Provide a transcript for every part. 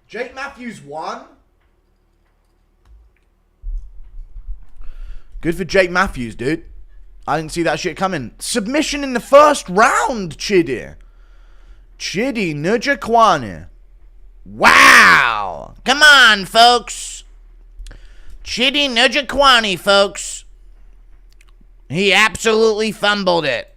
Jake Matthews won. Good for Jake Matthews, dude. I didn't see that shit coming. Submission in the first round, Chidi. Chidi Nurjakwani. Wow. Come on, folks. Chidi Nurjakwani, folks. He absolutely fumbled it.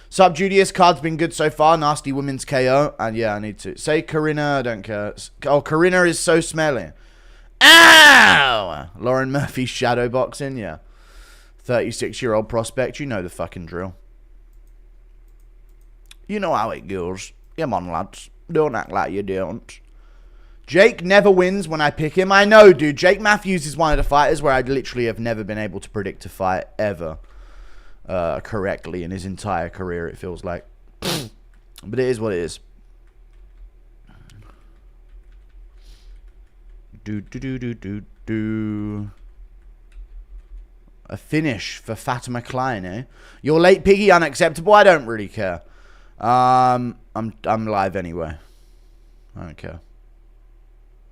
Sup, Julius? Card's been good so far. Nasty women's KO. And yeah, I need to. Say Karina. I don't care. Oh, Karina is so smelly. Ow! Lauren Murphy shadow boxing. Yeah. 36-year-old prospect. You know the fucking drill. You know how it goes. Come on, lads. Don't act like you don't. Jake never wins when I pick him. I know, dude. Jake Matthews is one of the fighters where I literally have never been able to predict a fight ever correctly in his entire career, it feels like. But it is what it is. A finish for Fatima Klein, eh? You're late, Piggy. Unacceptable. I don't really care. I'm live anyway. I don't care.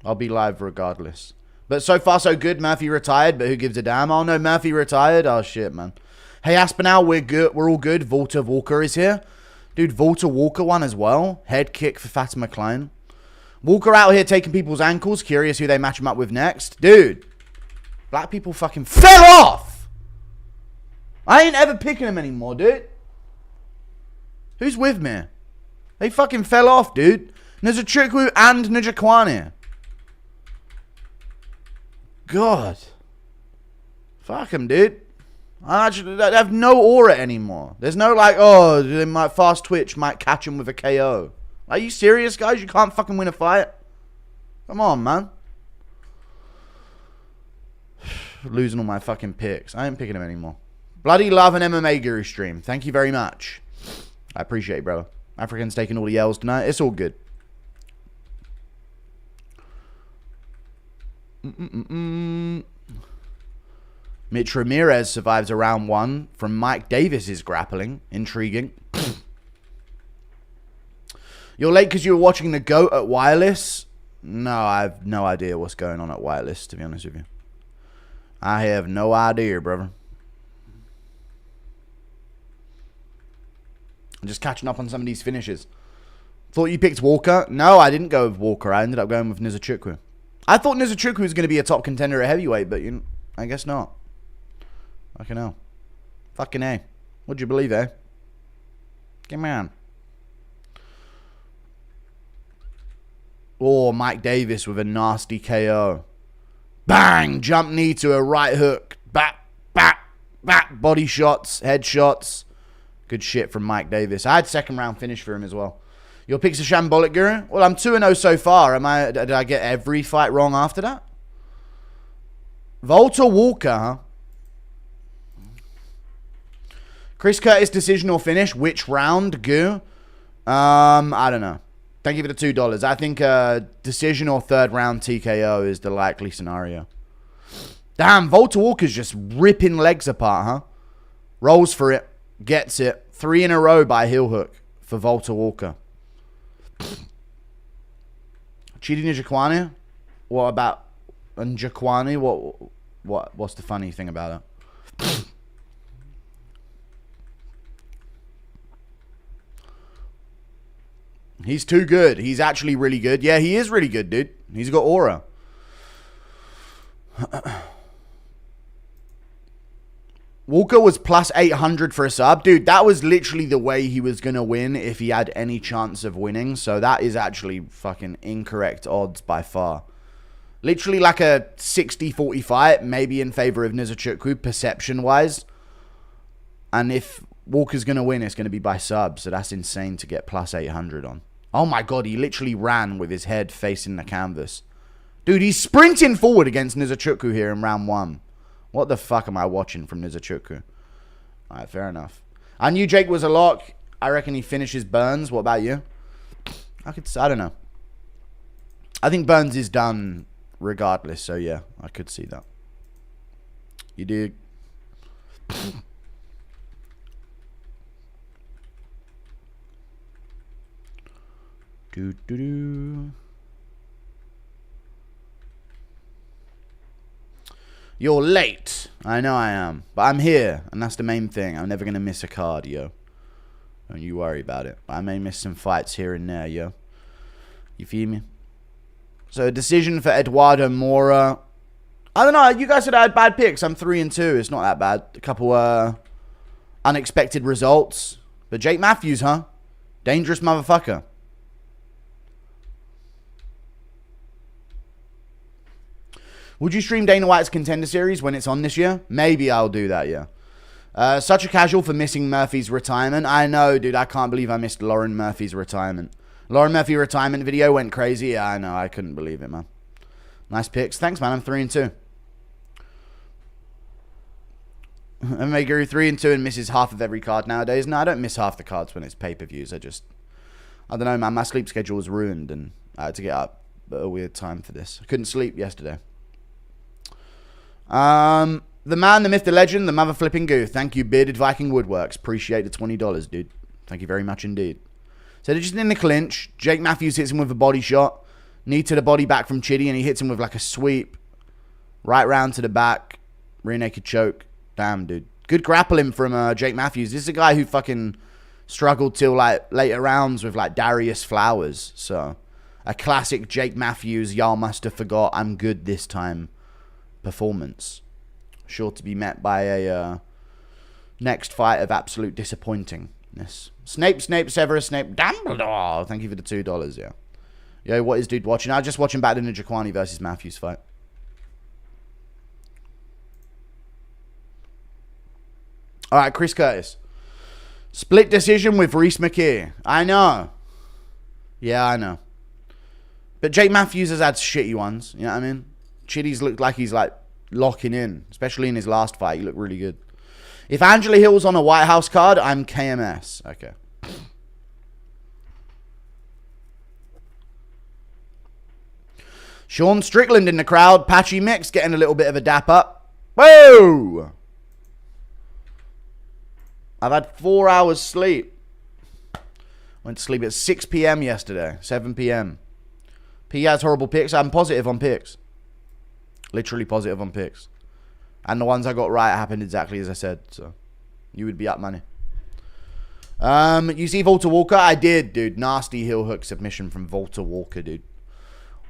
I'll be live regardless. But so far so good. Murphy retired, but who gives a damn? Oh no, Murphy retired. Oh shit, man. Hey Aspinall, we're good. We're all good. Walter Walker is here. Dude, Walter Walker won as well. Head kick for Fatima Klein. Walker out here taking people's ankles. Curious who they match him up with next. Dude, black people fucking fell off. I ain't ever picking him anymore, dude. Who's with me? They fucking fell off, dude. Nzechukwu and Njakwani. God. Fuck him, dude. I have no aura anymore. There's no like, oh, they might fast twitch, might catch him with a KO. Are you serious, guys? You can't fucking win a fight? Come on, man. Losing all my fucking picks. I ain't picking him anymore. Bloody love an MMA Guru stream. Thank you very much. I appreciate it, bro. African's taking all the L's tonight. It's all good. Mitch Ramirez survives a round one from Mike Davis's grappling. Intriguing. You're late because you were watching the GOAT at Wireless? No, I have no idea what's going on at Wireless, to be honest with you. I have no idea, brother. I'm just catching up on some of these finishes. Thought you picked Walker? No, I didn't go with Walker. I ended up going with Nzechukwu. I thought Nzechukwu was going to be a top contender at heavyweight, but I guess not. Fucking hell. Fucking A. What'd you believe, eh? Come on. Oh, Mike Davis with a nasty KO. Bang! Jump knee to a right hook. Bap, bap, bap. Body shots, head shots. Good shit from Mike Davis. I had second round finish for him as well. Your picks are shambolic, Guru? Well, I'm 2-0 so far. Did I get every fight wrong after that? Walter Walker, huh? Chris Curtis decision or finish? Which round, Goo? I don't know. Thank you for the $2. I think decision or third round TKO is the likely scenario. Damn, Walter Walker's just ripping legs apart, huh? Rolls for it. Gets it. 3 in a row by heel hook for Walter Walker. Chidi Njakwani? What about Njakwani? What's the funny thing about it? He's too good. He's actually really good. Yeah, he is really good, dude. He's got aura. Walker was plus 800 for a sub. Dude, that was literally the way he was going to win if he had any chance of winning. So that is actually fucking incorrect odds by far. Literally like a 60-40 fight, maybe in favor of Nzechukwu, perception-wise. And if Walker's going to win, it's going to be by sub. So that's insane to get plus 800 on. Oh my god, he literally ran with his head facing the canvas. Dude, he's sprinting forward against Nzechukwu here in round 1. What the fuck am I watching from Nzechukwu? Alright, fair enough. I knew Jake was a lock. I reckon he finishes Burns. What about you? I don't know. I think Burns is done regardless. So yeah, I could see that. You dig? You're late. I know I am. But I'm here, and that's the main thing. I'm never going to miss a card, yo. Don't you worry about it. I may miss some fights here and there, yo. You feel me? So, a decision for Eduardo Mora. I don't know. You guys said I had bad picks. I'm 3-2. It's not that bad. A couple unexpected results. But Jake Matthews, huh? Dangerous motherfucker. Would you stream Dana White's Contender Series when it's on this year? Maybe I'll do that, yeah. Such a casual for missing Murphy's retirement. I know, dude. I can't believe I missed Lauren Murphy's retirement. Lauren Murphy retirement video went crazy. Yeah, I know. I couldn't believe it, man. Nice picks. Thanks, man. I'm 3-2. MMA Guru 3-2 and misses half of every card nowadays. No, I don't miss half the cards when it's pay-per-views. I don't know, man. My sleep schedule was ruined and I had to get up at a weird time for this. I couldn't sleep yesterday. The man, the myth, the legend, the mother flipping goo. Thank you, Bearded Viking Woodworks. Appreciate the $20, dude. Thank you very much indeed. So they're just in the clinch. Jake Matthews hits him with a body shot. Knee to the body back from Chitty, and he hits him with like a sweep. Right round to the back. Rear naked choke. Damn, dude. Good grappling from Jake Matthews. This is a guy who fucking struggled till like later rounds with like Darius Flowers. So a classic Jake Matthews, y'all must have forgot I'm good this time performance. Sure to be met by a next fight of absolute disappointingness. Snape, Severus, Snape, Dumbledore. Thank you for the $2, yeah. Yo, what is dude watching? I was just watching back the Njokuani versus Matthews fight. All right, Chris Curtis. Split decision with Reese McKee. I know. Yeah, I know. But Jake Matthews has had shitty ones. You know what I mean? Chitty's looked like he's like locking in. Especially in his last fight. He looked really good. If Angela Hill's on a White House card, I'm KMS. Okay. Sean Strickland in the crowd. Patchy Mix getting a little bit of a dap up. Whoa! I've had 4 hours sleep. Went to sleep at 6 p.m. yesterday. 7 p.m. P has horrible picks. I'm positive on picks. Literally positive on picks. And the ones I got right happened exactly as I said. So, you would be up money. You see Volta Walker? I did, dude. Nasty heel hook submission from Volta Walker, dude.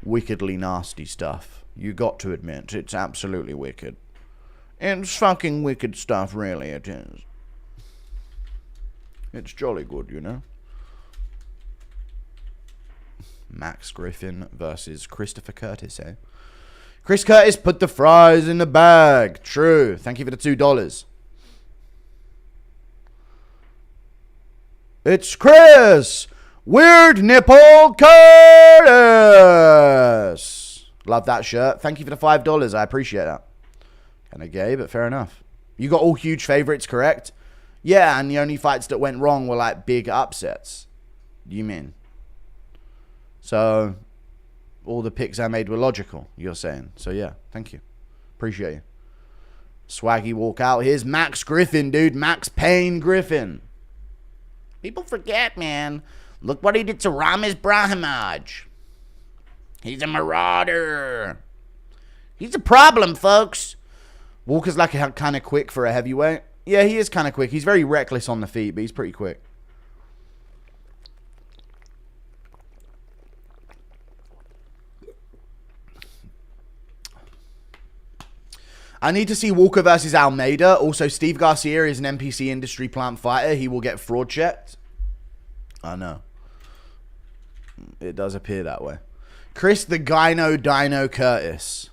Wickedly nasty stuff. You got to admit, it's absolutely wicked. It's fucking wicked stuff, really, it is. It's jolly good, you know. Max Griffin versus Christopher Curtis, eh? Chris Curtis put the fries in the bag. True. Thank you for the $2. It's Chris! Weird Nipple Curtis! Love that shirt. Thank you for the $5. I appreciate that. Kind of gay, but fair enough. You got all huge favorites, correct? Yeah, and the only fights that went wrong were like big upsets. You mean? So, all the picks I made were logical, you're saying. So yeah, thank you. Appreciate you. Swaggy walk out. Here's Max Griffin, dude. Max Payne Griffin. People forget, man. Look what he did to Ramiz Brahimaj. He's a marauder. He's a problem, folks. Walker's like kind of quick for a heavyweight. Yeah, he is kind of quick. He's very reckless on the feet, but he's pretty quick. I need to see Walker versus Almeida. Also, Steve Garcia is an NPC industry plant fighter. He will get fraud checked. I know. It does appear that way. Chris the Gyno Dino Curtis.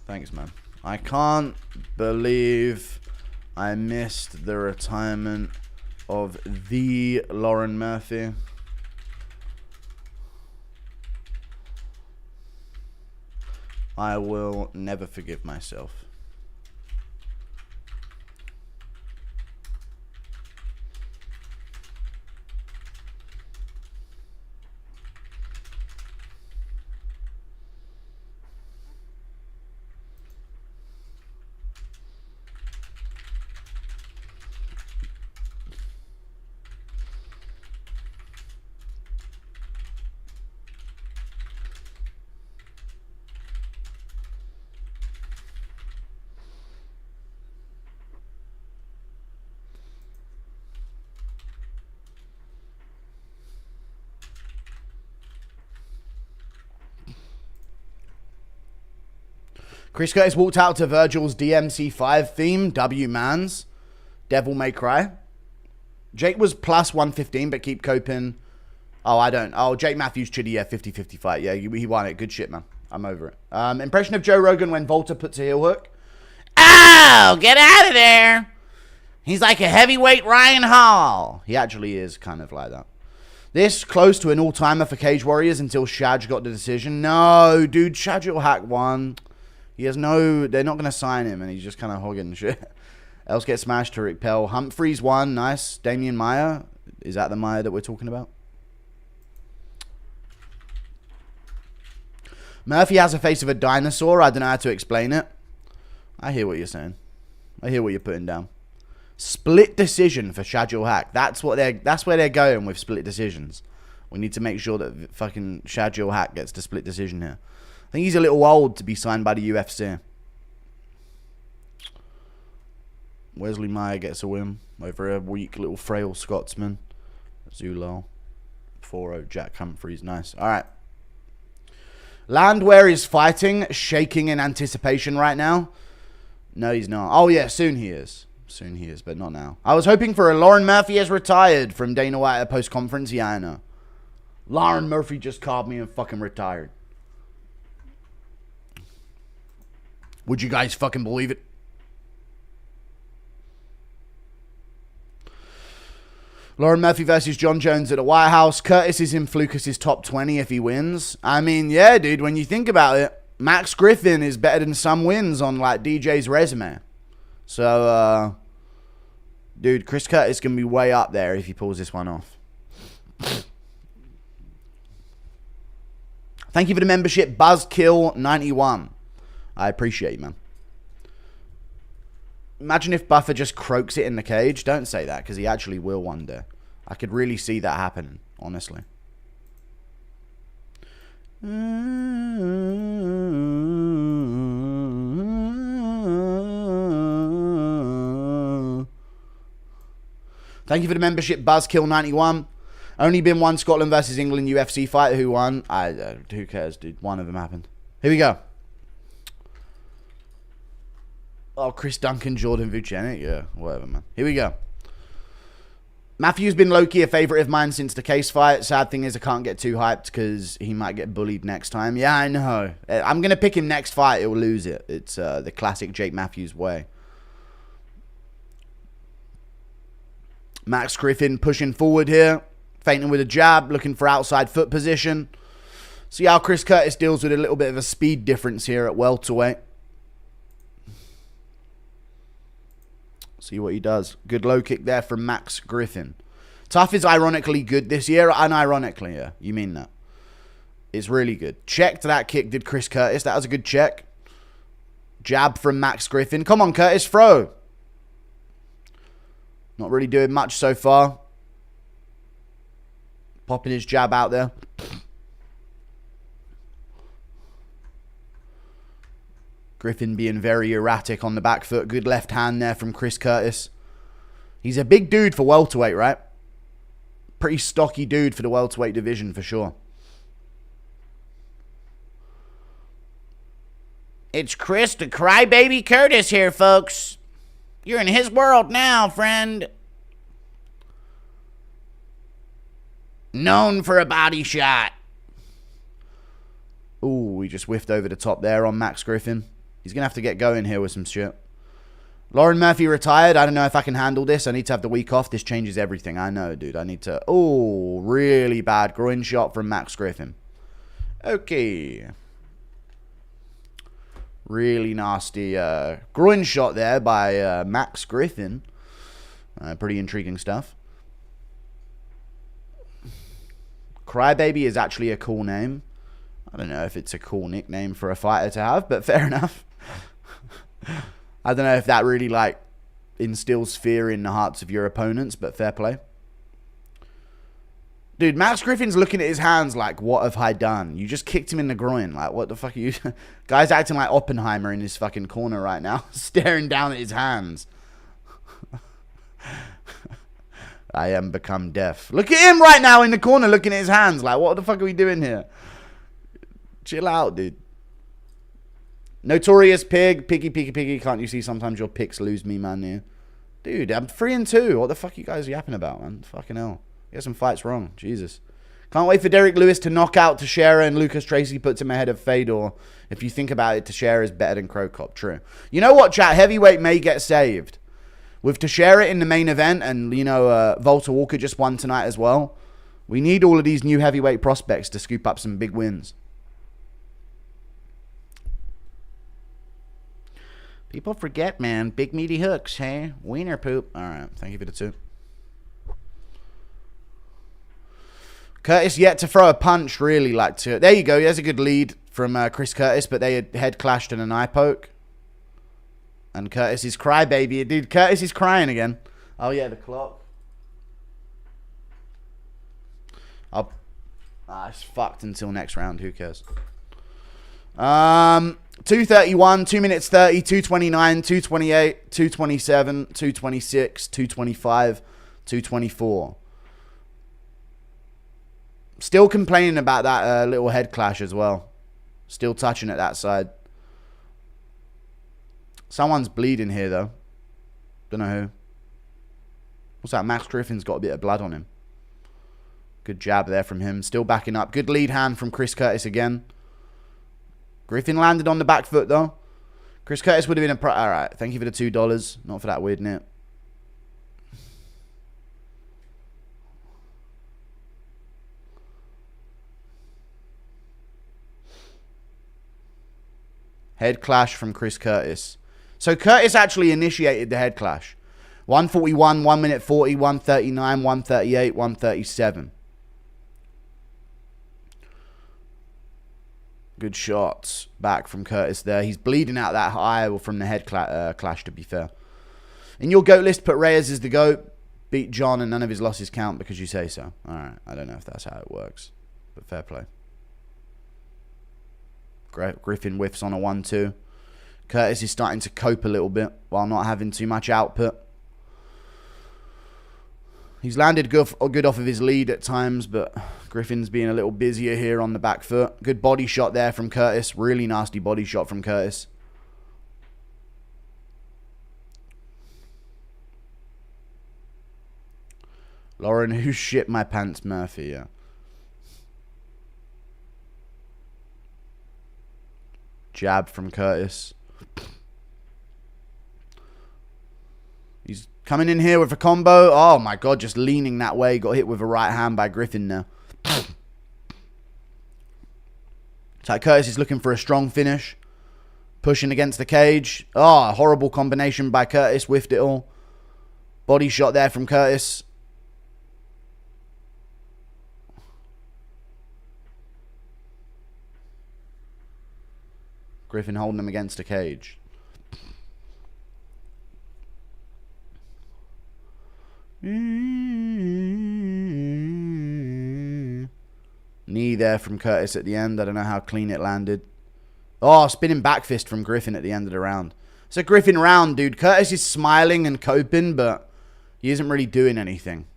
Thanks, man. I can't believe I missed the retirement of the Lauren Murphy. I will never forgive myself. Chris Curtis walked out to Virgil's DMC5 theme. W Mans. Devil May Cry. Jake was plus 115, but keep coping. Oh, I don't. Oh, Jake Matthews, Chitty, yeah, 50-50 fight. Yeah, he won it. Good shit, man. I'm over it. Impression of Joe Rogan when Volta puts a heel hook. Oh, get out of there. He's like a heavyweight Ryan Hall. He actually is kind of like that. This close to an all-timer for Cage Warriors until Shaj got the decision. No, dude, Shadul Hack won. He has no... They're not going to sign him, and he's just kind of hogging shit. Else gets smashed to Rick Pell. Humphreys won. Nice. Damian Maya. Is that the Maya that we're talking about? Murphy has a face of a dinosaur. I don't know how to explain it. I hear what you're saying. I hear what you're putting down. Split decision for Shadul Hack. That's where they're going with split decisions. We need to make sure that fucking Shadul Hack gets the split decision here. I think he's a little old to be signed by the UFC. Wesley Meyer gets a win over a weak little frail Scotsman. Zulal. 4-0 Jack Humphreys. Nice. Alright. Landwear is fighting, shaking in anticipation right now. No, he's not. Oh, yeah, soon he is. Soon he is, but not now. I was hoping for a Lauren Murphy has retired from Dana White at a post-conference. Yeah, I know. Lauren Murphy just called me and fucking retired. Would you guys fucking believe it? Lauren Murphy versus John Jones at the White House. Curtis is in Flucas's top 20 if he wins. I mean, yeah, dude, when you think about it, Max Griffin is better than some wins on, like, DJ's resume. So, dude, Chris Curtis can be way up there if he pulls this one off. Thank you for the membership, Buzzkill91. I appreciate you, man. Imagine if Buffer just croaks it in the cage. Don't say that, because he actually will one day. I could really see that happening, honestly. Thank you for the membership, Buzzkill91. Only been one Scotland versus England UFC fighter who won. Who cares, dude? One of them happened. Here we go. Oh, Chris Duncan, Jordan Vucenic. Yeah, whatever, man. Here we go. Matthew's been low-key a favorite of mine since the case fight. Sad thing is I can't get too hyped because he might get bullied next time. Yeah, I know. I'm going to pick him next fight. He'll lose it. It's the classic Jake Matthews way. Max Griffin pushing forward here. Feinting with a jab. Looking for outside foot position. See how Chris Curtis deals with a little bit of a speed difference here at welterweight. See what he does. Good low kick there from Max Griffin. Tough is ironically good this year. Unironically, yeah. You mean that. It's really good. Checked that kick, did Chris Curtis. That was a good check. Jab from Max Griffin. Come on, Curtis, throw. Not really doing much so far. Popping his jab out there. Griffin being very erratic on the back foot. Good left hand there from Chris Curtis. He's a big dude for welterweight, right? Pretty stocky dude for the welterweight division for sure. It's Chris the Crybaby Curtis here, folks. You're in his world now, friend. Known for a body shot. Ooh, we just whiffed over the top there on Max Griffin. He's going to have to get going here with some shit. Lauren Murphy retired. I don't know if I can handle this. I need to have the week off. This changes everything. I know, dude. I need to... Oh, really bad groin shot from Max Griffin. Okay. Really nasty groin shot there by Max Griffin. Pretty intriguing stuff. Crybaby is actually a cool name. I don't know if it's a cool nickname for a fighter to have, but fair enough. I don't know if that really, like, instills fear in the hearts of your opponents, but fair play. Dude, Max Griffin's looking at his hands like, what have I done? You just kicked him in the groin. Like, what the fuck are you... Guy's acting like Oppenheimer in his fucking corner right now, staring down at his hands. I am become deaf. Look at him right now in the corner looking at his hands. Like, what the fuck are we doing here? Chill out, dude. Notorious Pig. Piggy. Can't you see sometimes your picks lose me, man? Yeah. Dude, I'm 3-2. What the fuck you guys yapping about, man? Fucking hell. Get some fights wrong. Jesus. Can't wait for Derrick Lewis to knock out Teixeira and Lucas Tracy puts him ahead of Fedor. If you think about it, Teixeira is better than Crow Cop. True. You know what, chat? Heavyweight may get saved. With Teixeira in the main event and, you know, Volta Walker just won tonight as well. We need all of these new heavyweight prospects to scoop up some big wins. People forget, man. Big meaty hooks, hey? Wiener poop. All right. Thank you for the 2. Curtis yet to throw a punch, really. There you go. There's a good lead from Chris Curtis, but they had head clashed and an eye poke. And Curtis is crybaby. Dude, Curtis is crying again. Oh, yeah, the clock. It's fucked until next round. Who cares? 2:31, 2 minutes 30, 2:29, 2:28, 2:27, 2:26, 2:25, 2:24. Still complaining about that little head clash as well. Still touching at that side. Someone's bleeding here, though. Don't know who. What's that? Max Griffin's got a bit of blood on him. Good jab there from him. Still backing up. Good lead hand from Chris Curtis again. Griffin landed on the back foot, though. Chris Curtis would have been a... Alright, thank you for the $2. Not for that weird nip. Head clash from Chris Curtis. So Curtis actually initiated the head clash. 141, 1 minute 40, 139, 138, 137. Good shots back from Curtis there. He's bleeding out that eye from the head clash, to be fair. In your GOAT list, put Reyes as the GOAT. Beat John and none of his losses count because you say so. Alright, I don't know if that's how it works. But fair play. Griffin whiffs on a 1-2. Curtis is starting to cope a little bit while not having too much output. He's landed good off of his lead at times, but Griffin's being a little busier here on the back foot. Good body shot there from Curtis. Really nasty body shot from Curtis. Lauren, who shit my pants, Murphy, yeah. Jab from Curtis. He's coming in here with a combo. Oh my god, just leaning that way. Got hit with a right hand by Griffin now. It's like Curtis is looking for a strong finish. Pushing against the cage. Oh, horrible combination by Curtis. Whiffed it all. Body shot there from Curtis. Griffin holding him against a cage. Knee there from Curtis at the end. I don't know how clean it landed. Oh, spinning back fist from Griffin at the end of the round. It's a Griffin round, dude. Curtis is smiling and coping, but he isn't really doing anything.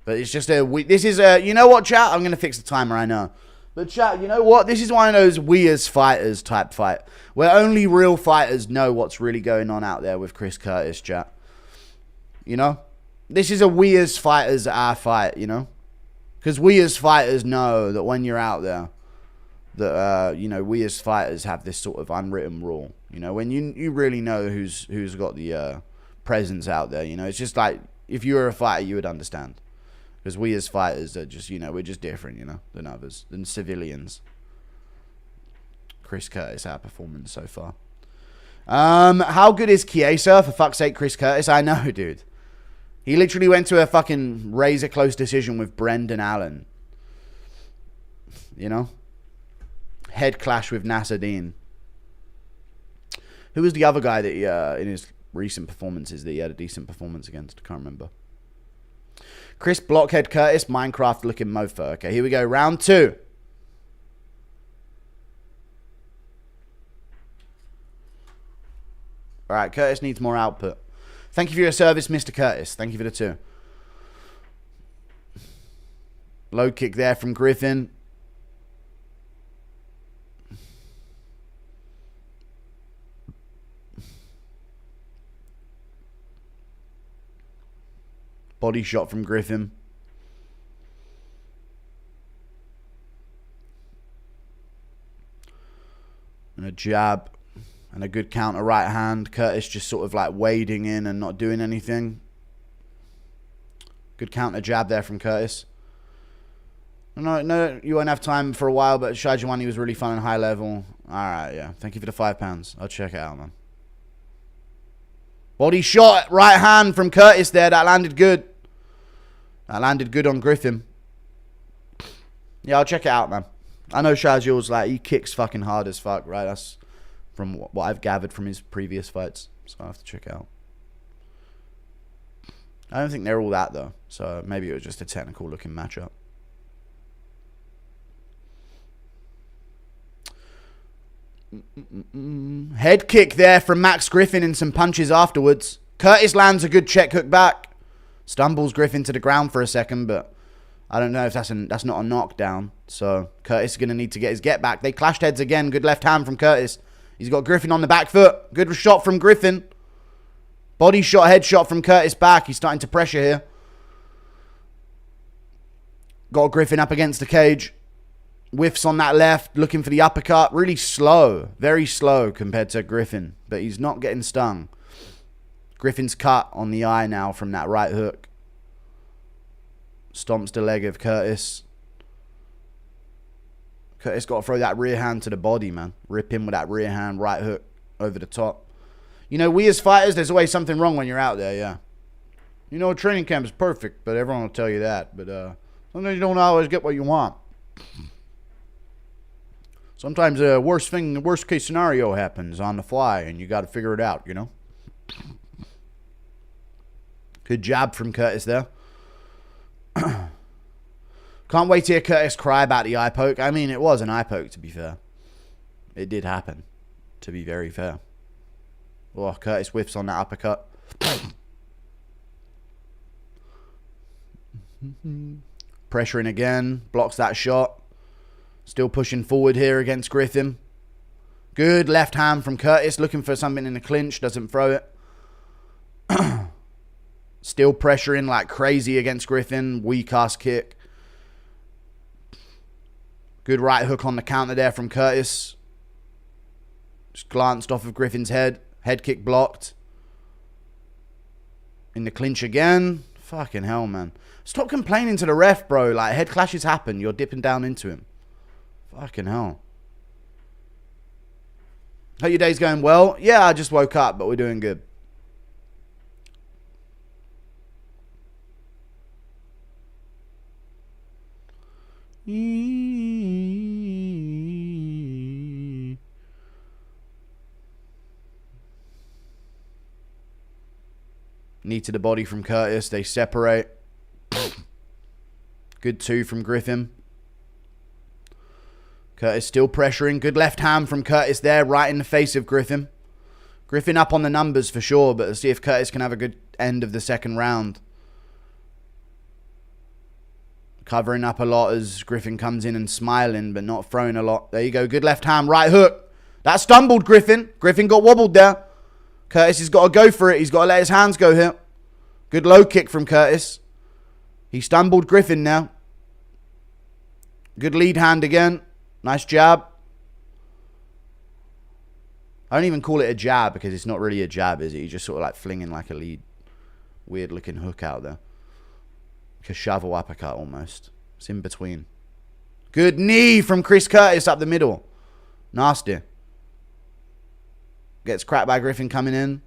But it's just a... This is a... You know what, chat? I'm going to fix the timer, I know. But chat, you know what? This is one of those we as fighters type fight. Where only real fighters know what's really going on out there with Chris Curtis, chat. You know? This is a we as fighters our fight, you know? Because we as fighters know that when you're out there, that, you know, we as fighters have this sort of unwritten rule. You know, when you really know who's got the presence out there, you know? It's just like, if you were a fighter, you would understand. Because we as fighters are just, you know, we're just different, you know, than others, than civilians. Chris Curtis, our performance so far. How good is Chiesa? For fuck's sake, Chris Curtis? I know, dude. He literally went to a fucking razor close decision with Brendan Allen. You know? Head clash with Nasruddin. Who was the other guy that he, in his recent performances that he had a decent performance against? I can't remember. Chris Blockhead Curtis, Minecraft looking mofo. Okay, here we go. Round 2. Alright, Curtis needs more output. Thank you for your service, Mr. Curtis. Thank you for the 2. Low kick there from Griffin. Body shot from Griffin. And a jab. And a good counter right hand. Curtis just sort of like wading in and not doing anything. Good counter jab there from Curtis. No, you won't have time for a while, but Shajawani was really fun and high level. Alright, yeah. Thank you for the £5. I'll check it out, man. Body shot, right hand from Curtis there. That landed good. That landed good on Griffin. Yeah, I'll check it out, man. I know Shajil's like, he kicks fucking hard as fuck, right? That's from what I've gathered from his previous fights. So I'll have to check it out. I don't think they're all that, though. So maybe it was just a technical looking matchup. Head kick there from Max Griffin and some punches afterwards. Curtis lands a good check hook back. Stumbles Griffin to the ground for a second, but I don't know if that's not a knockdown. So Curtis is going to need to get his get back. They clashed heads again. Good left hand from Curtis. He's got Griffin on the back foot. Good shot from Griffin. Body shot, head shot from Curtis back. He's starting to pressure here. Got Griffin up against the cage. Whiffs on that left, looking for the uppercut. Really slow. Very slow compared to Griffin. But he's not getting stung. Griffin's cut on the eye now from that right hook. Stomps the leg of Curtis. Curtis got to throw that rear hand to the body, man. Rip him with that rear hand, right hook over the top. You know, we as fighters, there's always something wrong when you're out there, yeah. You know, training camp is perfect, but everyone will tell you that. But sometimes you don't always get what you want. Sometimes the worst case scenario happens on the fly, and you got to figure it out, you know? Good jab from Curtis there. Can't wait to hear Curtis cry about the eye poke. I mean, it was an eye poke, to be fair. It did happen, to be very fair. Oh, Curtis whiffs on that uppercut. Pressuring again. Blocks that shot. Still pushing forward here against Griffin. Good left hand from Curtis. Looking for something in the clinch. Doesn't throw it. Still pressuring like crazy against Griffin. Weak ass kick. Good right hook on the counter there from Curtis. Just glanced off of Griffin's head. Head kick blocked. In the clinch again. Fucking hell, man. Stop complaining to the ref, bro. Like, head clashes happen. You're dipping down into him. Fucking hell. Hope your day's going well. Yeah, I just woke up, but we're doing good. Knee to the body from Curtis. They separate. Good two from Griffin. Curtis still pressuring. Good left hand from Curtis there. Right in the face of Griffin. Griffin up on the numbers for sure. But let's see if Curtis can have a good end of the second round. Covering up a lot as Griffin comes in and smiling. But not throwing a lot. There you go. Good left hand. Right hook. That stumbled Griffin. Griffin got wobbled there. Curtis has got to go for it. He's got to let his hands go here. Good low kick from Curtis. He stumbled Griffin now. Good lead hand again. Nice jab. I don't even call it a jab because it's not really a jab, is it? He's just sort of like flinging like a lead. Weird looking hook out there. Like a shovel uppercut almost. It's in between. Good knee from Chris Curtis up the middle. Nasty. Gets cracked by Griffin coming in.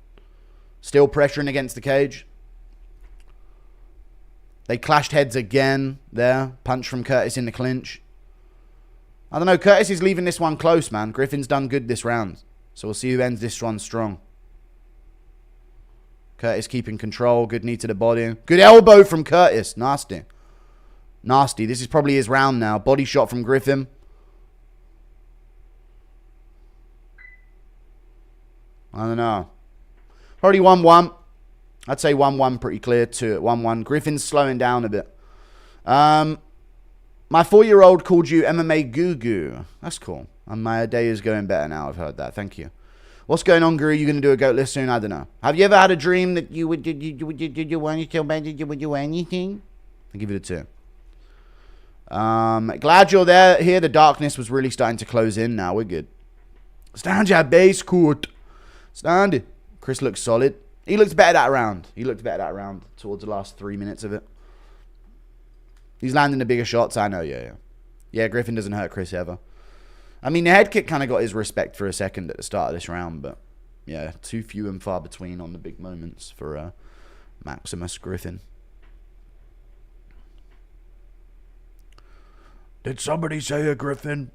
Still pressuring against the cage. They clashed heads again there. Punch from Curtis in the clinch. I don't know. Curtis is leaving this one close, man. Griffin's done good this round. So we'll see who ends this one strong. Curtis keeping control. Good knee to the body. Good elbow from Curtis. Nasty. Nasty. This is probably his round now. Body shot from Griffin. I don't know. Already 1-1. I'd say 1-1 pretty clear. 2-1-1. Griffin's slowing down a bit. My 4-year-old called you MMA Goo Goo. That's cool. And my day is going better now. I've heard that. Thank you. What's going on, Guru? You going to do a goat list soon? I don't know. Have you ever had a dream that you would did you want to tell me that you would do anything? I'll give it a 2. Glad you're there. Here, the darkness was really starting to close in. Now we're good. Stand your base court. Stand it. Chris looks solid. He looked better that round. He looked better that round towards the last 3 minutes of it. He's landing the bigger shots. I know. Yeah, Griffin doesn't hurt Chris ever. I mean, the head kick kind of got his respect for a second at the start of this round, but yeah, too few and far between on the big moments for Maximus Griffin. Did somebody say a Griffin?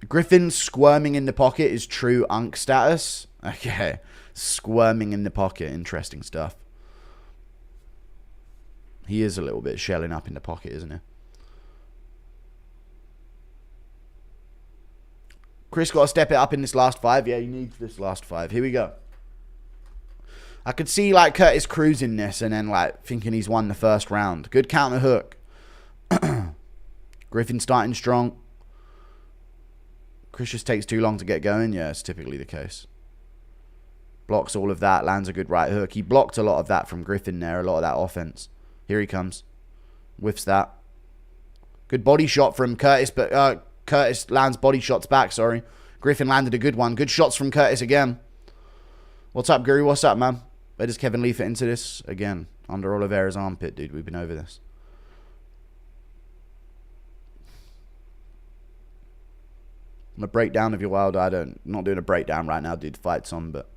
Griffin squirming in the pocket is true unk status. Okay, squirming in the pocket, interesting stuff. He is a little bit shelling up in the pocket, isn't he? Chris got to step it up in this last 5. Yeah, he needs this last 5. Here we go. I could see like Curtis cruising this and then like thinking he's won the first round. Good counter hook. Griffin starting strong. Chris just takes too long to get going. Yeah, it's typically the case. Blocks all of that. Lands a good right hook. He blocked a lot of that from Griffin there. A lot of that offense. Here he comes. Whiffs that. Good body shot from Curtis, but Curtis lands body shots back, sorry. Griffin landed a good one. Good shots from Curtis again. What's up, Guru? What's up, man? Where does Kevin Lee fit into this? Again, under Oliveira's armpit, dude. We've been over this. A breakdown of your wild. Not doing a breakdown right now, dude. Fight's on, but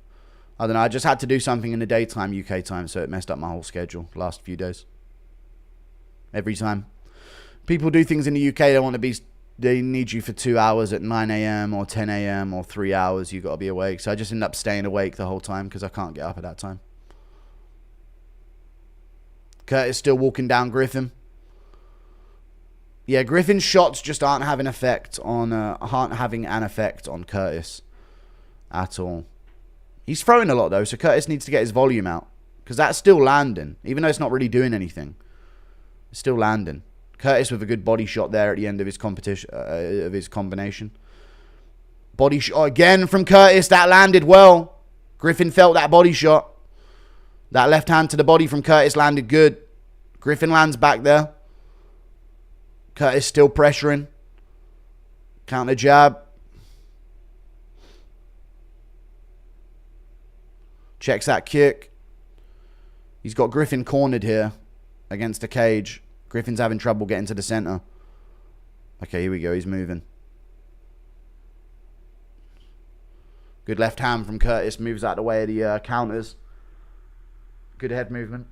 I don't know. I just had to do something in the daytime, UK time, so it messed up my whole schedule last few days. Every time people do things in the UK, they need you for 2 hours at 9 a.m. or 10 a.m. or 3 hours. You got to be awake. So I just end up staying awake the whole time because I can't get up at that time. Curtis still walking down Griffin. Yeah, Griffin's shots just aren't having an effect on Curtis at all. He's throwing a lot though, so Curtis needs to get his volume out because that's still landing, even though it's not really doing anything. It's still landing. Curtis with a good body shot there at the end of his combination. Body shot again from Curtis. That landed well. Griffin felt that body shot. That left hand to the body from Curtis landed good. Griffin lands back there. Curtis still pressuring. Counter jab. Checks that kick. He's got Griffin cornered here against the cage. Griffin's having trouble getting to the center. Okay, here we go. He's moving. Good left hand from Curtis. Moves out the way of the counters. Good head movement.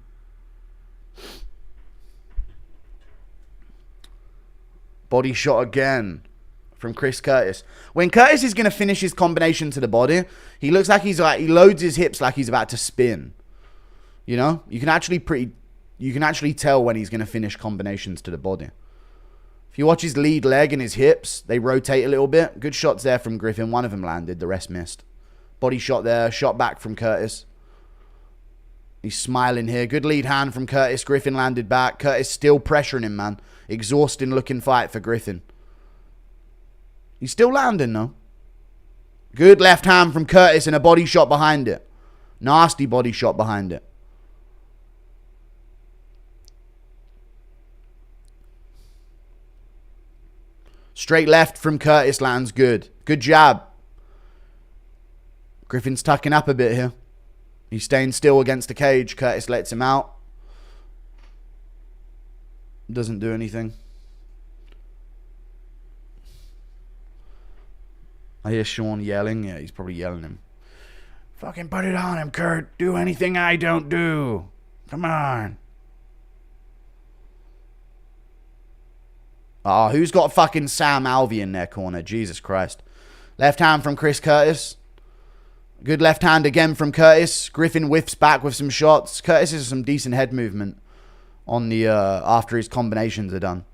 Body shot again from Chris Curtis. When Curtis is going to finish his combination to the body, he looks like he loads his hips like he's about to spin. You know? You can actually tell when he's going to finish combinations to the body. If you watch his lead leg and his hips, they rotate a little bit. Good shots there from Griffin. One of them landed. The rest missed. Body shot there. Shot back from Curtis. He's smiling here. Good lead hand from Curtis. Griffin landed back. Curtis still pressuring him, man. Exhausting looking fight for Griffin. He's still landing, though. Good left hand from Curtis and a body shot behind it. Nasty body shot behind it. Straight left from Curtis lands good. Good jab. Griffin's tucking up a bit here. He's staying still against the cage. Curtis lets him out. Doesn't do anything. I hear Sean yelling. Yeah, he's probably yelling him. Fucking put it on him, Kurt. Do anything I don't do. Come on. Oh, who's got fucking Sam Alvey in their corner? Jesus Christ. Left hand from Chris Curtis. Good left hand again from Curtis. Griffin whiffs back with some shots. Curtis has some decent head movement on the after his combinations are done.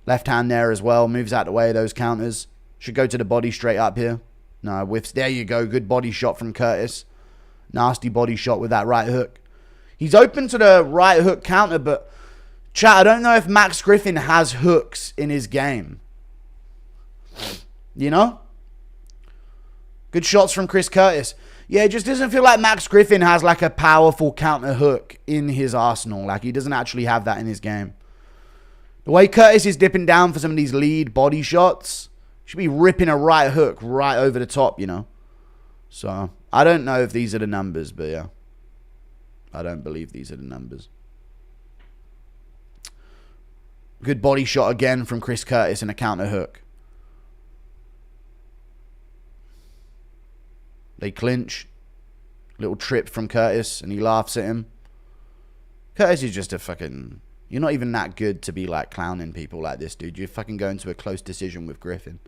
Left hand there as well. Moves out the way of those counters. Should go to the body straight up here. No, whiffs. There you go. Good body shot from Curtis. Nasty body shot with that right hook. He's open to the right hook counter, but chat, I don't know if Max Griffin has hooks in his game. You know? Good shots from Chris Curtis. Yeah, it just doesn't feel like Max Griffin has like a powerful counter hook in his arsenal. Like he doesn't actually have that in his game. The way Curtis is dipping down for some of these lead body shots, should be ripping a right hook right over the top, you know. So, I don't know if these are the numbers, but yeah. I don't believe these are the numbers. Good body shot again from Chris Curtis and a counter hook. They clinch. Little trip from Curtis, and he laughs at him. Curtis is just a fucking... You're not even that good to be, like, clowning people like this, dude. You're fucking going to a close decision with Griffin.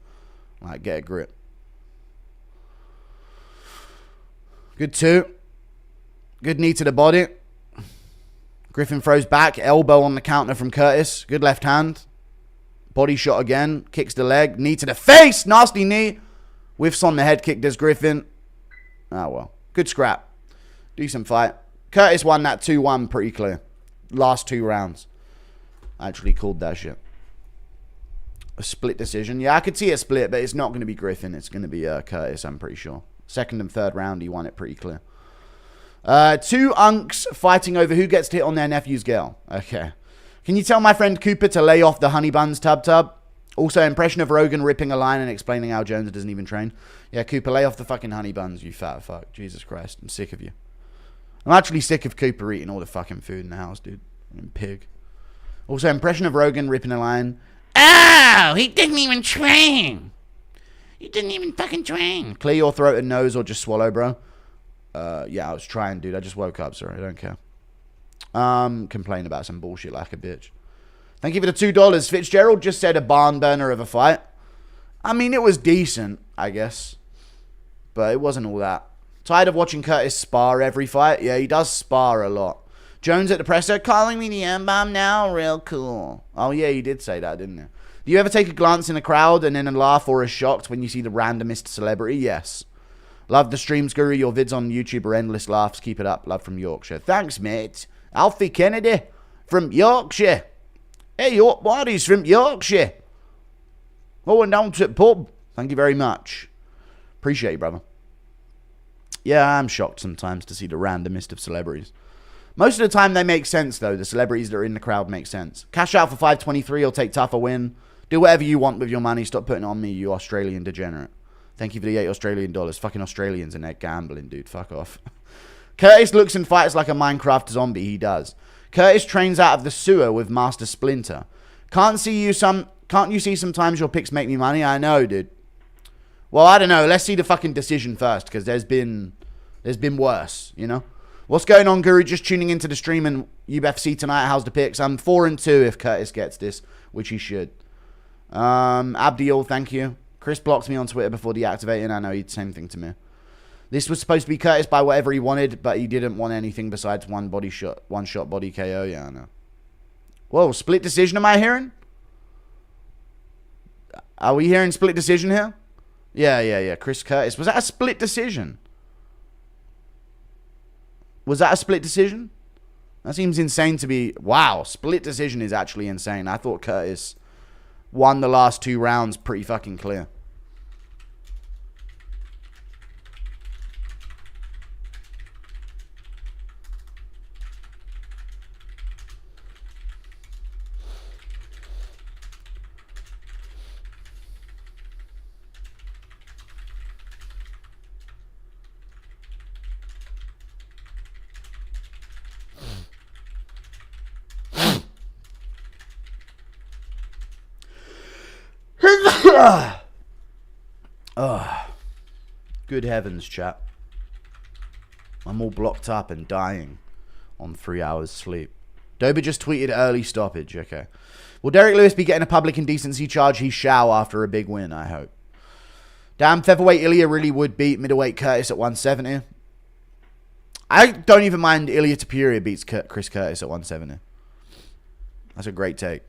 Like, get a grip. Good two. Good knee to the body. Griffin throws back. Elbow on the counter from Curtis. Good left hand. Body shot again. Kicks the leg. Knee to the face. Nasty knee. Whiffs on the head kick does Griffin. Ah, well. Good scrap. Decent fight. Curtis won that 2-1 pretty clear. Last 2 rounds. I actually called that shit. A split decision. Yeah, I could see a split, but it's not going to be Griffin. It's going to be Curtis, I'm pretty sure. Second and third round, he won it pretty clear. 2 unks fighting over who gets to hit on their nephew's girl. Okay. Can you tell my friend Cooper to lay off the honey buns tub? Also, impression of Rogan ripping a line and explaining how Jones doesn't even train. Yeah, Cooper, lay off the fucking honey buns, you fat fuck. Jesus Christ, I'm sick of you. I'm actually sick of Cooper eating all the fucking food in the house, dude. I'm pig. Also, impression of Rogan ripping a line. Oh, he didn't even train. You didn't even fucking train. Clear your throat and nose or just swallow, bro. Yeah, I was trying, dude. I just woke up, sorry. I don't care. Complain about some bullshit like a bitch. Thank you for the $2. Fitzgerald just said a barn burner of a fight. I mean, it was decent, I guess. But it wasn't all that. Tired of watching Curtis spar every fight? Yeah, he does spar a lot. Jones at the presser, calling me the M-bomb now? Real cool. Oh, yeah, he did say that, didn't he? Do you ever take a glance in a crowd and then a laugh or a shocked when you see the randomest celebrity? Yes. Love the streams, Guru. Your vids on YouTube are endless laughs. Keep it up. Love from Yorkshire. Thanks, mate. Alfie Kennedy from Yorkshire. Hey, York buddies from Yorkshire. Going down to the pub. Thank you very much. Appreciate you, brother. Yeah, I'm shocked sometimes to see the randomest of celebrities. Most of the time they make sense, though. The celebrities that are in the crowd make sense. Cash out for 523 or take Tafa win. Do whatever you want with your money. Stop putting it on me, you Australian degenerate. Thank you for the $8 Australian. Fucking Australians and they're gambling, dude. Fuck off. Curtis looks and fights like a Minecraft zombie. He does. Curtis trains out of the sewer with Master Splinter. Can't you see sometimes your picks make me money? I know, dude. Well, I don't know. Let's see the fucking decision first, because there's been worse, you know? What's going on, Guru? Just tuning into the stream and UFC tonight. How's the picks? I'm 4-2 if Curtis gets this, which he should. Abdiel, thank you. Chris blocked me on Twitter before deactivating. I know he'd same thing to me. This was supposed to be Curtis by whatever he wanted, but he didn't want anything besides one shot body KO. Yeah, I know. Whoa, split decision am I hearing? Are we hearing split decision here? Yeah. Chris Curtis. Was that a split decision? Was that a split decision? That seems insane to be... Wow, split decision is actually insane. I thought Curtis won the last 2 rounds pretty fucking clear. Good heavens, chat. I'm all blocked up and dying on 3 hours sleep. Dober just tweeted early stoppage. Okay. Will Derrick Lewis be getting a public indecency charge? He shall after a big win, I hope. Damn, featherweight Ilya really would beat middleweight Curtis at 170. I don't even mind Ilya Tapiria beats Chris Curtis at 170. That's a great take.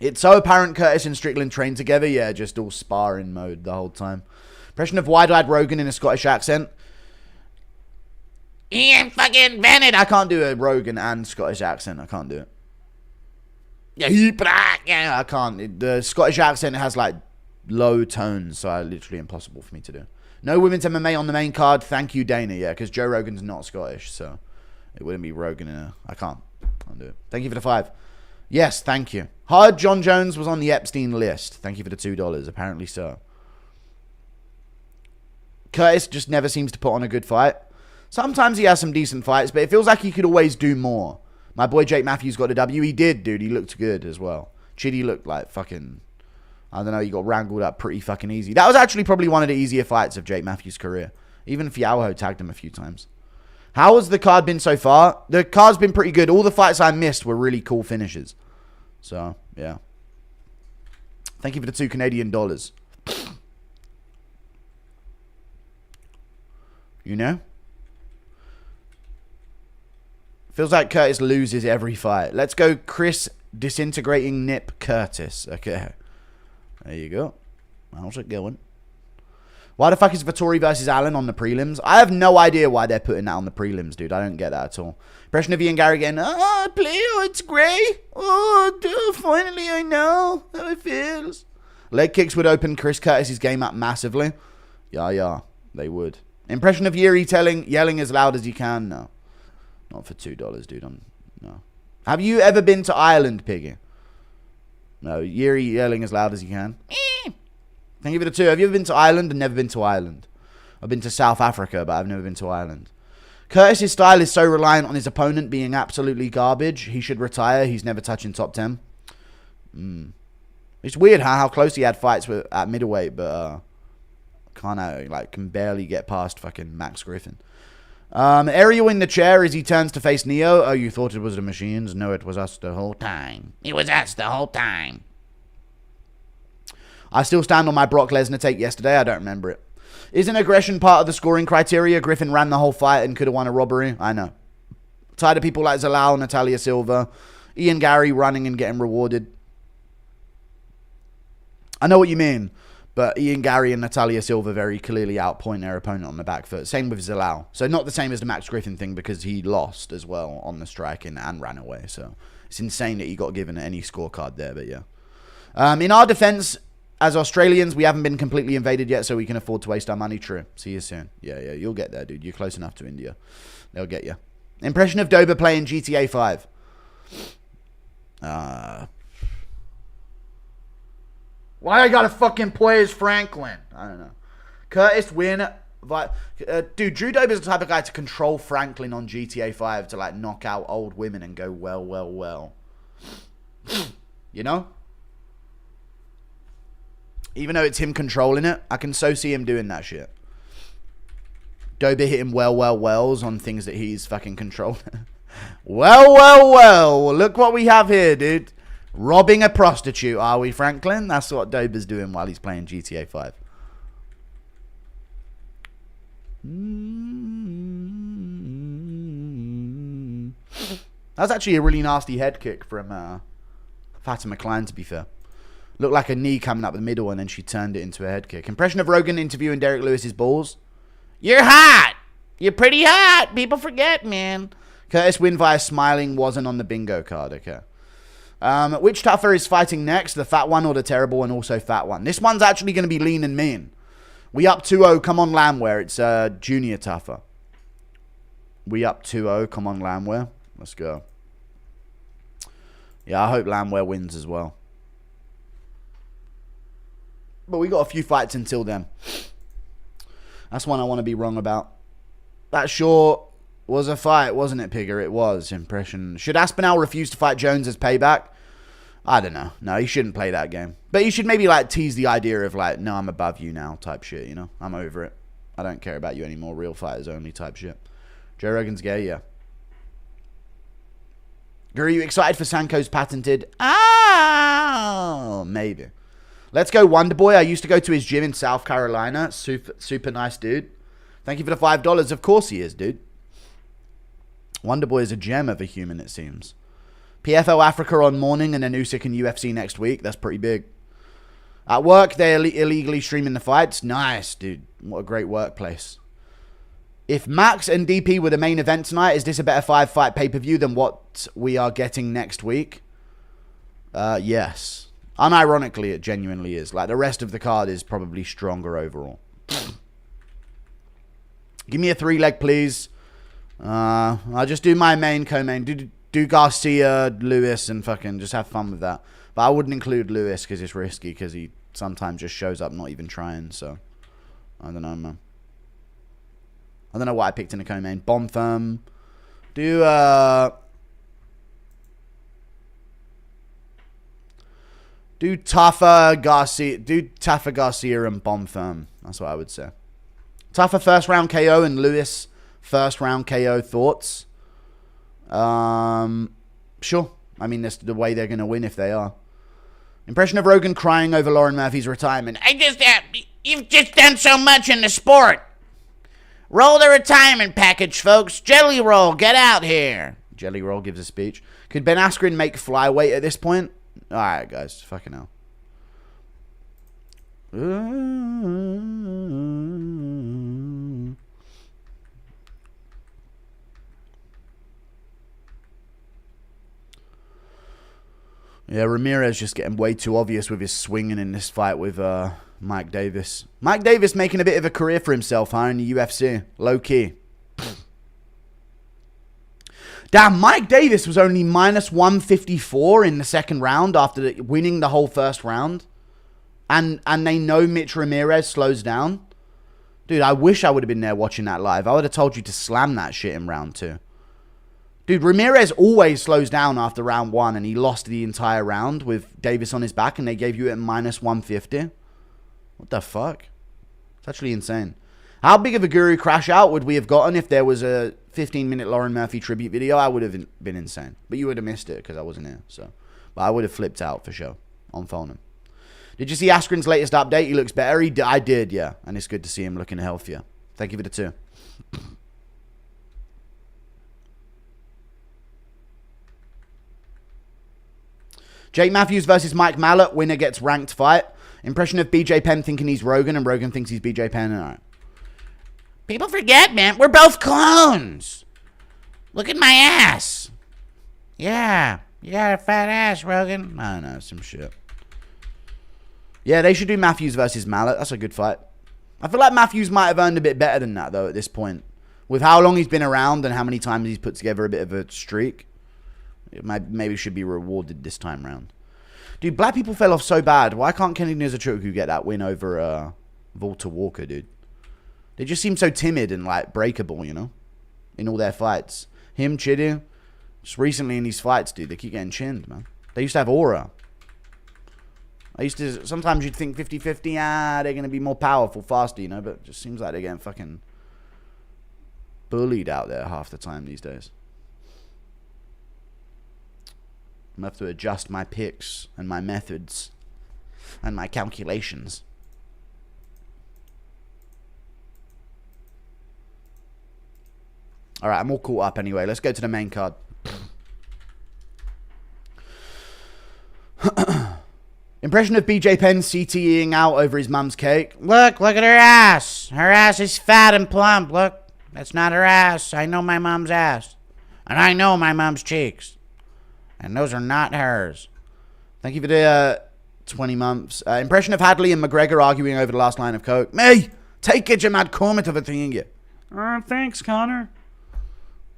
It's so apparent Curtis and Strickland train together. Yeah, just all sparring mode the whole time. Impression of wide-eyed Rogan in a Scottish accent. Ian fucking Bennett. I can't do a Rogan and Scottish accent. I can't do it. Yeah, I can't. The Scottish accent has like low tones, so it's literally impossible for me to do. No women's MMA on the main card. Thank you, Dana. Yeah, because Joe Rogan's not Scottish, so it wouldn't be Rogan in a... I can't do it. Thank you for the 5. Yes, thank you. Hard John Jones was on the Epstein list. Thank you for the $2. Apparently so. Curtis just never seems to put on a good fight. Sometimes he has some decent fights, but it feels like he could always do more. My boy Jake Matthews got a W. He did, dude. He looked good as well. Chitty looked like fucking... I don't know, he got wrangled up pretty fucking easy. That was actually probably one of the easier fights of Jake Matthews' career. Even Fialho tagged him a few times. How has the card been so far? The card's been pretty good. All the fights I missed were really cool finishes. So, yeah. Thank you for the $2 Canadian. You know? Feels like Curtis loses every fight. Let's go Chris Disintegrating Nip Curtis. Okay. There you go. How's it going? Why the fuck is Vettori versus Allen on the prelims? I have no idea why they're putting that on the prelims, dude. I don't get that at all. Impression of Ian Gary again. Oh, Playo, it's great. Oh, dude, finally I know how it feels. Leg kicks would open Chris Curtis's game up massively. Yeah, they would. Impression of Yuri yelling as loud as you can. No. Not for $2, dude. No. Have you ever been to Ireland, Piggy? No, Yuri yelling as loud as you can. Thank you for the 2. Have you ever been to Ireland and never been to Ireland? I've been to South Africa, but I've never been to Ireland. Curtis's style is so reliant on his opponent being absolutely garbage. He should retire. He's never touching top 10. It's weird how close he had fights at middleweight, but can barely get past fucking Max Griffin. Ariel in the chair as he turns to face Neo. Oh, you thought it was the machines? No, it was us the whole time. It was us the whole time. I still stand on my Brock Lesnar take yesterday. I don't remember it. Isn't aggression part of the scoring criteria? Griffin ran the whole fight and could have won a robbery. I know. Tired of people like Zalal, Natalia Silva, Ian Gary running and getting rewarded. I know what you mean. But Ian Gary and Natalia Silva very clearly outpoint their opponent on the back foot. Same with Zalal. So not the same as the Max Griffin thing because he lost as well on the striking and ran away. So it's insane that he got given any scorecard there. But yeah. In our defense, as Australians, we haven't been completely invaded yet, so we can afford to waste our money. True. See you soon. Yeah. You'll get there, dude. You're close enough to India. They'll get you. Impression of Dober playing GTA 5. Why I gotta fucking play as Franklin? I don't know. Curtis win. Dude, Drew Dober is the type of guy to control Franklin on GTA 5 to like knock out old women and go well. You know? Even though it's him controlling it, I can so see him doing that shit. Dober hitting wells on things that he's fucking controlling. Well. Look what we have here, dude. Robbing a prostitute, are we, Franklin? That's what Dober's doing while he's playing GTA 5. That was actually a really nasty head kick from Fatima Klein, to be fair. Looked like a knee coming up the middle, and then she turned it into a head kick. Impression of Rogan interviewing Derrick Lewis's balls. You're hot! You're pretty hot! People forget, man. Curtis win via smiling wasn't on the bingo card, okay. Which Tafa is fighting next? The fat one or the terrible and also fat one? This one's actually going to be lean and mean. We up 2-0. Come on, Landwear. It's junior Tafa. We up 2-0. Come on, Landwear. Let's go. Yeah, I hope Landwear wins as well. But we got a few fights until then. That's one I want to be wrong about. That sure was a fight, wasn't it, Pigger? It was. Impression. Should Aspinall refuse to fight Jones as payback? I don't know. No, he shouldn't play that game. But he should maybe like tease the idea of like, no, I'm above you now type shit, you know? I'm over it. I don't care about you anymore. Real fighters only type shit. Joe Rogan's gay, yeah. Are you excited for Sanko's patented? Oh, maybe. Let's go Wonderboy. I used to go to his gym in South Carolina. Super nice dude. Thank you for the $5. Of course he is, dude. Wonderboy is a gem of a human, it seems. PFL Africa on morning and then Usyk and UFC next week. That's pretty big. At work, they're illegally streaming the fights. Nice, dude. What a great workplace. If Max and DP were the main event tonight, is this a better 5-fight pay-per-view than what we are getting next week? Yes. Unironically, it genuinely is. Like, the rest of the card is probably stronger overall. Give me a 3-leg, please. I'll just do my main, co-main. Do Garcia, Lewis, and fucking just have fun with that. But I wouldn't include Lewis because it's risky because he sometimes just shows up not even trying. So, I don't know, man. I don't know what I picked in the co-main. Bonfirm. Do Tafa, Garcia. Do Tafa, Garcia, and Bonfirm. That's what I would say. Tafa first round KO and Lewis first round KO. Thoughts? Sure. I mean, that's the way they're going to win if they are. Impression of Rogan crying over Lauren Murphy's retirement. You've just done so much in the sport. Roll the retirement package, folks. Jelly Roll, get out here. Jelly Roll gives a speech. Could Ben Askren make flyweight at this point? Alright, guys. Fucking hell. Yeah, Ramirez just getting way too obvious with his swinging in this fight with Mike Davis. Mike Davis making a bit of a career for himself, huh, in the UFC. Low key. Damn, Mike Davis was only minus 154 in the second round after winning the whole first round. And they know Mitch Ramirez slows down. Dude, I wish I would have been there watching that live. I would have told you to slam that shit in round 2. Dude, Ramirez always slows down after round 1, and he lost the entire round with Davis on his back, and they gave you it at minus 150. What the fuck? It's actually insane. How big of a guru crash out would we have gotten if there was a 15-minute Lauren Murphy tribute video? I would have been insane. But you would have missed it because I wasn't here. So, but I would have flipped out for sure on phone. Did you see Askren's latest update? He looks better. I did, yeah. And it's good to see him looking healthier. Thank you for the 2. Jake Matthews versus Mike Mallet. Winner gets ranked fight. Impression of BJ Penn thinking he's Rogan and Rogan thinks he's BJ Penn. All right. People forget, man. We're both clones. Look at my ass. Yeah. You got a fat ass, Rogan. I don't know. Some shit. Yeah, they should do Matthews versus Mallet. That's a good fight. I feel like Matthews might have earned a bit better than that, though, at this point. With how long he's been around and how many times he's put together a bit of a streak. It maybe should be rewarded this time round. Dude, black people fell off so bad. Why can't Kenny Nizuchuku get that win over Walter Walker, dude? They just seem so timid and, like, breakable, you know? In all their fights. Him, Chidi. Just recently in these fights, dude, they keep getting chinned, man. They used to have aura. Sometimes you'd think 50-50, they're going to be more powerful, faster, you know? But it just seems like they're getting fucking bullied out there half the time these days. I'm going to have to adjust my picks and my methods and my calculations. All right, I'm all caught up anyway. Let's go to the main card. Impression of BJ Penn CTEing out over his mum's cake. Look at her ass. Her ass is fat and plump. Look, that's not her ass. I know my mom's ass. And I know my mom's cheeks. And those are not hers. Thank you for the 20 months. Impression of Hadley and McGregor arguing over the last line of coke. Me, take it, you mad comment of a thing you. Thanks, Connor.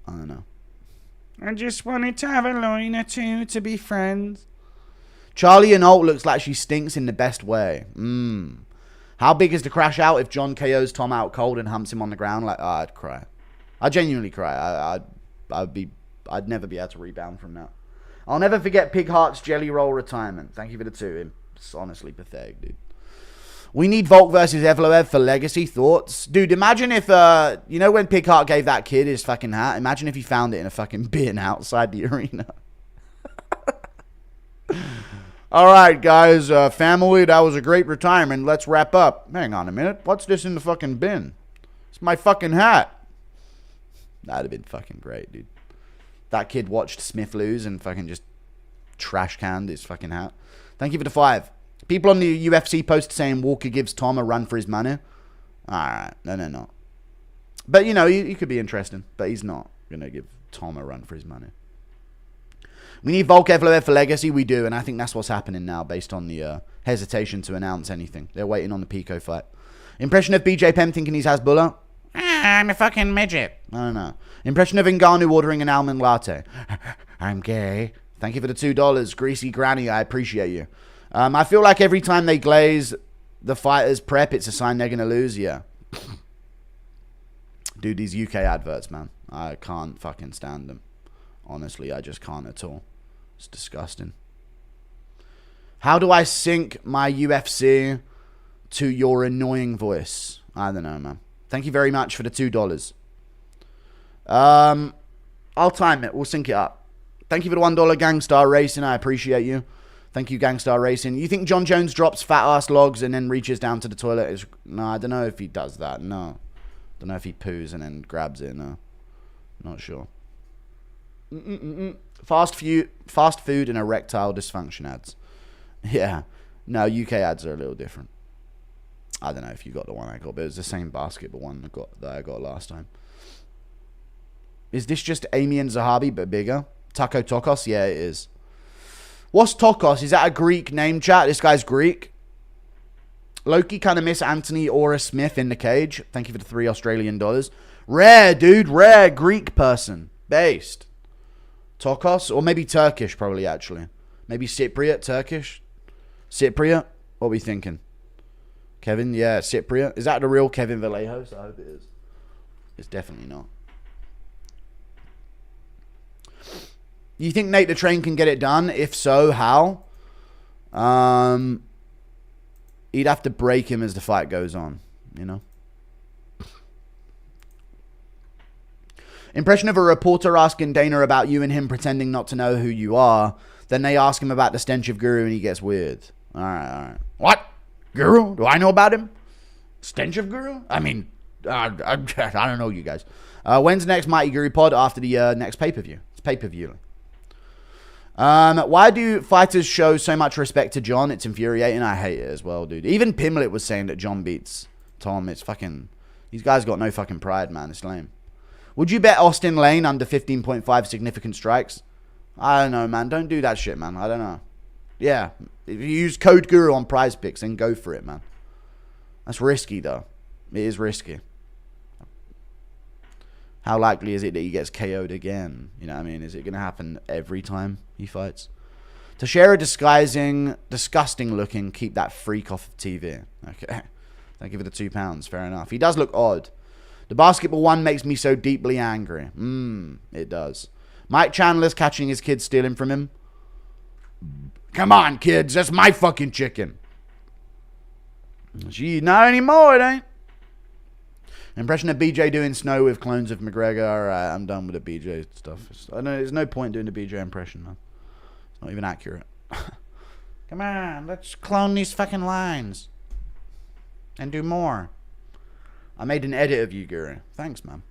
I don't know. I just wanted to have a line or two to be friends. Charlie and Alt looks like she stinks in the best way. How big is the crash out if John KOs Tom out cold and humps him on the ground? Like, I'd cry. I'd genuinely cry. I'd never be able to rebound from that. I'll never forget Pig Heart's Jelly Roll retirement. Thank you for the 2. It's honestly pathetic, dude. We need Volk versus Evloev for legacy. Thoughts? Dude, imagine if, you know when Pig Heart gave that kid his fucking hat? Imagine if he found it in a fucking bin outside the arena. All right, guys, family, that was a great retirement. Let's wrap up. Hang on a minute. What's this in the fucking bin? It's my fucking hat. That'd have been fucking great, dude. that kid watched Smith lose and fucking just trash canned his fucking hat. Thank you for the 5. People on the UFC post saying Walker gives Tom a run for his money. Alright, no. But, you know, he could be interesting. But he's not going to give Tom a run for his money. We need Volk Evloev for legacy. We do, and I think that's what's happening now based on the hesitation to announce anything. They're waiting on the Pico fight. Impression of BJ Penn thinking he's Hasbullah? I'm a fucking midget. I don't know. Impression of Ngannou ordering an almond latte? I'm gay. Thank you for the $2. Greasy Granny, I appreciate you. I feel like every time they glaze the fighters prep, it's a sign they're going to lose. Yeah. Dude, these UK adverts, man. I can't fucking stand them. Honestly, I just can't at all. It's disgusting. How do I sync my UFC to your annoying voice? I don't know, man. Thank you very much for the $2. I'll time it. We'll sync it up. Thank you for the $1 Gangstar Racing. I appreciate you. Thank you, Gangstar Racing. You think John Jones drops fat-ass logs and then reaches down to the toilet? No, I don't know if he does that. No. Don't know if he poos and then grabs it. No. Not sure. Fast food and erectile dysfunction ads. Yeah. No, UK ads are a little different. I don't know if you got the one I got, but it was the same basketball one that I got last time. Is this just Amy and Zahabi, but bigger? Taco Tokos? Yeah, it is. What's Tokos? Is that a Greek name, chat? This guy's Greek. Loki kind of miss Anthony Ora Smith in the cage. Thank you for the $3 Australian. Rare, dude. Rare Greek person. Based. Tokos? Or maybe Turkish, probably, actually. Maybe Cypriot, Turkish? Cypriot? What are we thinking? Kevin? Yeah, Cypriot. Is that the real Kevin Vallejos? I hope it is. It's definitely not. You think Nate the Train can get it done? If so, how? He'd have to break him as the fight goes on, you know? Impression of a reporter asking Dana about you and him pretending not to know who you are. Then they ask him about the stench of Guru and he gets weird. All right. What? Guru? Do I know about him? Stench of Guru? I mean, I don't know you guys. When's the next Mighty Guru pod? After the next pay-per-view. It's pay-per-view. Why do fighters show so much respect to John? It's infuriating. I hate it as well, dude. Even Pimlet was saying that John beats Tom. It's fucking... These guys got no fucking pride, man. It's lame. Would you bet Austin Lane under 15.5 significant strikes? I don't know, man. Don't do that shit, man. I don't know. Yeah. If you use Code Guru on Prize Picks, then go for it, man. That's risky, though. It is risky. How likely is it that he gets KO'd again? You know what I mean? Is it going to happen every time he fights? Teixeira disgusting looking. Keep that freak off of TV. Okay. Thank you for the £2. Fair enough. He does look odd. The basketball one makes me so deeply angry. It does. Mike Chandler's catching his kids stealing from him. Come on, kids. That's my fucking chicken. Gee, not anymore, it ain't. Impression of BJ doing Snow with clones of McGregor. Alright, I'm done with the BJ stuff. I know there's no point doing the BJ impression, man. It's not even accurate. Come on, let's clone these fucking lines. And do more. I made an edit of you, Guru. Thanks, man.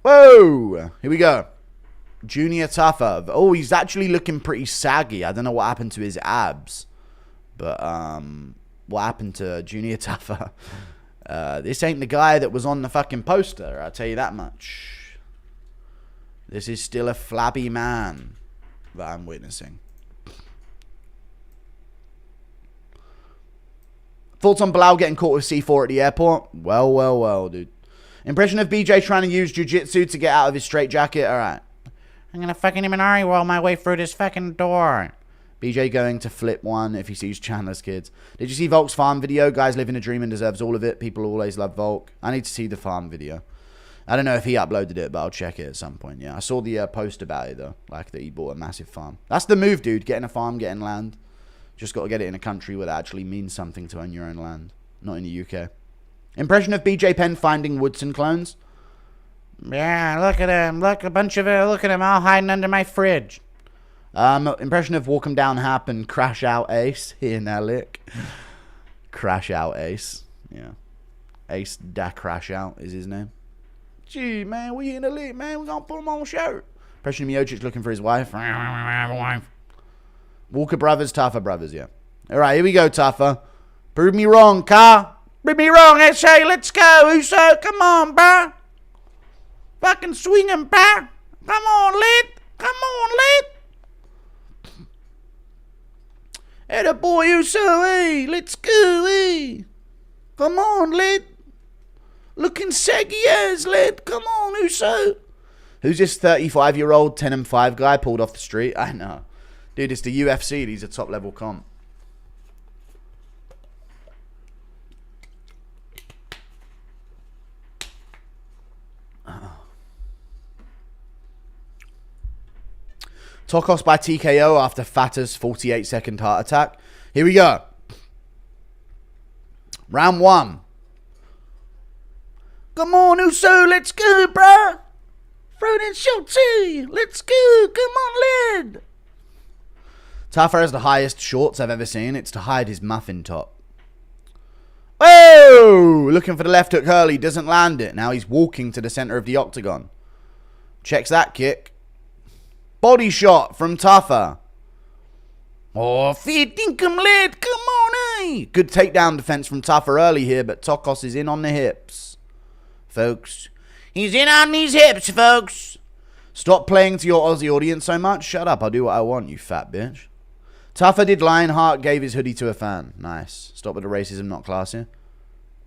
Whoa! Here we go. Junior Tafa. Oh, he's actually looking pretty saggy. I don't know what happened to his abs. But, what happened to Junior Tafa? This ain't the guy that was on the fucking poster, I'll tell you that much. This is still a flabby man that I'm witnessing. Thoughts on Bilal getting caught with C4 at the airport? Well, dude. Impression of BJ trying to use jiu-jitsu to get out of his straitjacket? Alright. I'm gonna fucking Imanari roll my way through this fucking door. BJ going to flip one if he sees Chandler's kids. Did you see Volk's farm video? Guys living a dream and deserves all of it. People always love Volk. I need to see the farm video. I don't know if he uploaded it, but I'll check it at some point. Yeah, I saw the post about it, though. Like that he bought a massive farm. That's the move, dude. Getting a farm, getting land. Just got to get it in a country where that actually means something to own your own land. Not in the UK. Impression of BJ Penn finding Woodson clones? Yeah, look at him. Look, a bunch of it. Look at him all hiding under my fridge. Impression of Walk 'em Down Hap and Crash Out Ace. Here now, lick. Crash Out Ace. Yeah. Ace da Crash Out is his name. Gee, man, we in the league, man. We gonna put him on shirt. Pressure Miocic looking for his wife. Walker brothers, Tafa brothers, yeah. All right, here we go, Tafa. Prove me wrong, car. Prove me wrong, SA. Let's go, Uso. Come on, bruh. Fucking swing him, bruh. Come on, Lid. Come on, Lid. Hey, the boy Uso, hey. Let's go, hey. Come on, Lid. Looking saggy as, Lid. Come on, Uso. Who's this 35-year-old 10-5 guy pulled off the street? I know. Dude, it's the UFC. These are top-level comp. Tokos by TKO after Fatah's 48-second heart attack. Here we go. Round 1. Come on, Uso. Let's go, bruh. Throw that shot too. Let's go. Come on, lad. Tafa has the highest shorts I've ever seen. It's to hide his muffin top. Oh! Looking for the left hook Hurley. Doesn't land it. Now he's walking to the center of the octagon. Checks that kick. Body shot from Tafa. Oh, feet dinkum lad. Come on, eh? Good takedown defense from Tafa early here, but Tokos is in on the hips. Folks. He's in on these hips, folks. Stop playing to your Aussie audience so much. Shut up. I'll do what I want, you fat bitch. Tafa did Lionheart, gave his hoodie to a fan. Nice. Stop with the racism, not classy.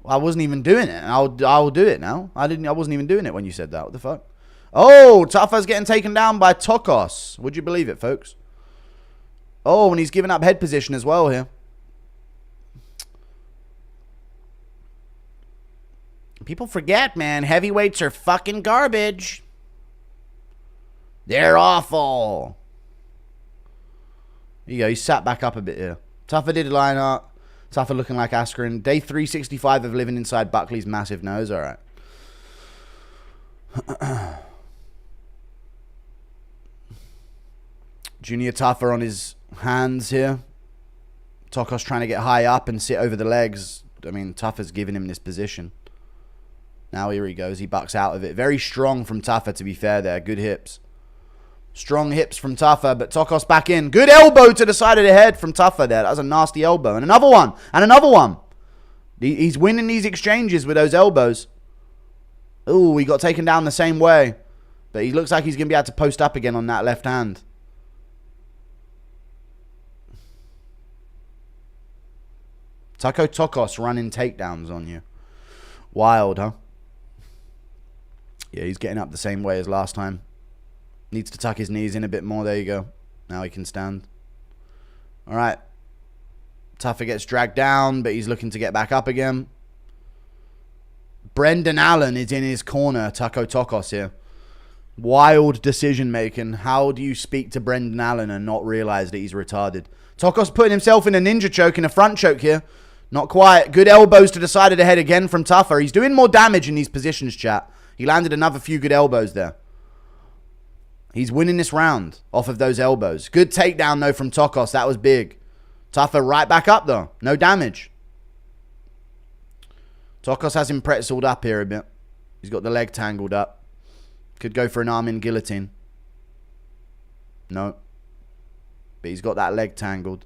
I wasn't even doing it. I'll do it now. I wasn't even doing it when you said that. What the fuck? Oh, Tafa's getting taken down by Tokos. Would you believe it, folks? Oh, and he's giving up head position as well here. People forget, man. Heavyweights are fucking garbage. They're awful. There you go. He sat back up a bit here. Tafa did Lionheart. Tafa looking like Askren. Day 365 of living inside Buckley's massive nose. All right. Junior Tafa on his hands here. Tokos trying to get high up and sit over the legs. I mean, Tafa's giving him this position. Now here he goes. He bucks out of it. Very strong from Tafa, to be fair there. Good hips. Strong hips from Tafa, but Tokos back in. Good elbow to the side of the head from Tafa there. That was a nasty elbow. And another one. And another one. He's winning these exchanges with those elbows. Ooh, he got taken down the same way. But he looks like he's going to be able to post up again on that left hand. Taco Tokos running takedowns on you. Wild, huh? Yeah, he's getting up the same way as last time. Needs to tuck his knees in a bit more. There you go. Now he can stand. All right. Tafa gets dragged down, but he's looking to get back up again. Brendan Allen is in his corner. Taco Tokos here. Wild decision making. How do you speak to Brendan Allen and not realize that he's retarded? Tokos putting himself in a ninja choke and a front choke here. Not quite. Good elbows to the side of the head again from Tafa. He's doing more damage in these positions, chat. He landed another few good elbows there. He's winning this round off of those elbows. Good takedown, though, from Tokos. That was big. Tafa right back up, though. No damage. Tokos has him pretzeled up here a bit. He's got the leg tangled up. Could go for an arm in guillotine. No. But he's got that leg tangled.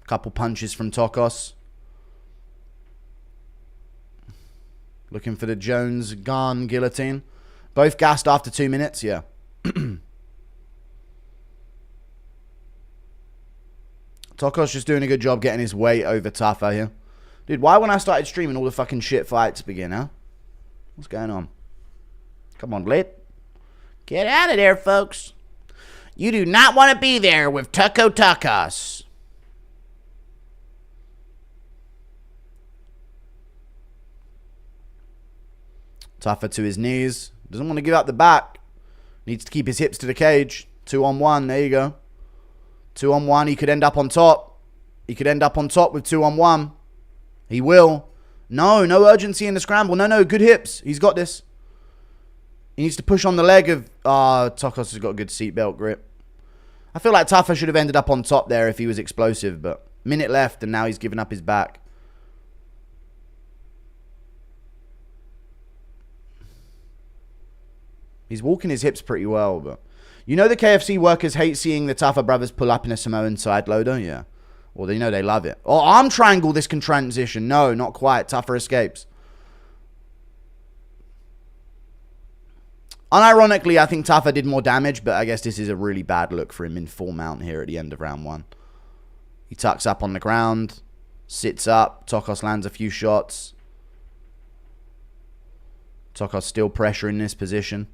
Couple punches from Tokos. Looking for the Jones-Garn guillotine. Both gassed after 2 minutes, yeah. Tokos just doing a good job getting his weight over Tafa here. Dude, why when I started streaming all the fucking shit fights begin, huh? What's going on? Come on, Blade. Get out of there, folks. You do not want to be there with Taco Tokos. Tafa to his knees. Doesn't want to give up the back. Needs to keep his hips to the cage. 2-on-1. There you go. 2-on-1. He could end up on top. He could end up on top with 2-on-1. He will. No urgency in the scramble. No, good hips. He's got this. He needs to push on the leg of... Tokos has got a good seatbelt grip. I feel like Tafa should have ended up on top there if he was explosive, but minute left and now he's given up his back. He's walking his hips pretty well, but... You know the KFC workers hate seeing the Tafa brothers pull up in a Samoan side loader? Yeah. Well, you know they love it. Oh, arm triangle, this can transition. No, not quite. Tafa escapes. Unironically, I think Tafa did more damage, but I guess this is a really bad look for him in full mount here at the end of round 1. He tucks up on the ground, sits up. Tokos lands a few shots. Tokos still pressure in this position.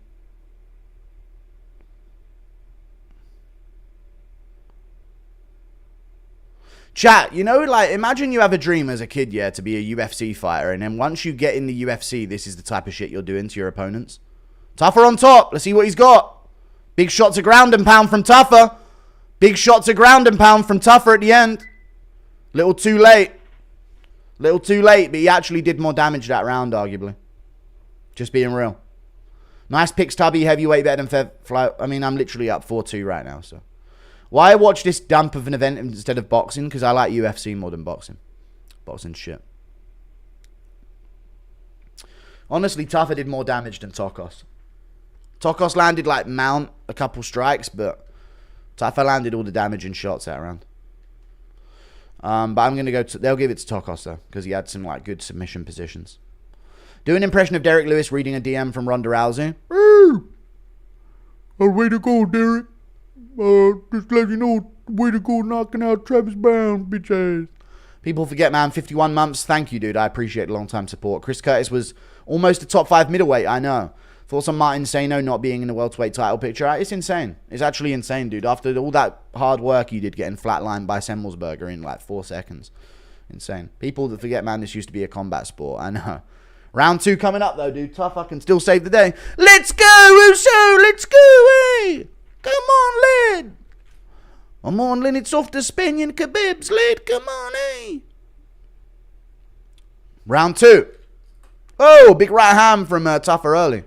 Chat, you know, like, imagine you have a dream as a kid, yeah, to be a UFC fighter, and then once you get in the UFC, this is the type of shit you're doing to your opponents. Tafa on top. Let's see what he's got. Big shot to ground and pound from Tafa. Big shot to ground and pound from Tafa at the end. Little too late. Little too late, but he actually did more damage that round, arguably. Just being real. Nice picks, Tubby. Heavyweight better than Fly. I mean, I'm literally up 4-2 right now, so... Why watch this dump of an event instead of boxing? Because I like UFC more than boxing. Boxing shit. Honestly, Tafa did more damage than Tokos. Tokos landed like mount a couple strikes, but Tafa landed all the damage and shots that round. But I'm going to go to... They'll give it to Tokos, though, because he had some like good submission positions. Do an impression of Derrick Lewis reading a DM from Ronda Rousey. Hey! Way to go, Derrick. Just let you know, way to go knocking out Travis Brown, bitch ass. People forget, man. 51 months. Thank you, dude. I appreciate long time support. Chris Curtis was almost a top 5 middleweight. I know. Thoughts on Martin Sano not being in the welterweight title picture? It's insane. It's actually insane, dude. After all that hard work he did getting flatlined by Semmelsberger in like 4 seconds. Insane. People that forget, man, this used to be a combat sport. I know. Round 2 coming up, though, dude. Tafa can still save the day. Let's go, Uso. Let's go, eh? Come on, lad. Come on, lad. It's off the Spanian kebabs, lad. Come on, eh? Round 2. Oh, big right hand from Tafa early.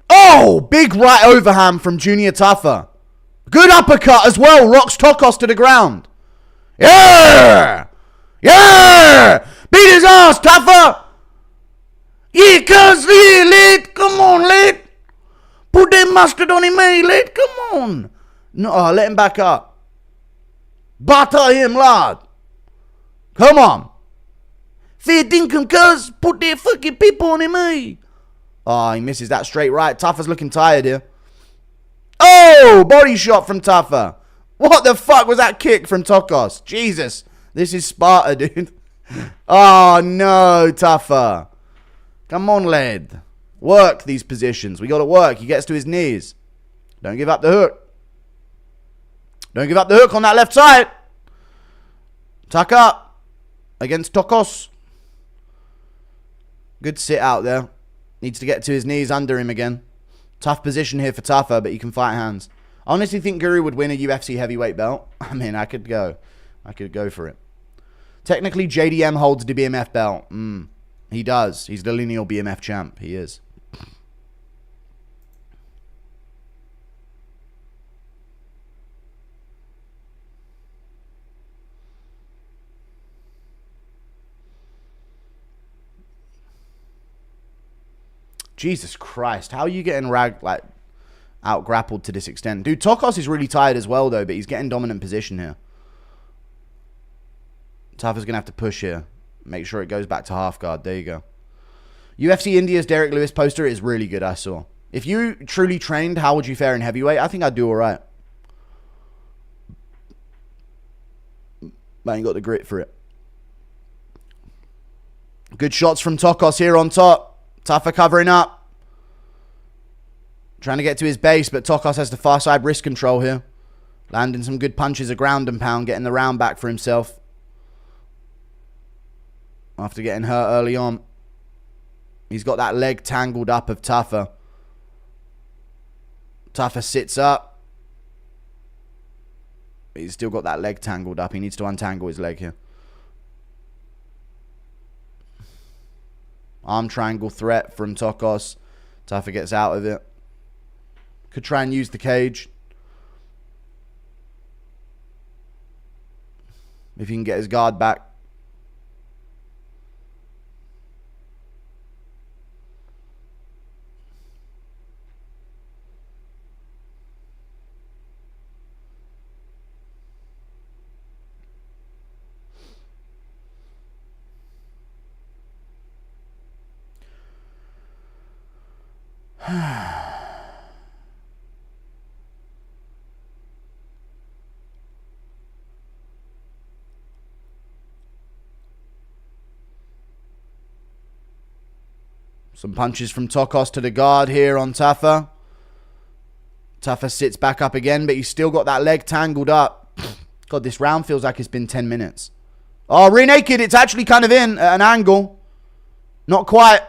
Oh, big right overhand from Junior Tafa. Good uppercut as well. Rocks Tokos to the ground. Yeah! Yeah! Beat his ass, Tafa! Yeah, cuz, yeah, lad. Come on, lad. Put that mustard on him, eh, lad. Come on. No, let him back up. Butter him, lad. Come on. Fair dinkum, cuz. Put that fucking pip on him, eh. Oh, he misses that straight right. Tafa's looking tired here. Oh, body shot from Tafa. What the fuck was that kick from Tokos? Jesus. This is Sparta, dude. Oh, no, Tafa. Come on, lad. Work these positions. We got to work. He gets to his knees. Don't give up the hook. Don't give up the hook on that left side. Tuck up against Tokos. Good sit out there. Needs to get to his knees under him again. Tough position here for Tafa, but he can fight hands. I honestly think Guru would win a UFC heavyweight belt. I mean, I could go for it. Technically, JDM holds the BMF belt. He does. He's the lineal BMF champ. He is. Jesus Christ. How are you getting out grappled to this extent? Dude, Tokos is really tired as well, though, but he's getting dominant position here. Tafa's going to have to push here. Make sure it goes back to half guard. There you go. UFC India's Derrick Lewis poster is really good, I saw. If you truly trained, how would you fare in heavyweight? I think I'd do all right. But I ain't got the grit for it. Good shots from Tokos here on top. Tafa covering up. Trying to get to his base, but Tokos has the far side wrist control here. Landing some good punches, a ground and pound, getting the round back for himself. After getting hurt early on. He's got that leg tangled up of Tafa. Tafa sits up. He's still got that leg tangled up. He needs to untangle his leg here. Arm triangle threat from Tokos. Tafa gets out of it. Could try and use the cage. If he can get his guard back. Some punches from Tokos to the guard here on Tafa. Tafa sits back up again, but he's still got that leg tangled up. God, this round feels like it's been 10 minutes. Oh, rear naked. It's actually kind of in at an angle. Not quite.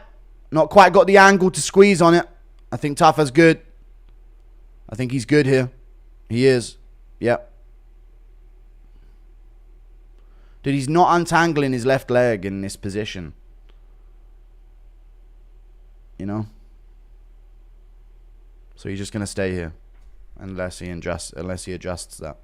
Not quite got the angle to squeeze on it. I think Tafa's good. I think he's good here. He is. Yep. Dude, he's not untangling his left leg in this position. You know? So he's just going to stay here. Unless he adjusts that.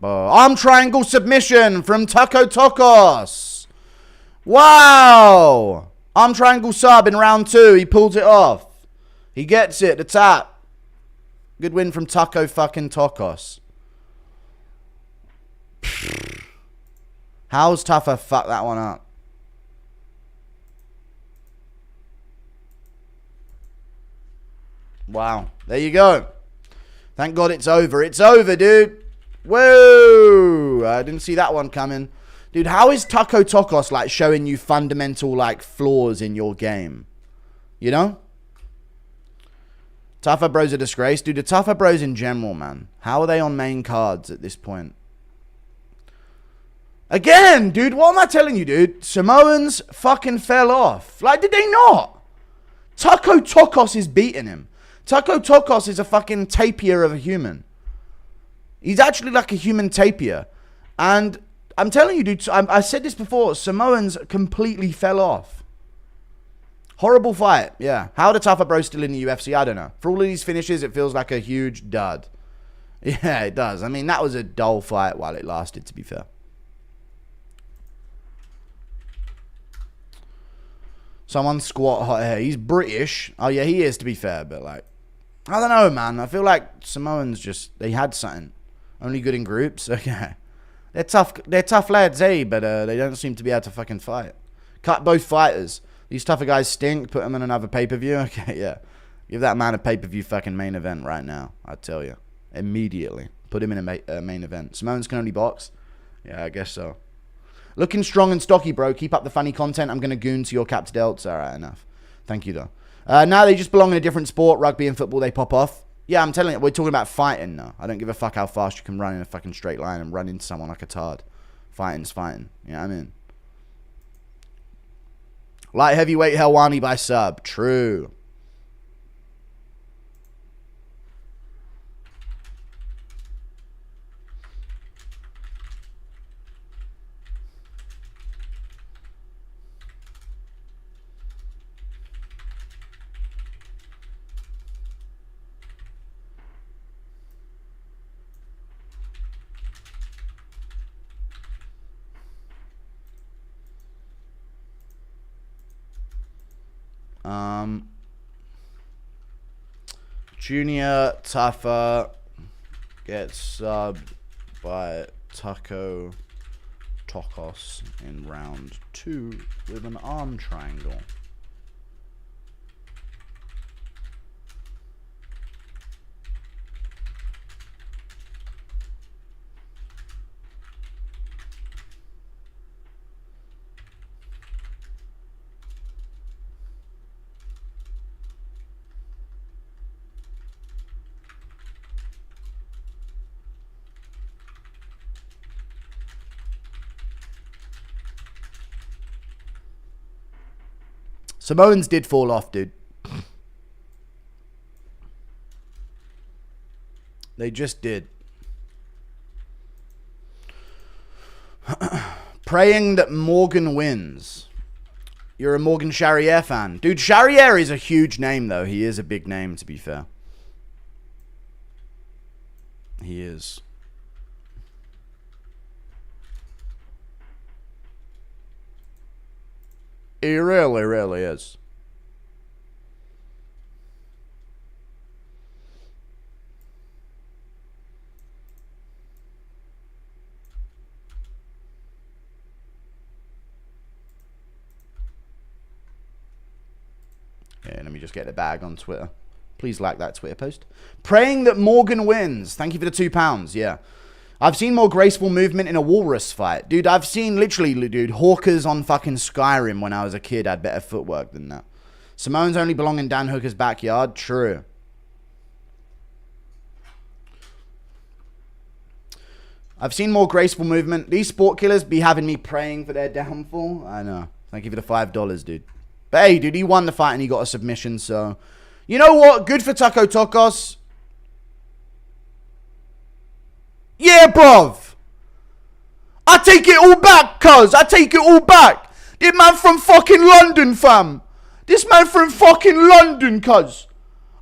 Arm triangle submission from Taco Tokos. Wow. Arm triangle sub in round 2. He pulls it off. He gets it. The tap. Good win from Taco fucking Tokos. How's Tafa fuck that one up? Wow. There you go. Thank God it's over. It's over, dude. Whoa. I didn't see that one coming. Dude, how is Taco Tokos like showing you fundamental like flaws in your game? You know? Tafa Bros a disgrace. Dude, the Tafa Bros in general, man. How are they on main cards at this point? Again, dude, what am I telling you, dude? Samoans fucking fell off. Like, did they not? Taco Tokos is beating him. Taco Tokos is a fucking tapir of a human. He's actually like a human tapir. And I'm telling you, dude, I said this before. Samoans completely fell off. Horrible fight, yeah. How the Tafa Bro still in the UFC? I don't know. For all of these finishes, it feels like a huge dud. Yeah, it does. I mean, that was a dull fight while it lasted, to be fair. Someone squat hot hair. He's British. Oh, yeah, he is, to be fair. But, like, I don't know, man. I feel like Samoans just, they had something. Only good in groups? Okay. They're tough lads, eh? But they don't seem to be able to fucking fight. Cut both fighters. These tougher guys stink. Put them in another pay-per-view. Okay, yeah. Give that man a pay-per-view fucking main event right now. I tell you. Immediately. Put him in a main event. Samoans can only box? Yeah, I guess so. Looking strong and stocky, bro. Keep up the funny content. I'm going to goon to your capped delts. All right, enough. Thank you, though. Now they just belong in a different sport. Rugby and football, they pop off. Yeah, I'm telling you. We're talking about fighting now. I don't give a fuck how fast you can run in a fucking straight line and run into someone like a tard. Fighting's fighting. You know what I mean? Light heavyweight Helwani by sub. True. Junior Tafa gets subbed by Taco Tokos in round 2 with an arm triangle. Samoans did fall off, dude. They just did. Praying that Morgan wins. You're a Morgan Sharia fan. Dude, Sharia is a huge name, though. He is a big name, to be fair. He is. He really, really is. Yeah, let me just get the bag on Twitter. Please like that Twitter post. Praying that Morgan wins. Thank you for the £2. Yeah. I've seen more graceful movement in a walrus fight. Dude, I've seen literally, dude, hawkers on fucking Skyrim when I was a kid had better footwork than that. Samoans only belong in Dan Hooker's backyard. True. I've seen more graceful movement. These sport killers be having me praying for their downfall. I know. Thank you for the $5, dude. But hey, dude, he won the fight and he got a submission, so... You know what? Good for Taco Tokos. Yeah, bruv. I take it all back, cuz. I take it all back. This man from fucking London, fam. This man from fucking London, cuz.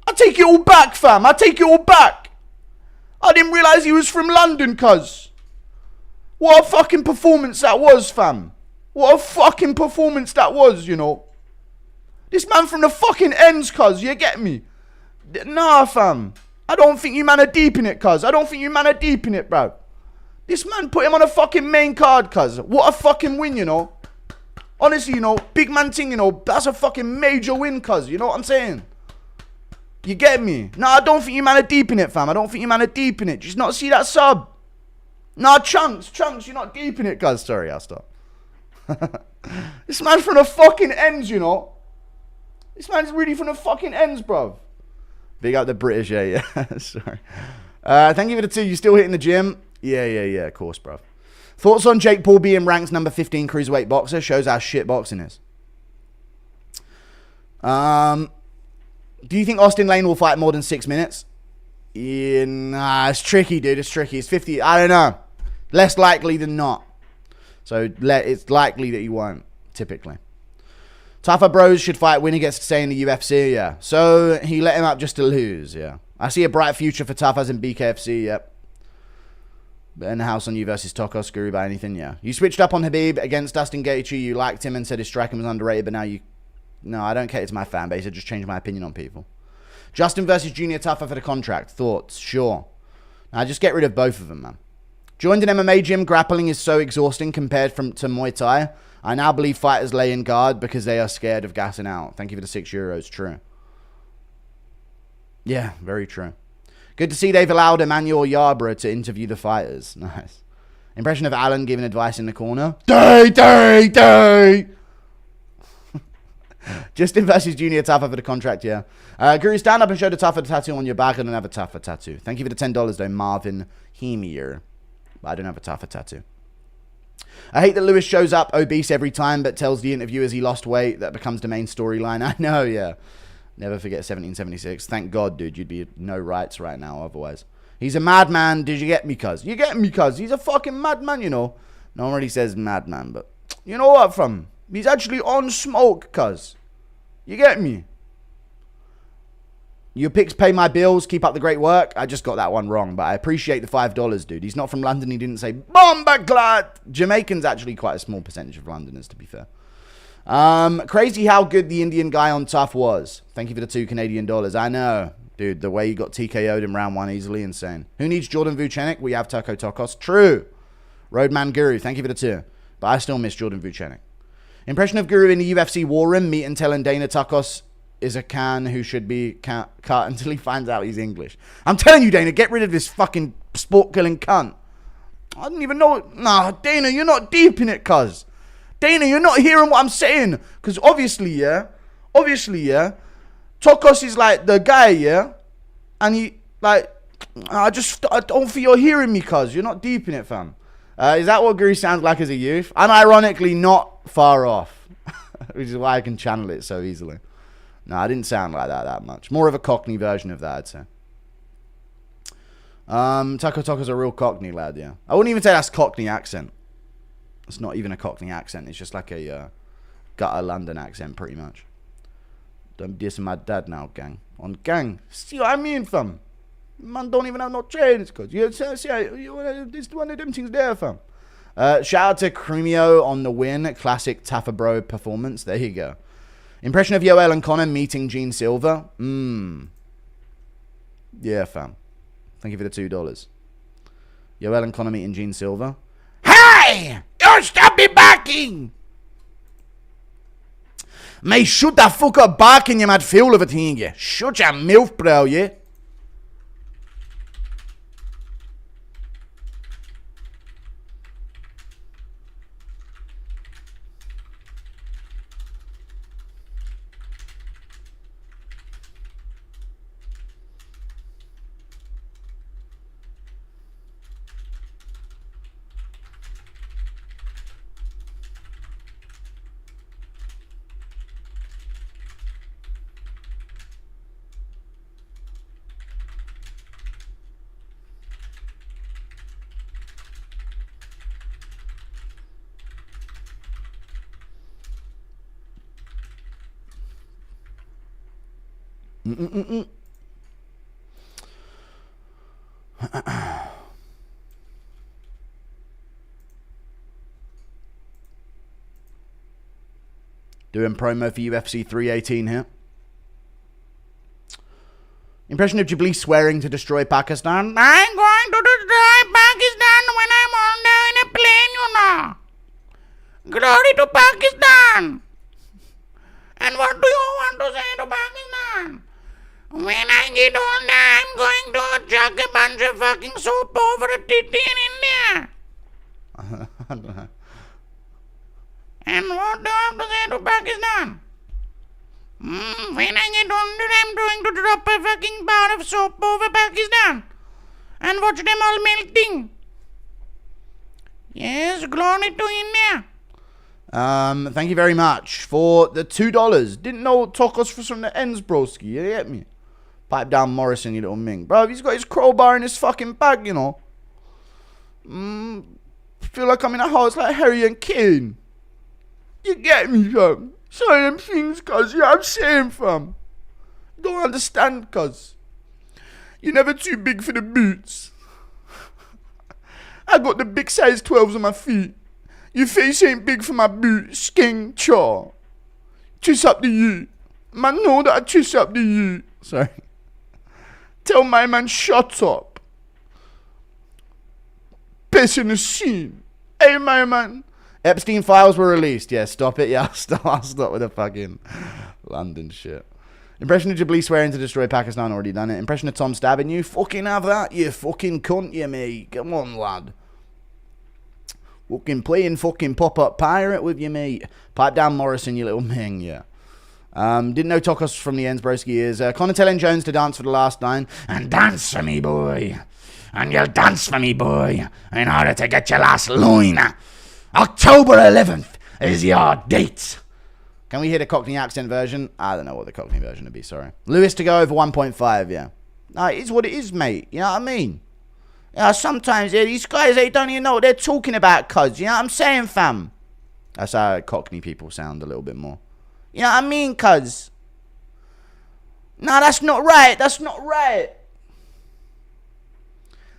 I take it all back, fam. I take it all back. I didn't realise he was from London, cuz. What a fucking performance that was, fam. What a fucking performance that was, you know. This man from the fucking ends, cuz. You get me? Nah, fam. I don't think you man are deep in it, cuz. I don't think you man are deep in it, bro. This man put him on a fucking main card, cuz. What a fucking win, you know. Honestly, you know, big man thing, you know, that's a fucking major win, cuz. You know what I'm saying? You get me? Nah, I don't think you man are deep in it, fam. I don't think you man are deep in it. Just not see that sub. Nah, Chunks, you're not deep in it, cuz. Sorry, I'll stop. This man's from the fucking ends, you know. This man's really from the fucking ends, bro. Big up the British, yeah. Sorry. Thank you for the 2. You still hitting the gym? Yeah, of course, bro. Thoughts on Jake Paul being ranked number 15 cruiserweight boxer? Shows how shit boxing is. Do you think Austin Lane will fight more than 6 minutes? Yeah, nah, it's tricky, dude. It's tricky. It's 50. I don't know. Less likely than not. So it's likely that he won't, typically. Tafa Bros should fight when he gets to stay in the UFC, yeah. So he let him up just to lose, yeah. I see a bright future for Tafas in BKFC, yep. But in the house on you versus Toko, screw by anything, yeah. You switched up on Habib against Dustin Gaethje. You liked him and said his striking was underrated, but now you... No, I don't cater to my fan base. I just changed my opinion on people. Justin versus Junior Tafa for the contract. Thoughts? Sure. Now just get rid of both of them, man. Joined an MMA gym. Grappling is so exhausting compared to Muay Thai. I now believe fighters lay in guard because they are scared of gassing out. Thank you for the €6. True. Yeah, very true. Good to see they've allowed Emmanuel Yarbrough to interview the fighters. Nice. Impression of Alan giving advice in the corner. Day. Justin versus Junior Tafa for the contract, yeah. Guru, stand up and show the Tafa tattoo on your back. I don't have a Tafa tattoo. Thank you for the $10, though, Marvin Hemier. But I don't have a Tafa tattoo. I hate that Lewis shows up obese every time, but tells the interviewers he lost weight. That becomes the main storyline. I know, yeah. Never forget 1776. Thank God, dude. You'd be no rights right now otherwise. He's a madman. Did you get me, cuz? You get me, cuz? He's a fucking madman, you know. No one really says madman, but... You know what, fam? He's actually on smoke, cuz. You get me? Your picks pay my bills. Keep up the great work. I just got that one wrong, but I appreciate the $5, dude. He's not from London. He didn't say Bombaclat. Jamaican's actually quite a small percentage of Londoners, to be fair. Crazy how good the Indian guy on Tough was. Thank you for the $2 Canadian. I know. Dude, the way he got TKO'd in round 1 easily, insane. Who needs Jordan Vucenic? We have Turko Tokos. True. Roadman Guru, thank you for the 2. But I still miss Jordan Vucenic. Impression of Guru in the UFC war room. Meet and telling Dana Tokos is a can who should be cut until he finds out he's English. I'm telling you, Dana, get rid of this fucking sport-killing cunt. I didn't even know. Nah, Dana, you're not deep in it, cuz. Dana, you're not hearing what I'm saying. Because obviously, yeah, Tokos is like the guy, yeah? And he, like, I don't think you're hearing me, cuz. You're not deep in it, fam. Is that what Guru sounds like as a youth? I'm ironically not far off. Which is why I can channel it so easily. No, I didn't sound like that much. More of a Cockney version of that, I'd say. Taco Taco's a real Cockney lad, yeah. I wouldn't even say that's Cockney accent. It's not even a Cockney accent. It's just like a gutter London accent, pretty much. Don't diss my dad now, gang. On gang. See what I mean, fam? Man don't even have no chains, cuz. This one of them things there, fam. Shout out to Cremio on the win. Classic Tafa bro performance. There you go. Impression of Yoel and Connor meeting Gene Silver. Yeah, fam. Thank you for the $2. Yoel and Connor meeting Gene Silver. Hey! You stop me barking! Mate, shut the fuck up barking, you mad fool of a thing, yeah. Shut your mouth, bro, yeah. Doing promo for UFC 318 here. Impression of Jubilee swearing to destroy Pakistan. I'm going to destroy Pakistan when I'm on there in a plane, you know. Glory to Pakistan. And what do you want to say to Pakistan? When I get on there, I'm going to chuck a bunch of fucking soap over a titty in India. I don't know. And what do I have to say to Pakistan? When I get on there, I'm going to drop a fucking bar of soap over Pakistan. And watch them all melting. Yes, glory to India. Thank you very much for the $2. Didn't know what took us for some of the ends, broski. You get me? Pipe down Morrison, you little ming. Bro, he's got his crowbar in his fucking bag, you know. Feel like I'm in a house like Harry and Kane. You get me, fam? Some of them things, cuz, you know what I'm saying, fam? Don't understand, cuz. You're never too big for the boots. I got the big size 12s on my feet. Your face ain't big for my boots, skin, chaw. Chiss up to you. Man, know that I chiss up to you. Sorry. Tell my man, shut up. Piss in the scene. Hey, my man. Epstein files were released. Yeah, stop it. Yeah, I'll stop with the fucking London shit. Impression of Jubilee swearing to destroy Pakistan. Already done it. Impression of Tom stabbing you. Fucking have that, you fucking cunt, you mate. Come on, lad. Fucking playing fucking pop-up pirate with you, mate. Pipe down Morrison, you little ming, yeah. Didn't know Tokos from the ends, broski is. Connor telling Jones to dance for the last 9. And dance for me, boy. And you'll dance for me, boy. In order to get your last line. October 11th is your date. Can we hear the Cockney accent version? I don't know what the Cockney version would be, sorry. Lewis to go over 1.5, yeah. No, it is what it is, mate. You know what I mean? Yeah, sometimes these guys, they don't even know what they're talking about, cuz. You know what I'm saying, fam? That's how Cockney people sound a little bit more. You know what I mean, cuz? No, that's not right. That's not right.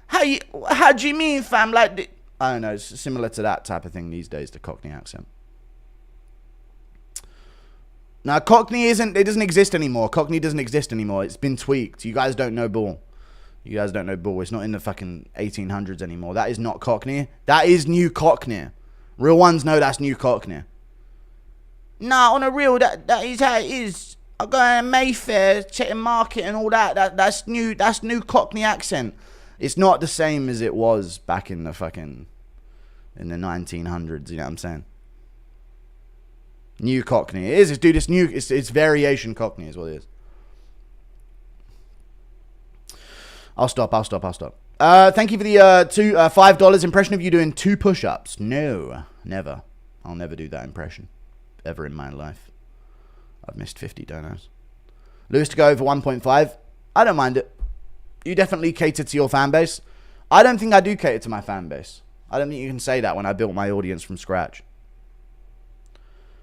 How do you mean, fam? Like, I don't know. It's similar to that type of thing these days, the Cockney accent. No, Cockney isn't. It doesn't exist anymore. Cockney doesn't exist anymore. It's been tweaked. You guys don't know ball. You guys don't know ball. It's not in the fucking 1800s anymore. That is not Cockney. That is new Cockney. Real ones know that's new Cockney. Nah, on a real, that is how it is. I go to Mayfair, check the market and all that. That's new Cockney accent. It's not the same as it was back in the 1900s, you know what I'm saying? New Cockney. It is, dude, it's variation Cockney is what it is. I'll stop. Thank you for the $5 impression of you doing 2 push-ups. No, never. I'll never do that impression. Ever in my life. I've missed 50 donos. Lewis to go over 1.5. I don't mind it. You definitely cater to your fan base. I don't think I do cater to my fan base. I don't think you can say that when I built my audience from scratch.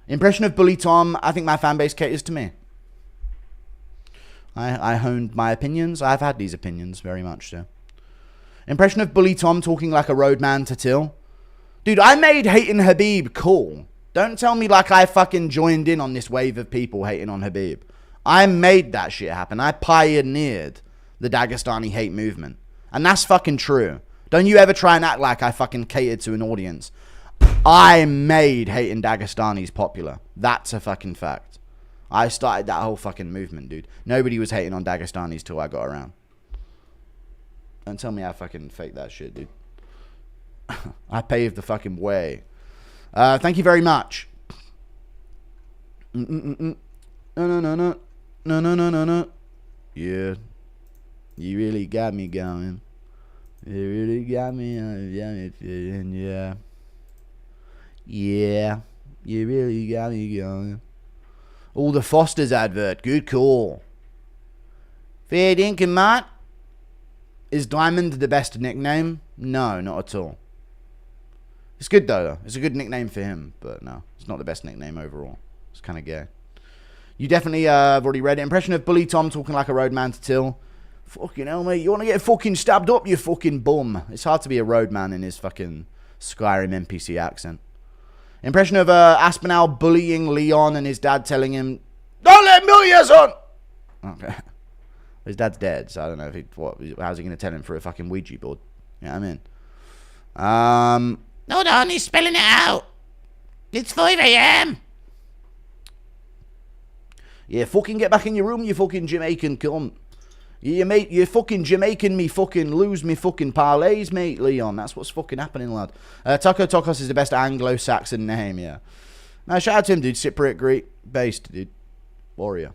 Impression of Bully Tom. I think my fan base caters to me. I honed my opinions. I've had these opinions, very much so. Impression of Bully Tom talking like a roadman to Till. Dude, I made hating Habib cool. Don't tell me like I fucking joined in on this wave of people hating on Habib. I made that shit happen. I pioneered the Dagestani hate movement. And that's fucking true. Don't you ever try and act like I fucking catered to an audience. I made hating Dagestanis popular. That's a fucking fact. I started that whole fucking movement, dude. Nobody was hating on Dagestanis till I got around. Don't tell me I fucking faked that shit, dude. I paved the fucking way. Thank you very much. No. Yeah. You really got me going. You really got me feeling, yeah. Yeah. You really got me going. Oh, the Foster's advert. Good call. Fair dinkum, mate. Is Diamond the best nickname? No, not at all. It's good though. It's a good nickname for him, but no, it's not the best nickname overall. It's kind of gay. You definitely have already read it. Impression of Bully Tom talking like a roadman to Till. Fucking hell, mate. You want to get fucking stabbed up, you fucking bum. It's hard to be a roadman in his fucking Skyrim NPC accent. Impression of Aspinall bullying Leon and his dad telling him, "Don't let me bully your son!" Okay. His dad's dead, so I don't know if how's he going to tell him through a fucking Ouija board? You know what I mean? Hold on, he's spelling it out. It's 5 a.m. Yeah, fucking get back in your room, you fucking Jamaican cunt. Yeah, mate, you fucking Jamaican me fucking lose me fucking parlays, mate, Leon. That's what's fucking happening, lad. Taco Tokos is the best Anglo-Saxon name, yeah. Now, shout out to him, dude. Cypriot, great. Based, dude. Warrior.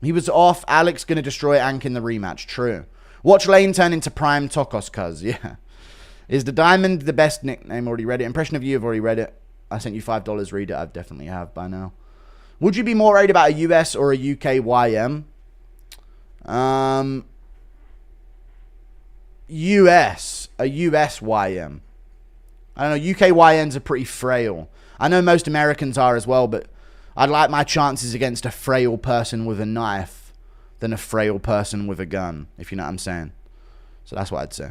He was off. Alex gonna destroy Ank in the rematch. True. Watch Lane turn into Prime Tokos, cuz. Yeah. Is the Diamond the best nickname? Already read it. Impression of you, have already read it. I sent you $5. Read it. I definitely have by now. Would you be more worried about a US or a UK YM? US. A US YM. I don't know. UK YMs are pretty frail. I know most Americans are as well, but I'd like my chances against a frail person with a knife than a frail person with a gun, if you know what I'm saying. So that's what I'd say.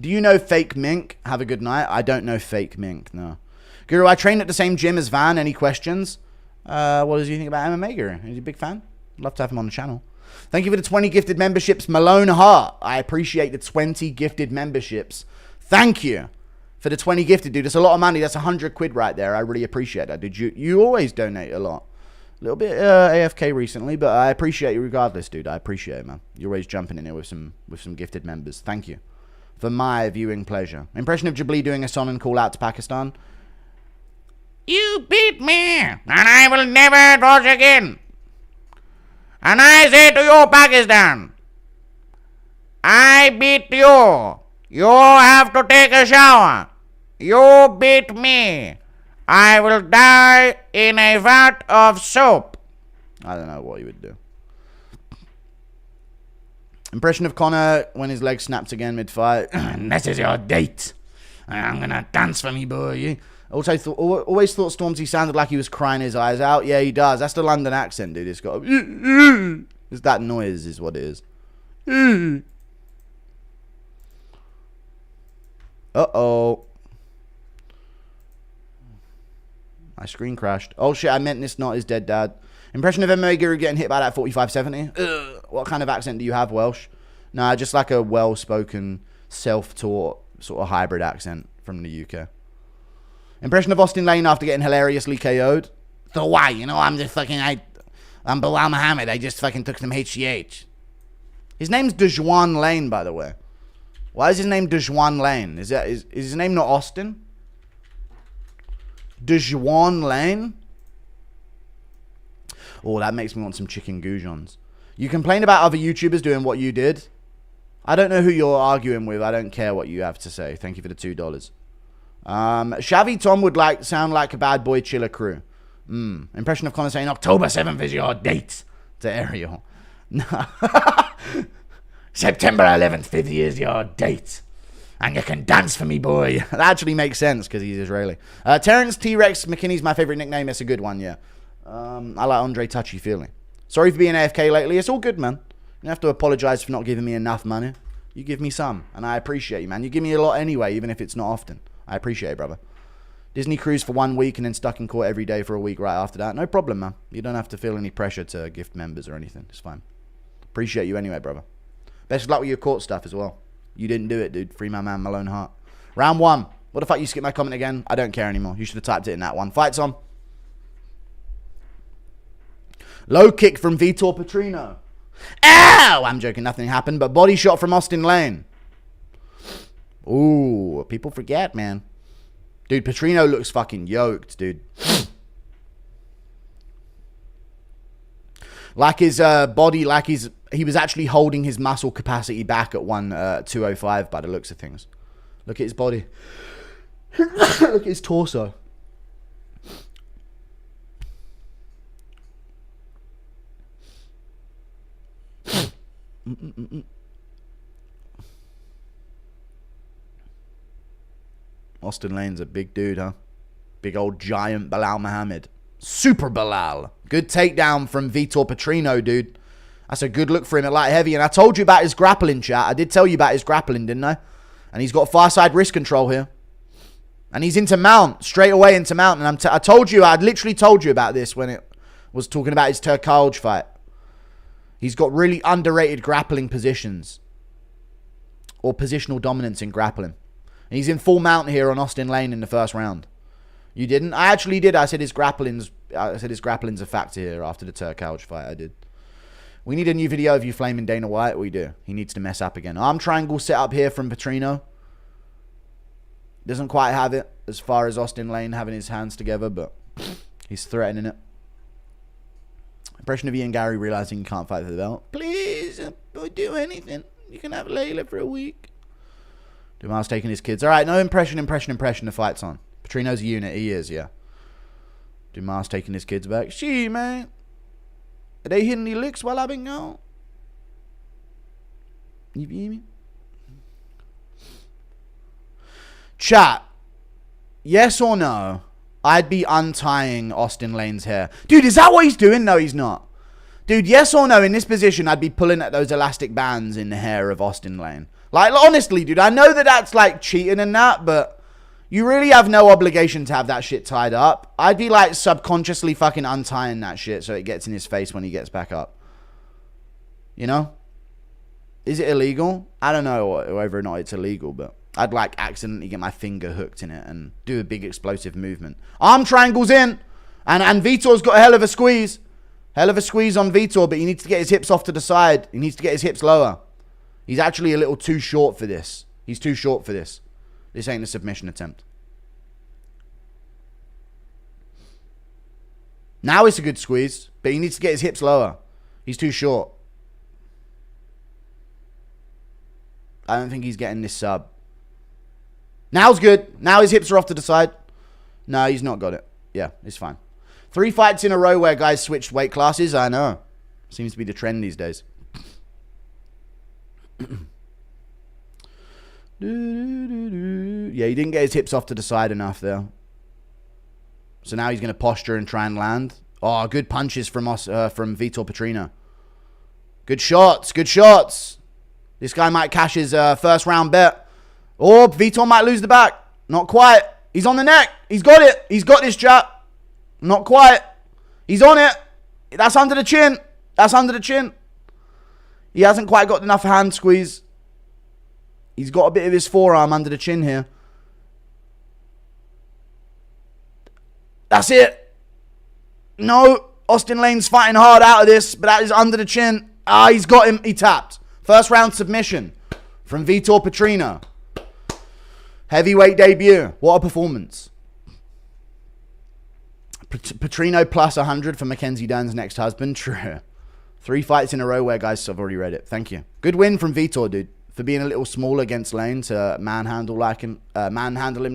Do you know Fake Mink? Have a good night. I don't know Fake Mink, no. Guru, I train at the same gym as Van. Any questions? What does you think about MMA, Guru? Are you a big fan? I'd love to have him on the channel. Thank you for the 20 gifted memberships, Malone Hart. I appreciate the 20 gifted memberships. Thank you for the 20 gifted, dude. That's a lot of money. That's 100 quid right there. I really appreciate that, dude. You always donate a lot. A little bit AFK recently, but I appreciate you regardless, dude. I appreciate it, man. You're always jumping in here with some gifted members. Thank you for my viewing pleasure. Impression of Jabli doing a song and call out to Pakistan. You beat me, and I will never lose again. And I say to you, Pakistan, I beat you. You have to take a shower. You beat me. I will die in a vat of soap. I don't know what he would do. Impression of Connor when his leg snaps again mid-fight. This is your date. I'm gonna dance for me, boy. Also, always thought Stormzy sounded like he was crying his eyes out. Yeah, he does. That's the London accent, dude. It's got it's that noise is what it is. Uh-oh. My screen crashed. Oh, shit, I meant this not his dead dad. Impression of MMA Guru getting hit by that 4570. What kind of accent do you have, Welsh? Nah, just like a well-spoken, self-taught sort of hybrid accent from the UK. Impression of Austin Lane after getting hilariously KO'd. So why? You know, I'm Bilal Muhammad. I just fucking took some HGH. His name's Dejuan Lane, by the way. Why is his name Dejuan Lane? Is his name not Austin? Dejuan Lane? Oh, that makes me want some chicken goujons. You complain about other YouTubers doing what you did. I don't know who you're arguing with. I don't care what you have to say. Thank you for the $2. Shavy Tom would sound like a bad boy chiller crew. Impression of Connor saying October 7th is your date to Ariel. September 11th, 50 is your date. And you can dance for me, boy. That actually makes sense because he's Israeli. Terrence T-Rex McKinney's my favorite nickname. It's a good one, yeah. I like Andre Touchy Feely. Sorry for being AFK lately. It's all good, man. You don't have to apologize for not giving me enough money. You give me some, and I appreciate you, man. You give me a lot anyway, even if it's not often. I appreciate it, brother. Disney cruise for 1 week and then stuck in court every day for a week right after that. No problem, man. You don't have to feel any pressure to gift members or anything. It's fine. Appreciate you anyway, brother. Best of luck with your court stuff as well. You didn't do it, dude. Free my man Malone Hart. Round 1. What the fuck, you skipped my comment again? I don't care anymore. You should have typed it in that one. Fights on. Low kick from Vitor Patrino. Ow! I'm joking. Nothing happened. But body shot from Austin Lane. Ooh. People forget, man. Dude, Patrino looks fucking yoked, dude. Like his body, like he was actually holding his muscle capacity back at 205 by the looks of things. Look at his body. Look at his torso. Austin Lane's a big dude, huh? Big old giant Bilal Muhammad. Super Bilal. Good takedown from Vitor Patrino, dude. That's a good look for him at light heavy. And I told you about his grappling, chat. I did tell you about his grappling, didn't I? And he's got far side wrist control here. And he's into mount. Straight away into mount. And I told you, I'd literally told you about this when it was talking about his Turkalj fight. He's got really underrated grappling positions. Or positional dominance in grappling. And he's in full mount here on Austin Lane in the first round. You didn't? I actually did. I said his grappling's a factor here after the Turkalj fight. I did. We need a new video of you flaming Dana White. We do. He needs to mess up again. Arm triangle set up here from Patrino. Doesn't quite have it as far as Austin Lane having his hands together, but he's threatening it. Impression of Ian Gary realizing he can't fight for the belt. Please, don't do anything. You can have Layla for a week. Dumas taking his kids. All right, no impression. The fight's on. Patrino's a unit. He is, yeah. Dumas taking his kids back. She, man. Are they hitting the licks while I've been gone? You feel me? Chat. Yes or no? I'd be untying Austin Lane's hair. Dude, is that what he's doing? No, he's not. Dude, yes or no? In this position, I'd be pulling at those elastic bands in the hair of Austin Lane. Like, honestly, dude, I know that that's like cheating and that, but you really have no obligation to have that shit tied up. I'd be like subconsciously fucking untying that shit so it gets in his face when he gets back up. You know? Is it illegal? I don't know whether or not it's illegal, but I'd like accidentally get my finger hooked in it and do a big explosive movement. Arm triangle's in. And Vitor's got a hell of a squeeze. Hell of a squeeze on Vitor, but he needs to get his hips off to the side. He needs to get his hips lower. He's actually a little too short for this. He's too short for this. This ain't a submission attempt. Now it's a good squeeze, but he needs to get his hips lower. He's too short. I don't think he's getting this sub. Now's good. Now his hips are off to the side. No, he's not got it. Yeah, it's fine. 3 fights in a row where guys switched weight classes. I know. Seems to be the trend these days. Yeah, he didn't get his hips off to the side enough there. So now he's going to posture and try and land. Oh, good punches from Vitor Patrino. Good shots. Good shots. This guy might cash his first round bet. Or Vitor might lose the back. Not quite. He's on the neck. He's got it. He's got this, chap. Not quite. He's on it. That's under the chin. That's under the chin. He hasn't quite got enough hand squeeze. He's got a bit of his forearm under the chin here. That's it. No. Austin Lane's fighting hard out of this, but that is under the chin. Ah, he's got him. He tapped. First round submission from Vitor Patrino. Heavyweight debut. What a performance. Patrino plus 100 for Mackenzie Dern's next husband. True. 3 fights in a row where guys have already read it. Thank you. Good win from Vitor, dude. For being a little small against Lane to manhandle him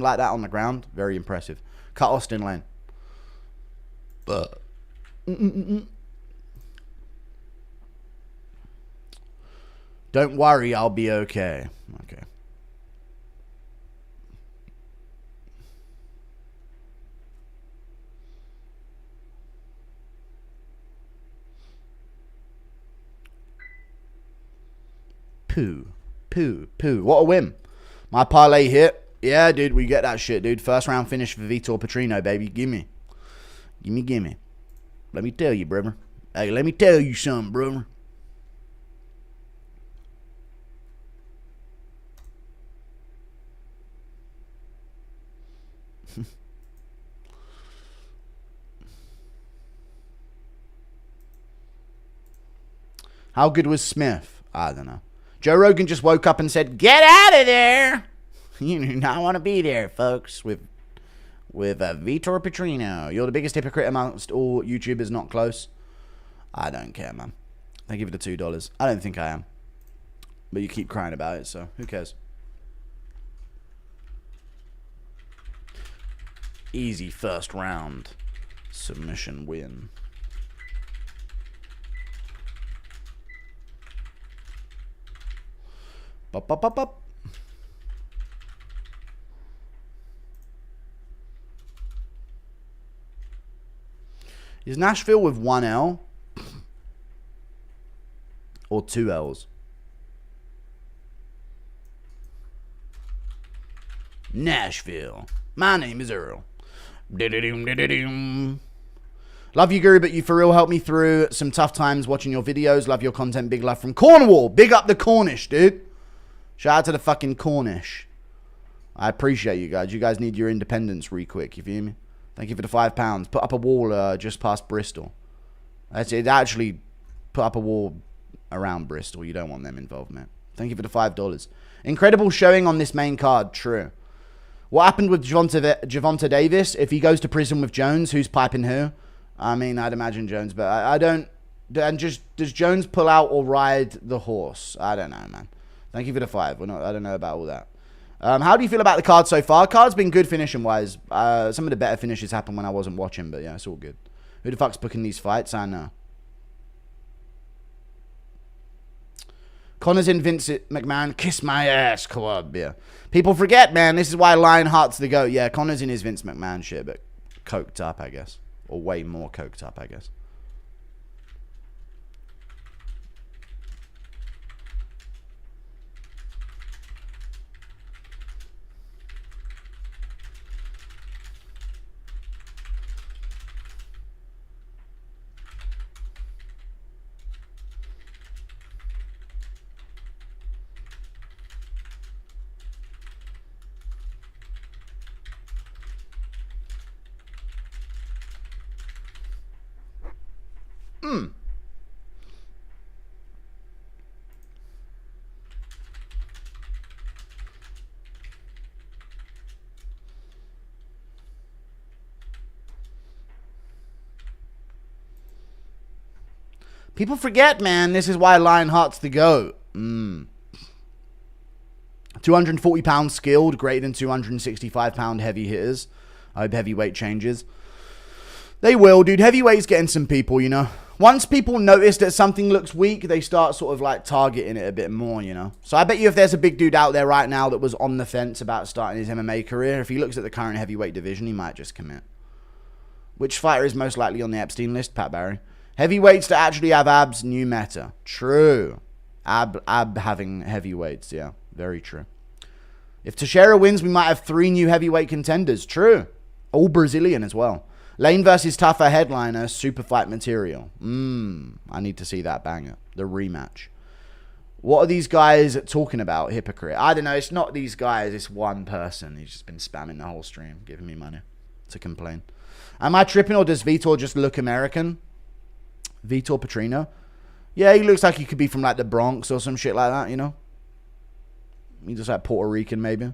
like that on the ground. Very impressive. Cut Austin Lane. Don't worry, I'll be okay. Okay. Poo. What a win. My parlay hit. Yeah, dude, we get that shit, dude. First round finish for Vitor Patrino, baby. Gimme. Let me tell you, brother. Hey, let me tell you something, brother. How good was Smith? I don't know. Joe Rogan just woke up and said, "Get out of there." You do not want to be there, folks, with Vitor Patrino. You're the biggest hypocrite amongst all YouTubers, not close. I don't care, man. Thank you for the $2. I don't think I am. But you keep crying about it, so who cares? Easy first round. Submission win. Bop. Is Nashville with 1 L or 2 L's? Nashville. My name is Earl. Love you, Guru, but you for real helped me through some tough times watching your videos. Love your content. Big love from Cornwall. Big up the Cornish, dude. Shout out to the fucking Cornish. I appreciate you guys. You guys need your independence re quick. You feel me? Thank you for the £5. Put up a wall just past Bristol. That's it. Actually, put up a wall around Bristol. You don't want them involved, man. Thank you for the $5. Incredible showing on this main card. True. What happened with Gervonta Davis? If he goes to prison with Jones, who's piping who? I mean, I'd imagine Jones, but I don't. And just does Jones pull out or ride the horse? I don't know, man. Thank you for the 5. I don't know about all that. How do you feel about the card so far? Card's been good finishing wise. Some of the better finishes happened when I wasn't watching, but yeah, it's all good. Who the fuck's booking these fights? I know. Connor's in Vince McMahon. Kiss my ass club. Yeah. People forget, man. This is why Lionheart's the GOAT. Yeah, Connor's in his Vince McMahon shit, but coked up, I guess. Or way more coked up, I guess. People forget, man. This is why Lionheart's the GOAT. 240 pound skilled, greater than 265 pound heavy hitters. I hope heavyweight changes. They will, dude. Heavyweight's getting some people, you know. Once people notice that something looks weak, they start sort of like targeting it a bit more, you know. So I bet you if there's a big dude out there right now that was on the fence about starting his MMA career, if he looks at the current heavyweight division, he might just commit. Which fighter is most likely on the Epstein list? Pat Barry. Heavyweights that actually have abs, new meta. True. Ab having heavyweights, yeah. Very true. If Teixeira wins, we might have 3 new heavyweight contenders. True. All Brazilian as well. Lane versus Tafa headliner, super fight material. I need to see that banger. The rematch. What are these guys talking about, hypocrite? I don't know. It's not these guys. It's one person. He's just been spamming the whole stream, giving me money to complain. Am I tripping or does Vitor just look American? Vitor Patrino? Yeah, he looks like he could be from like the Bronx or some shit like that, you know? He's just like Puerto Rican maybe.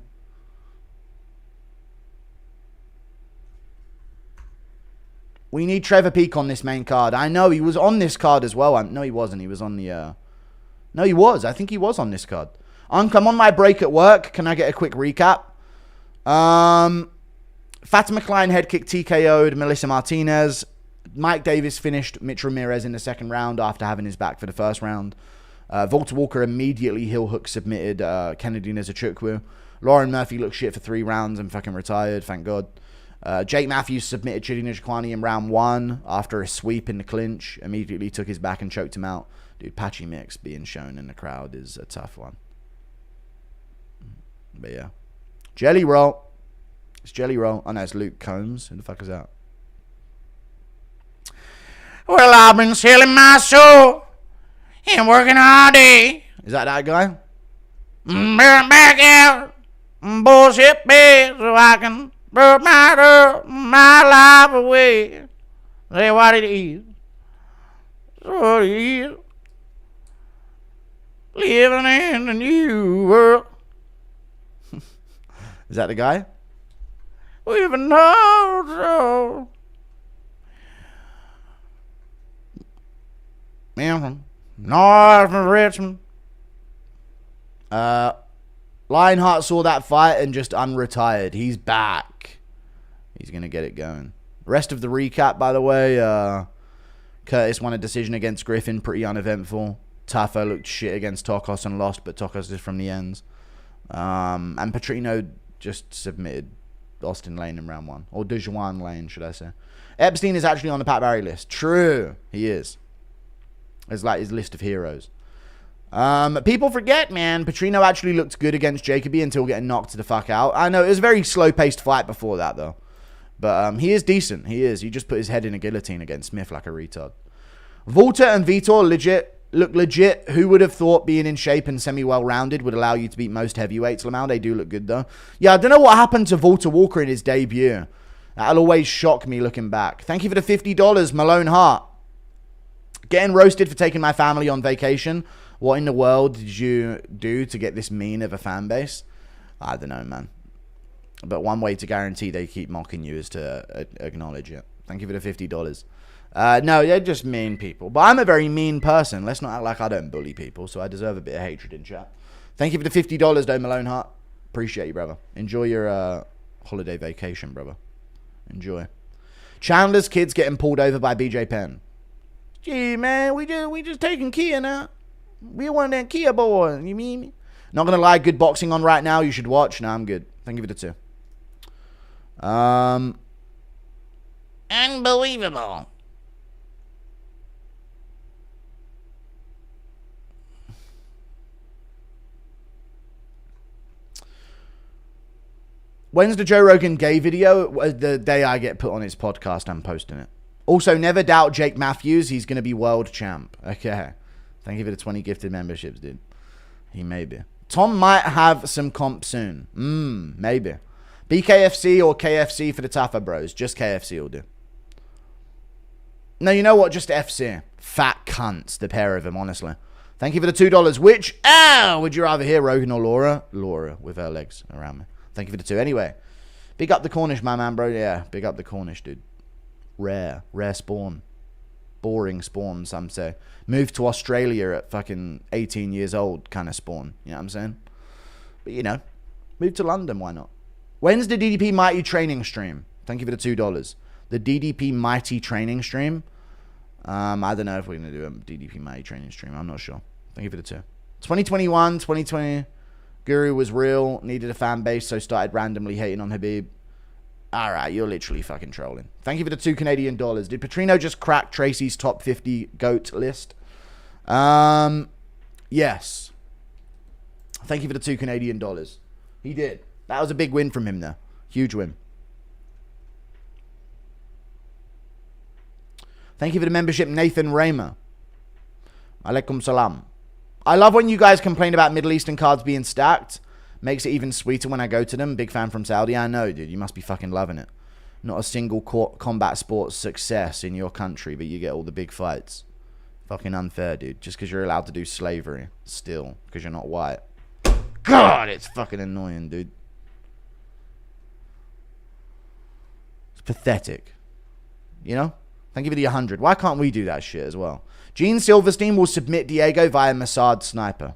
We need Trevor Peake on this main card. I know he was on this card as well. No, he wasn't. He was on the... No, he was. I think he was on this card. I'm on my break at work. Can I get a quick recap? Fatima Klein head kick TKO'd Melissa Martinez. Mike Davis finished Mitch Ramirez in the second round after having his back for the first round. Volta Walker immediately heel hook submitted Kennedy Nzechukwu. Lauren Murphy looked shit for 3 rounds and fucking retired, thank God. Jake Matthews submitted Chidi Njokuani in round 1 after a sweep in the clinch. Immediately took his back and choked him out. Dude, Patchy Mix being shown in the crowd is a tough one. But yeah. Jelly Roll. It's Jelly Roll. Oh no, it's Luke Combs. Who the fuck is that? Well, I've been selling my soul and working all day. Is that guy? Back out, bullshit bed, so I can burn my life away. That's what it is. That's what it is. Living in the new world. Is that the guy? We've been told so. Man from north of Richmond. Lionheart saw that fight and just unretired. He's back. He's going to get it going. Rest of the recap, by the way. Curtis won a decision against Griffin. Pretty uneventful. Tafa looked shit against Tokos and lost, but Tokos is from the ends. And Patrino just submitted Austin Lane in round 1. Or Dejuan Lane, should I say. Epstein is actually on the Pat Barry list. True. He is. It's like his list of heroes. People forget, man. Patrino actually looked good against Jacoby until getting knocked the fuck out. I know, it was a very slow-paced fight before that, though. But he is decent. He is. He just put his head in a guillotine against Smith like a retard. Volta and Vitor look legit. Who would have thought being in shape and semi-well-rounded would allow you to beat most heavyweights, Lamau? They do look good, though. Yeah, I don't know what happened to Volta Walker in his debut. That'll always shock me looking back. Thank you for the $50, Malone Hart. Getting roasted for taking my family on vacation. What in the world did you do to get this mean of a fan base? I don't know, man. But one way to guarantee they keep mocking you is to acknowledge it. Thank you for the $50. No, they're just mean people. But I'm a very mean person. Let's not act like I don't bully people, so I deserve a bit of hatred in chat. Thank you for the $50, though, Malone Hart. Appreciate you, brother. Enjoy your holiday vacation, brother. Enjoy. Chandler's kids getting pulled over by BJ Penn. Gee, man, we just taking Kia now. We want that Kia boy. You mean me? Not gonna lie, good boxing on right now. You should watch. No, I'm good. Thank you for the 2. Unbelievable. When's the Joe Rogan gay video? The day I get put on his podcast, I'm posting it. Also, never doubt Jake Matthews. He's going to be world champ. Okay. Thank you for the 20 gifted memberships, dude. He may be. Tom might have some comp soon. Maybe. BKFC or KFC for the Tafa bros. Just KFC will do. No, you know what? Just FC. Fat cunts, the pair of them, honestly. Thank you for the $2. Which, would you rather hear, Rogan or Laura? Laura, with her legs around me. Thank you for the 2. Anyway, big up the Cornish, my man, bro. Yeah, big up the Cornish, dude. Rare spawn. Boring spawn, some say. Moved to Australia at fucking 18 years old kind of spawn. You know what I'm saying? But, you know, move to London, why not? When's the DDP Mighty training stream? Thank you for the $2. The DDP Mighty training stream? I don't know if we're going to do a DDP Mighty training stream. I'm not sure. Thank you for the 2. 2021, 2020. Guru was real. Needed a fan base, so started randomly hating on Habib. Alright, you're literally fucking trolling. Thank you for the $2 Canadian. Did Patrino just crack Tracy's top 50 GOAT list? Yes. Thank you for the $2 Canadian. He did. That was a big win from him there. Huge win. Thank you for the membership, Nathan Raymer. Alaikum salam. I love when you guys complain about Middle Eastern cards being stacked. Makes it even sweeter when I go to them. Big fan from Saudi. I know, dude. You must be fucking loving it. Not a single combat sports success in your country, but you get all the big fights. Fucking unfair, dude. Just because you're allowed to do slavery. Still. Because you're not white. God, it's fucking annoying, dude. It's pathetic. You know? Thank you for the 100. Why can't we do that shit as well? Gene Silverstein will submit Diego via Mossad Sniper.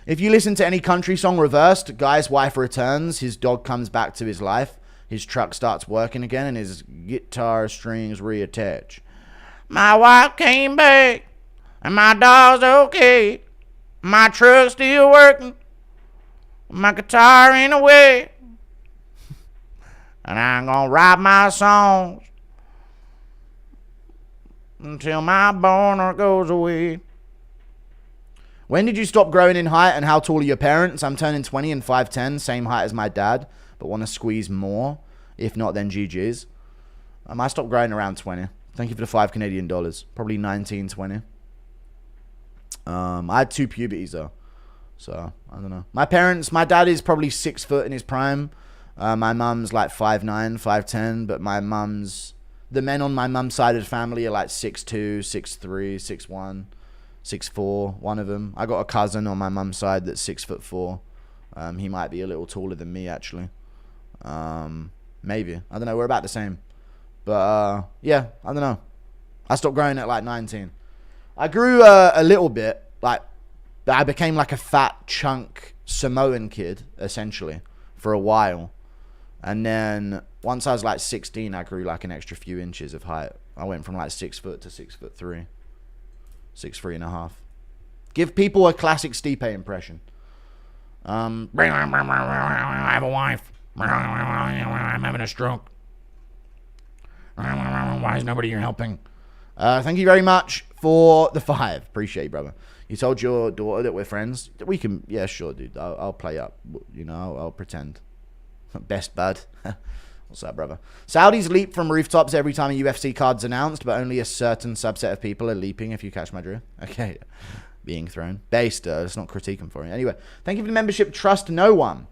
If you listen to any country song reversed, guy's wife returns, his dog comes back to his life, his truck starts working again, and his guitar strings reattach. My wife came back, and my dog's okay. My truck's still working, my guitar ain't away. And I'm gonna write my songs until my boner goes away. When did you stop growing in height and how tall are your parents? I'm turning 20 and 5'10", same height as my dad, but want to squeeze more. If not, then GG's. I stopped growing around 20. Thank you for the $5 Canadian. Probably 19, 20. I had 2 puberties though. So, I don't know. My dad is probably 6 foot in his prime. My mum's like 5'9", 5'10", but the men on my mum's side of the family are like 6'2", 6'3", 6'1", 6'4", one of them. I got a cousin on my mum's side that's 6'4". He might be a little taller than me actually. Maybe. I don't know. We're about the same. But, yeah, I don't know. I stopped growing at like 19. I grew a little bit. Like, I became like a fat chunk Samoan kid, essentially, for a while. And then once I was like 16, I grew like an extra few inches of height. I went from like 6 foot to 6'3". 6'3" and a half. Give people a classic Stipe impression. I have a wife. I'm having a stroke. Why is nobody here helping? Thank you very much for the 5. Appreciate you, brother. You told your daughter that we're friends. We can, yeah, sure, dude. I'll play up. You know, I'll pretend. Best bud. What's up, brother? Saudis leap from rooftops every time a UFC card's announced, but only a certain subset of people are leaping, if you catch my drift. Okay. Being thrown. Based, let's not critique him for it. Anyway, thank you for the membership. Trust no one.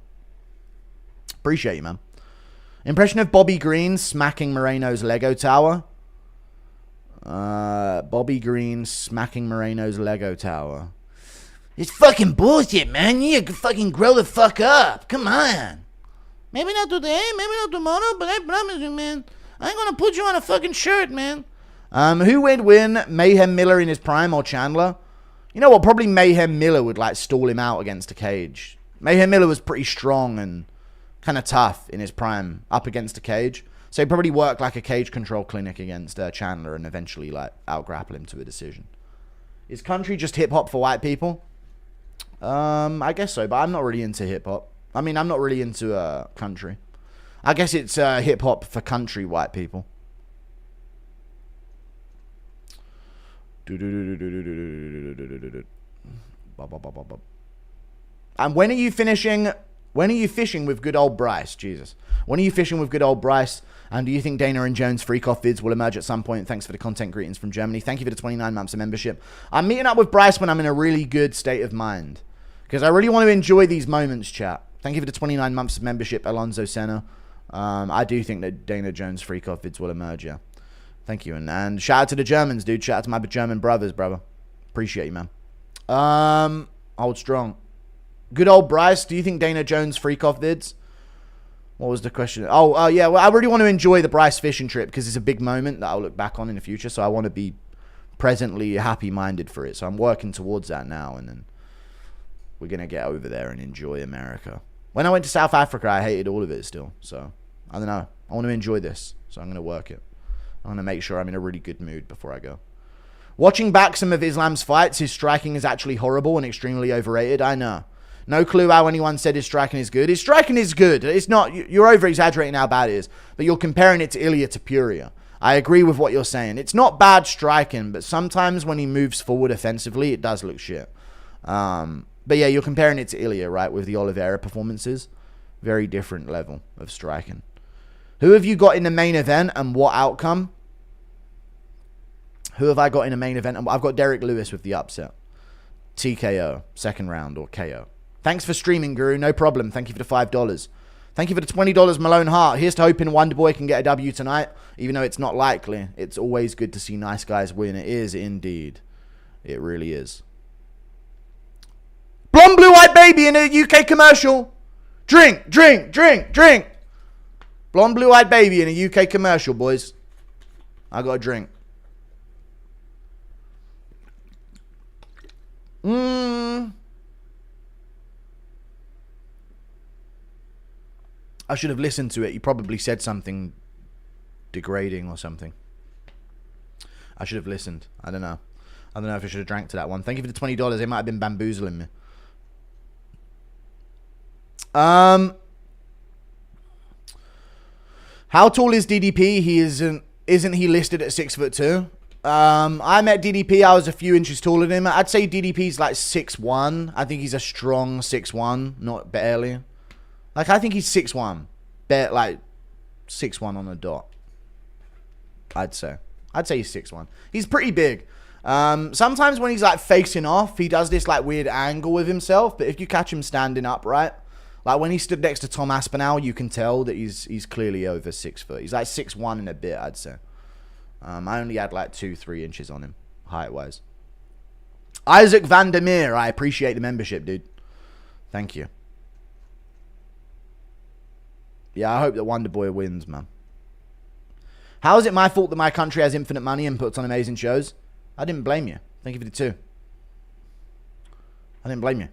Appreciate you, man. Impression of Bobby Green smacking Moreno's Lego tower. Bobby Green smacking Moreno's Lego tower. It's fucking bullshit, man. You fucking grow the fuck up. Come on. Maybe not today, maybe not tomorrow, but I promise you, man, I ain't gonna put you on a fucking shirt, man. Who would win, Mayhem Miller in his prime or Chandler? You know what? Probably Mayhem Miller would like stall him out against a cage. Mayhem Miller was pretty strong and kind of tough in his prime up against a cage. So he'd probably work like a cage control clinic against Chandler and eventually like out-grapple him to a decision. Is country just hip-hop for white people? I guess so, but I'm not really into hip-hop. I mean, I'm not really into country. I guess it's hip-hop for country white people. And when are you finishing? When are you fishing with good old Bryce? Jesus. When are you fishing with good old Bryce? And do you think Dana and Jones freak-off vids will emerge at some point? Thanks for the content greetings from Germany. Thank you for the 29 months of membership. I'm meeting up with Bryce when I'm in a really good state of mind. Because I really want to enjoy these moments, chat. Thank you for the 29 months of membership, Alonzo Senna. I do think that Dana Jones freak-off vids will emerge, yeah. Thank you. And shout out to the Germans, dude. Shout out to my German brothers, brother. Appreciate you, man. Hold strong. Good old Bryce. Do you think Dana Jones freak-off vids? What was the question? Oh, yeah. Well, I really want to enjoy the Bryce fishing trip because it's a big moment that I'll look back on in the future. So I want to be presently happy-minded for it. So I'm working towards that now. And then we're going to get over there and enjoy America. When I went to South Africa, I hated all of it still. So I don't know. I want to enjoy this. So I'm going to work it. I'm going to make sure I'm in a really good mood before I go. Watching back some of Islam's fights, his striking is actually horrible and extremely overrated. I know. No clue how anyone said his striking is good. His striking is good. It's not, you're over-exaggerating how bad it is. But you're comparing it to Ilya Topuria. I agree with what you're saying. It's not bad striking, but sometimes when he moves forward offensively, it does look shit. But yeah, you're comparing it to Ilya, right, with the Oliveira performances. Very different level of striking. Who have you got in the main event and what outcome? Who have I got in the main event? I've got Derrick Lewis with the upset. TKO, second round, or KO. Thanks for streaming, Guru. No problem. Thank you for the $5. Thank you for the $20, Malone Hart. Here's to hoping Wonderboy can get a W tonight, even though it's not likely. It's always good to see nice guys win. It is indeed. It really is. Blonde blue-eyed baby in a UK commercial. Drink, drink, drink, drink. Blonde blue-eyed baby in a UK commercial, boys. I got a drink. I should have listened to it. You probably said something degrading or something. I should have listened. I don't know. I don't know if I should have drank to that one. Thank you for the $20. They might have been bamboozling me. How tall is DDP? Isn't he listed at 6'2"? I met DDP. I was a few inches taller than him. I'd say DDP's like 6'1". I think he's a strong 6'1", not barely. Like, I think he's 6'1". Bet like 6'1" on the dot. I'd say he's 6'1". He's pretty big. Sometimes when he's like facing off, he does this like weird angle with himself. But if you catch him standing upright, like when he stood next to Tom Aspinall, you can tell that he's clearly over 6 foot. He's like 6'1" and a bit, I'd say. I only had like 2-3 inches on him, height-wise. Isaac Vandermeer, I appreciate the membership, dude. Thank you. Yeah, I hope that Wonder Boy wins, man. How is it my fault that my country has infinite money and puts on amazing shows? I didn't blame you. Thank you for the 2. I didn't blame you.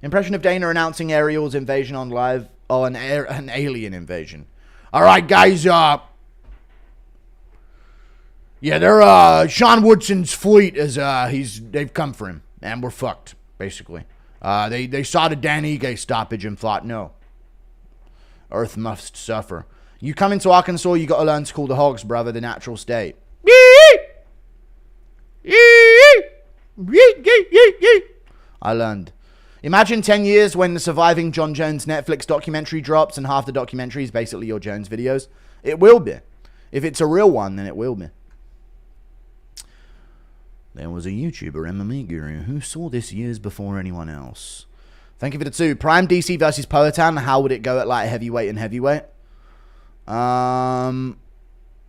Impression of Dana announcing Ariel's invasion on live. Oh, an alien invasion. All right, guys. Yeah, they're Sean Woodson's fleet is they've come for him, and we're fucked basically. They saw the Dan Ige stoppage and thought, no, Earth must suffer. You come into Arkansas, you got to learn to call the hogs, brother, the natural state. I learned. Imagine 10 years when the surviving John Jones Netflix documentary drops and half the documentary is basically your Jones videos. It will be. If it's a real one, then it will be. There was a YouTuber, MMA Guru, who saw this years before anyone else. Thank you for the 2. Prime DC versus Poatan. How would it go at light heavyweight and heavyweight? Prime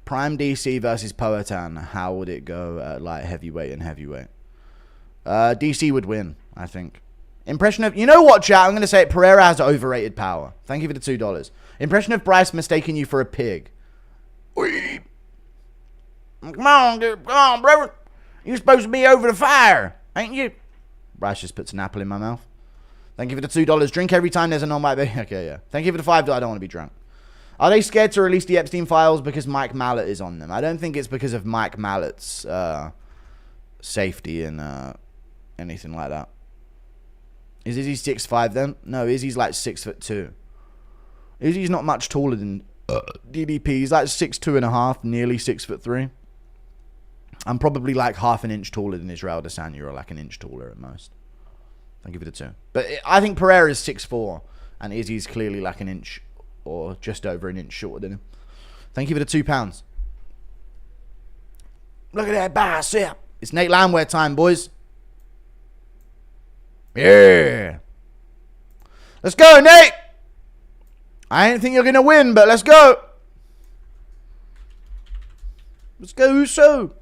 DC versus Poatan. How would it go at light heavyweight and heavyweight? DC would win, I think. Impression of... You know what, chat? I'm going to say it. Pereira has overrated power. Thank you for the $2. Impression of Bryce mistaking you for a pig. Come on, dude. Come on, brother. You're supposed to be over the fire, ain't you? Bryce just puts an apple in my mouth. Thank you for the $2. Drink every time there's a non-white baby. Okay, yeah. Thank you for the $5. I don't want to be drunk. Are they scared to release the Epstein files because Mike Mallet is on them? I don't think it's because of Mike Mallet's safety and anything like that. Is Izzy 6'5" then? No, Izzy's like 6'2". Izzy's not much taller than DDP. He's like 6'2.5", nearly 6'3". I'm probably like half an inch taller than Israel Adesanya, or like an inch taller at most. Thank you for the 2. But I think Pereira is 6'4", and Izzy's clearly like an inch or just over an inch shorter than him. Thank you for the £2. Look at that bicep. It's Nate Landwear time, boys. Yeah. Let's go, Nate. I ain't think you're going to win, but let's go. Let's go, Uso.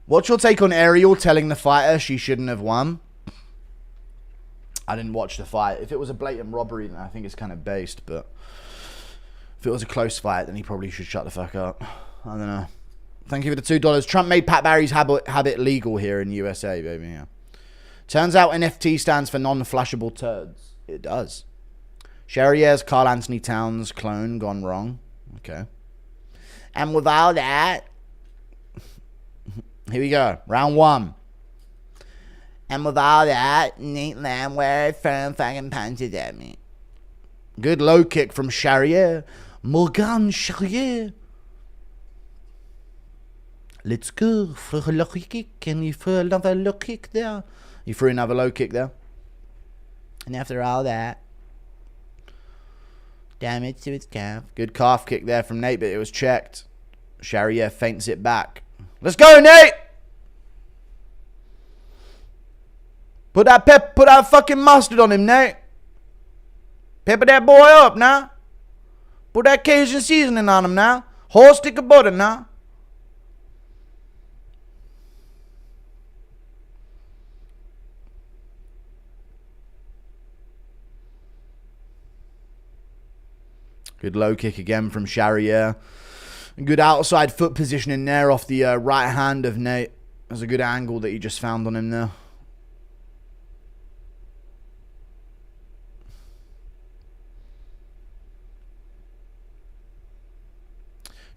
What's your take on Ariel telling the fighter she shouldn't have won? I didn't watch the fight. If it was a blatant robbery, then I think it's kind of based. But if it was a close fight, then he probably should shut the fuck up. I don't know. Thank you for the $2. Trump made Pat Barry's habit legal here in USA, baby. Yeah. Turns out NFT stands for non-flashable turds. It does. Sharia's Carl Anthony Towns clone gone wrong. Okay. And with all that, here we go. Round 1. And with all that, Nate Landwear firm fucking punches at me. Good low kick from Sharia. Morgan Sharia. Let's go for a low kick. Can you throw another low kick there? You threw another low kick there. And after all that, damage to its calf. Good calf kick there from Nate, but it was checked. Sharia feints it back. Let's go, Nate! Put that fucking mustard on him, Nate. Pepper that boy up now. Put that Cajun seasoning on him now. Whole stick of butter now. Good low kick again from Sharia. Good outside foot positioning there off the right hand of Nate. There's a good angle that he just found on him there.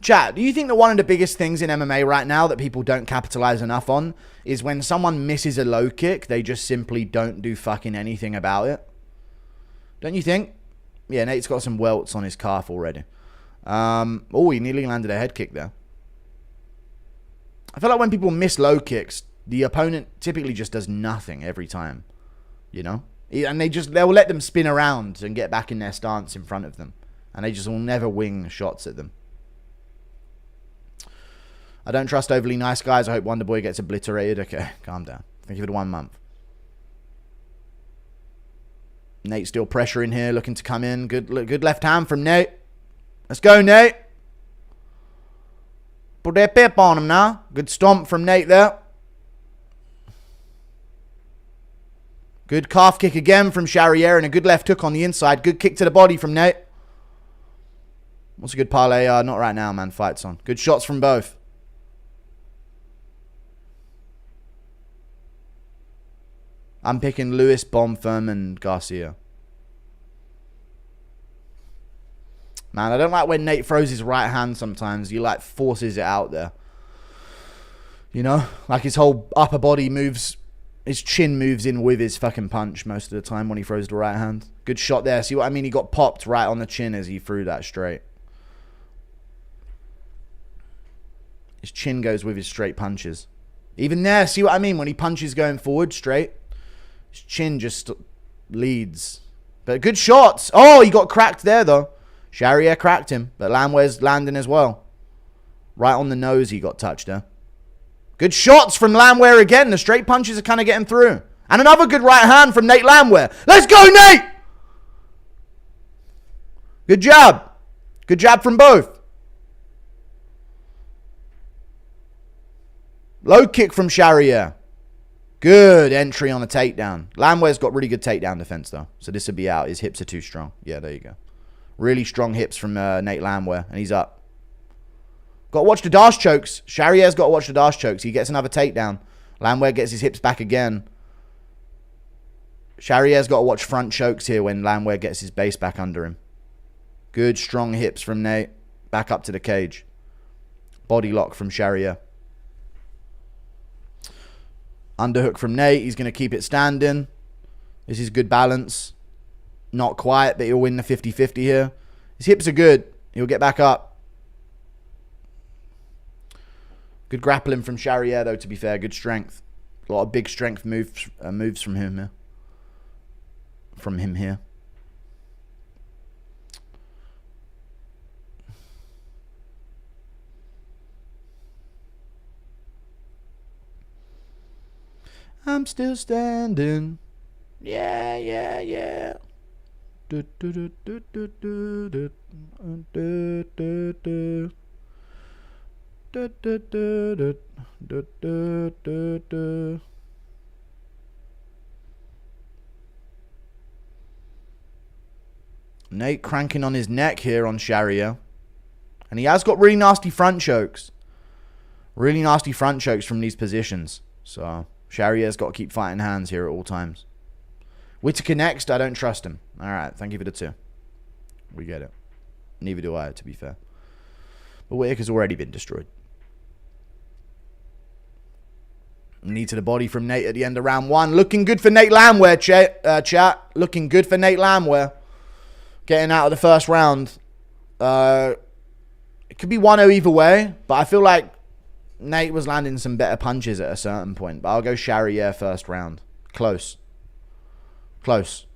Chat, do you think that one of the biggest things in MMA right now that people don't capitalize enough on is when someone misses a low kick, they just simply don't do fucking anything about it? Don't you think? Yeah, Nate's got some welts on his calf already. Oh, he nearly landed a head kick there. I feel like when people miss low kicks, the opponent typically just does nothing every time. You know? And they'll let them spin around and get back in their stance in front of them. And they just will never wing shots at them. I don't trust overly nice guys. I hope Wonderboy gets obliterated. Okay, calm down. Thank you for the 1 month. Nate still pressuring here, looking to come in. Good left hand from Nate. Let's go, Nate. Put that pip on him now. Good stomp from Nate there. Good calf kick again from Sharia and a good left hook on the inside. Good kick to the body from Nate. What's a good parlay? Not right now, man. Fight's on. Good shots from both. I'm picking Lewis, Bonfirm, and Garcia. Man, I don't like when Nate throws his right hand sometimes. He, like, forces it out there. You know? Like, his whole upper body moves... His chin moves in with his fucking punch most of the time when he throws the right hand. Good shot there. See what I mean? He got popped right on the chin as he threw that straight. His chin goes with his straight punches. Even there, see what I mean? When he punches going forward straight, his chin just leads. But good shots. Oh, he got cracked there, though. Sharia cracked him, but Landwear's landing as well. Right on the nose he got touched there. Good shots from Landwear again. The straight punches are kind of getting through. And another good right hand from Nate Landwear. Let's go, Nate! Good job. Good job from both. Low kick from Sharia. Good entry on a takedown. Landwear's got really good takedown defense, though. So this would be out. His hips are too strong. Yeah, there you go. Really strong hips from Nate Landwear. And he's up. Got to watch the dash chokes. Sharia's got to watch the dash chokes. He gets another takedown. Landwear gets his hips back again. Sharia's got to watch front chokes here when Landwear gets his base back under him. Good, strong hips from Nate. Back up to the cage. Body lock from Sharia. Underhook from Nate. He's going to keep it standing. This is good balance. Not quite, but he'll win the 50-50 here. His hips are good. He'll get back up. Good grappling from Sharia, though, to be fair. Good strength. A lot of big strength moves from him here. I'm still standing. Yeah, yeah, yeah. Do, do, do, do, do, do, do, do, do, do. Do, do, do, do, do, do, do, do. Nate cranking on his neck here on Sharia. And he has got really nasty front chokes. Really nasty front chokes from these positions. So Sharia's got to keep fighting hands here at all times. Whittaker next. I don't trust him. Alright, thank you for the 2. We get it. Neither do I, to be fair. But Whittaker's already been destroyed. Knee to the body from Nate at the end of round 1. Looking good for Nate Landwear, chat. Looking good for Nate Landwear. Getting out of the first round. It could be 1-0 either way. But I feel like Nate was landing some better punches at a certain point. But I'll go Sharia first round. Close. Close.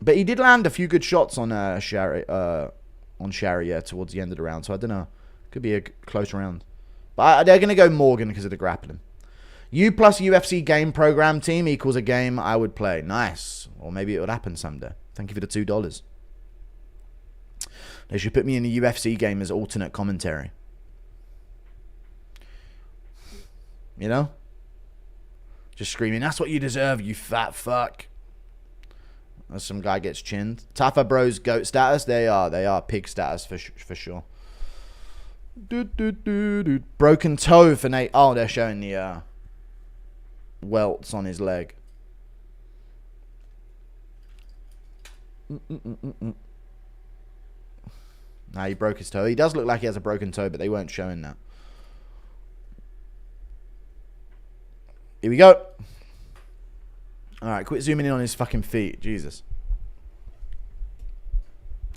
But he did land a few good shots on Sharia towards the end of the round. So I don't know. Could be a close round. But they're going to go Morgan because of the grappling. U plus UFC game program team equals a game I would play. Nice. Or maybe it would happen someday. Thank you for the $2. They should put me in the UFC game as alternate commentary. You know? Just screaming, that's what you deserve, you fat fuck. As some guy gets chinned. Tafa bros goat status. They are pig status for sure. Broken toe for Nate. Oh, they're showing the welts on his leg. Nah, he broke his toe. He does look like he has a broken toe, but they weren't showing that. Here we go. Alright, quit zooming in on his fucking feet. Jesus.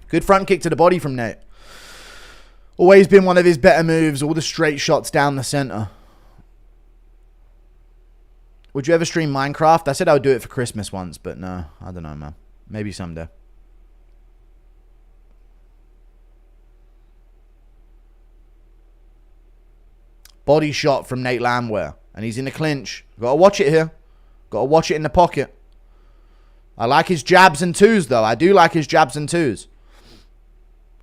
Good front kick to the body from Nate. Always been one of his better moves. All the straight shots down the center. Would you ever stream Minecraft? I said I would do it for Christmas once, but no. I don't know, man. Maybe someday. Body shot from Nate Landwear. And he's in the clinch. Got to watch it here. Got to watch it in the pocket. I like his jabs and twos, though. I do like his jabs and twos.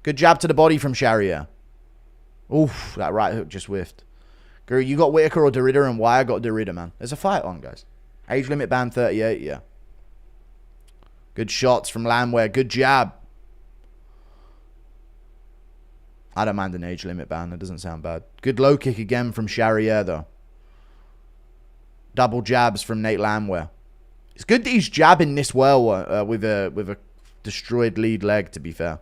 Good jab to the body from Sharia. Oof, that right hook just whiffed. Guru, you got Whitaker or Derrida, and why I got Derrida, man? There's a fight on, guys. Age limit ban 38, yeah. Good shots from Landwear. Good jab. I don't mind an age limit ban. That doesn't sound bad. Good low kick again from Sharia, though. Double jabs from Nate Landwear. It's good that he's jabbing this well with a destroyed lead leg, to be fair.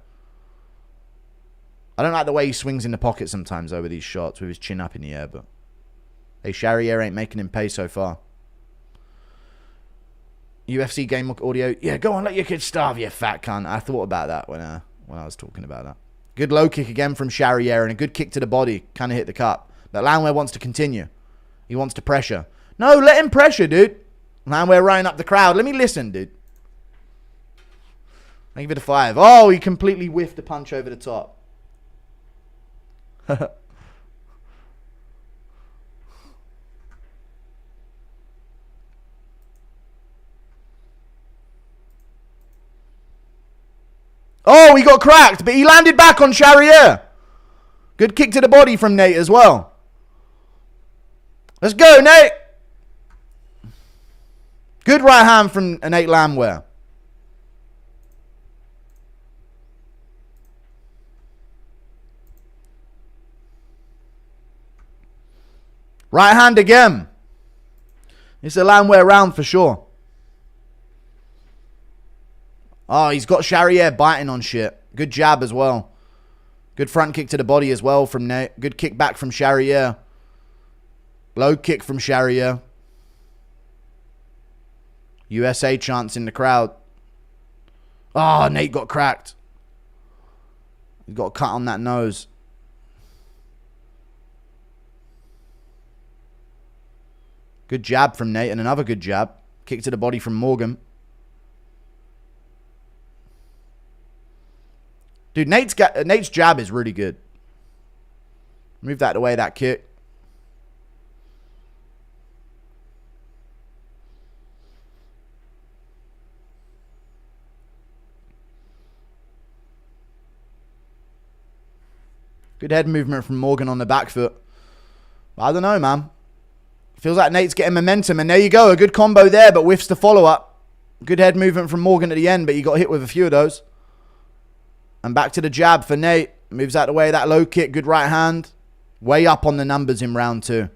I don't like the way he swings in the pocket sometimes over these shots with his chin up in the air, but hey, Sharia ain't making him pay so far. UFC game audio. Yeah, go on, let your kids starve, you fat cunt. I thought about that when I was talking about that. Good low kick again from Sharia and a good kick to the body. Kind of hit the cup. But Landwear wants to continue. He wants to pressure. No, let him pressure, dude. Landwear running up the crowd. Let me listen, dude. I give it a 5. Oh, he completely whiffed the punch over the top. Oh, he got cracked, but he landed back on Sharia. Good kick to the body from Nate as well. Let's go, Nate. Good right hand from Nate Landwear. Right hand again. It's a Landwear round for sure. Oh, he's got Sharia biting on shit. Good jab as well. Good front kick to the body as well from Nate. Good kick back from Sharia. Low kick from Sharia. USA chants in the crowd. Oh, Nate got cracked. He got a cut on that nose. Good jab from Nate and another good jab. Kick to the body from Morgan. Dude, Nate's jab is really good. Move that away, that kick. Good head movement from Morgan on the back foot. I don't know, man. Feels like Nate's getting momentum. And there you go. A good combo there, but whiffs the follow-up. Good head movement from Morgan at the end, but he got hit with a few of those. And back to the jab for Nate. Moves out of the way. That low kick. Good right hand. Way up on the numbers in round 2.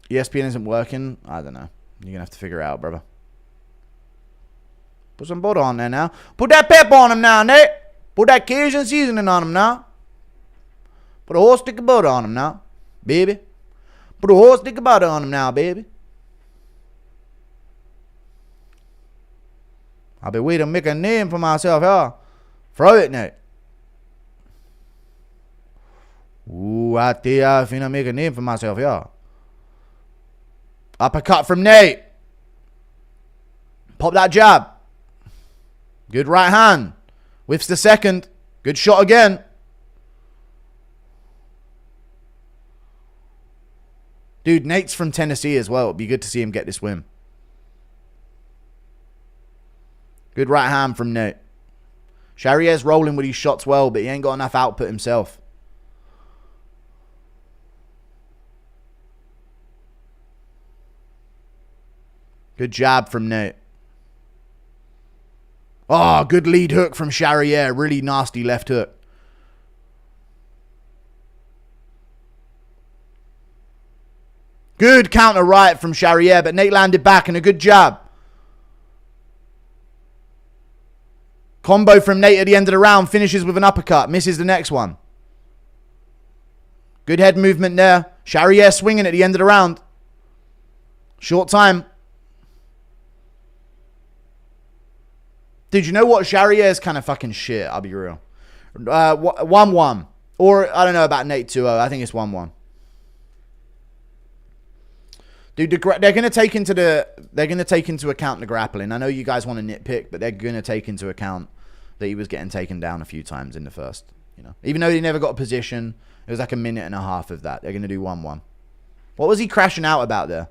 ESPN isn't working. I don't know. You're going to have to figure it out, brother. Put some butter on there now. Put that pepper on him now, Nate. Put that Cajun seasoning on him now. Put a whole stick of butter on him now, baby. Put a whole stick of butter on him now, baby. I'll be waiting to make a name for myself here. Throw it, Nate. Ooh, I tell you, I finna make a name for myself here. Uppercut from Nate. Pop that jab. Good right hand. Whiffs the second. Good shot again. Dude, Nate's from Tennessee as well. It'd be good to see him get this win. Good right hand from Nate. Sharia's rolling with his shots well, but he ain't got enough output himself. Good jab from Nate. Oh, good lead hook from Sharia. Really nasty left hook. Good counter right from Sharia, but Nate landed back and a good jab. Combo from Nate at the end of the round. Finishes with an uppercut. Misses the next one. Good head movement there. Sharia swinging at the end of the round. Short time. Dude, you know what? Sharia is kind of fucking shit. I'll be real. 1-1. Or, I don't know about Nate 2-0. I think it's 1-1. Dude, they're gonna take into account the grappling. I know you guys want to nitpick, but they're gonna take into account that he was getting taken down a few times in the first. You know, even though he never got a position, it was like a minute and a half of that. They're gonna do 1-1. What was he crashing out about there?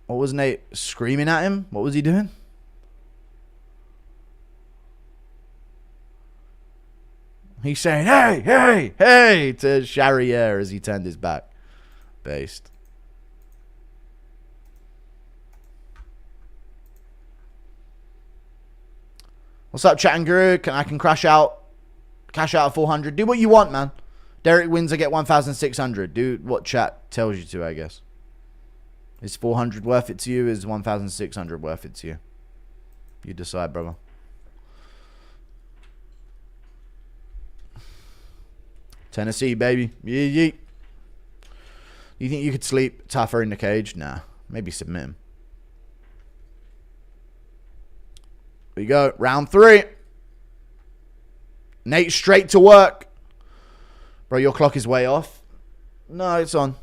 What was Nate screaming at him? What was he doing? He's saying, hey, hey, hey, to Sharia as he turned his back. Based. What's up, chatting guru? I can cash out at 400. Do what you want, man. Derrick wins, I get 1,600. Do what chat tells you to, I guess. Is 400 worth it to you? Is 1,600 worth it to you? You decide, brother. Tennessee, baby. Yeah. You think you could sleep Tafa in the cage? Nah. Maybe submit him. Here we go. Round 3. Nate straight to work. Bro, your clock is way off. No, it's on.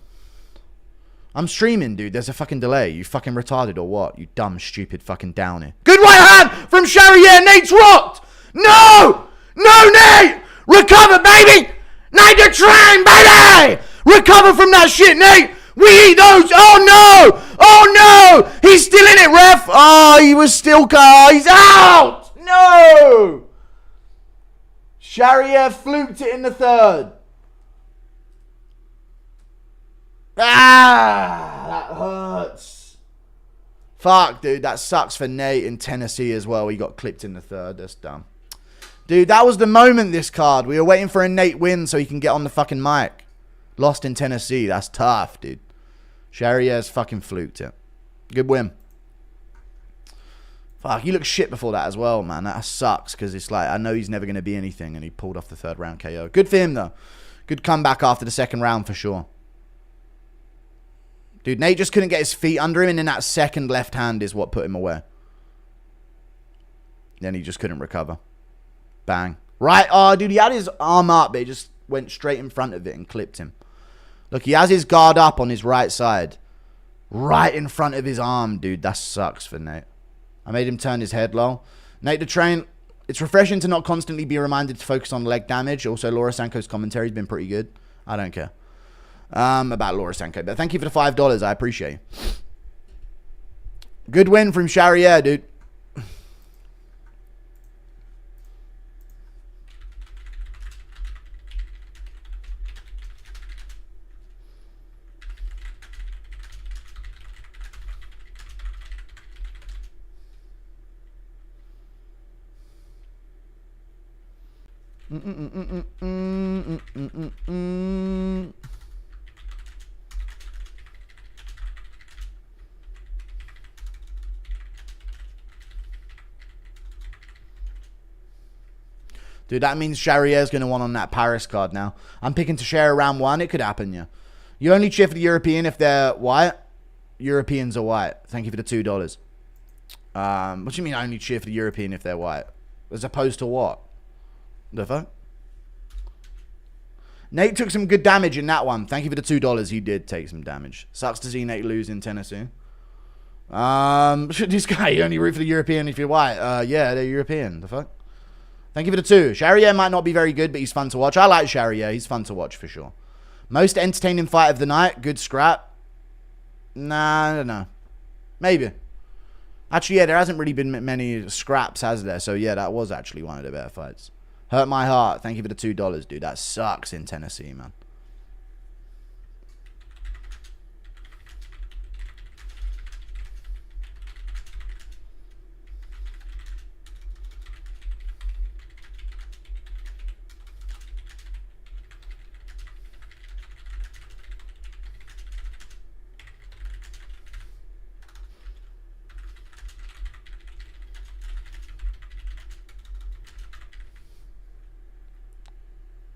I'm streaming, dude. There's a fucking delay. You fucking retarded or what? You dumb, stupid fucking downy. Good right hand from Sharia. Nate's rocked. No! No, Nate! Recover, baby! Nate, you're trying, baby! Recover from that shit, Nate! We eat those! Oh, no! Oh, no! He's still in it, ref! Oh, he was still... he's out! No! Sharia fluked it in the third. Ah! That hurts. Fuck, dude. That sucks for Nate in Tennessee as well. He got clipped in the third. That's dumb. Dude, that was the moment this card. We were waiting for a Nate win so he can get on the fucking mic. Lost in Tennessee. That's tough, dude. Sharia's fucking fluked it. Good win. Fuck, he looked shit before that as well, man. That sucks because it's like, I know he's never going to be anything and he pulled off the third round KO. Good for him, though. Good comeback after the second round for sure. Dude, Nate just couldn't get his feet under him and then that second left hand is what put him away. Then he just couldn't recover. Bang. Right. Oh, dude, he had his arm up, but he just went straight in front of it and clipped him. Look, he has his guard up on his right side. Right in front of his arm, dude. That sucks for Nate. I made him turn his head low. Nate the Train, it's refreshing to not constantly be reminded to focus on leg damage. Also, Laura Sanko's commentary's been pretty good. I don't care about Laura Sanko, but thank you for the $5. I appreciate you. Good win from Sharia, dude. Dude, that means Sharia's going to want on that Paris card now. I'm picking Teixeira round 1. It could happen, yeah. You only cheer for the European if they're white. Europeans are white. Thank you for the $2. What do you mean I only cheer for the European if they're white? As opposed to what? The fuck? Nate took some good damage in that one. Thank you for the $2. He did take some damage. Sucks to see Nate lose in Tennessee. This guy, you only root for the European if you're white. Yeah, they're European. The fuck? Thank you for the 2. Sharia might not be very good, but he's fun to watch. I like Sharia. He's fun to watch for sure. Most entertaining fight of the night. Good scrap. Nah, I don't know. Maybe. Actually, yeah, there hasn't really been many scraps, has there? So, yeah, that was actually one of the better fights. Hurt my heart. Thank you for the $2, dude. That sucks in Tennessee, man.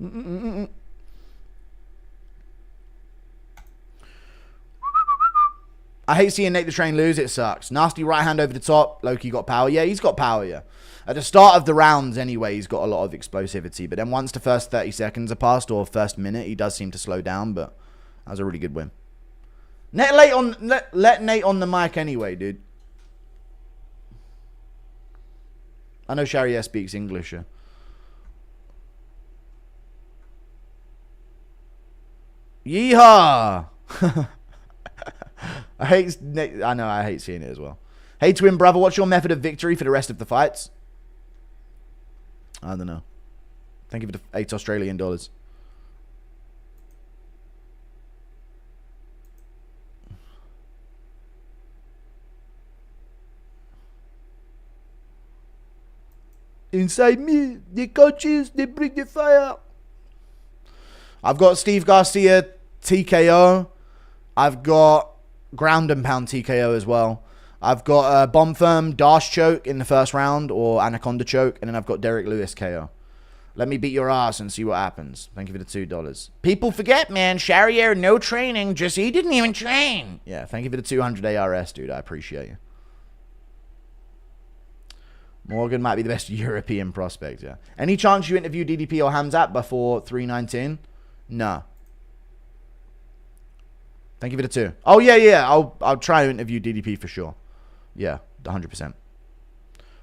I hate seeing Nate the Train lose. It sucks. Nasty right hand over the top. Loki got power. Yeah, he's got power, yeah. At the start of the rounds, anyway, he's got a lot of explosivity. But then once the first 30 seconds are passed, or first minute, he does seem to slow down. But that was a really good win. Let Nate on the mic anyway, dude. I know Sharia speaks English. Yeah. Yeehaw! I hate seeing it as well. Hey, twin brother, what's your method of victory for the rest of the fights? I don't know. Thank you for the $8 Australian. Inside me, the coaches, they bring the fire. I've got Steve Garcia TKO. I've got ground and pound TKO as well. I've got a Bonfirm dash choke in the first round, or anaconda choke, and then I've got Derrick Lewis KO. Let me beat your ass and see what happens. Thank you for the $2. People forget, man. Sharia, no training. Just he didn't even train. Yeah, thank you for the 200 ARS, dude. I appreciate you. Morgan might be the best European prospect, yeah. Any chance you interview DDP or Hamzat before 319? No. Thank you for the 2. Oh, yeah. I'll try to interview DDP for sure. Yeah, 100%.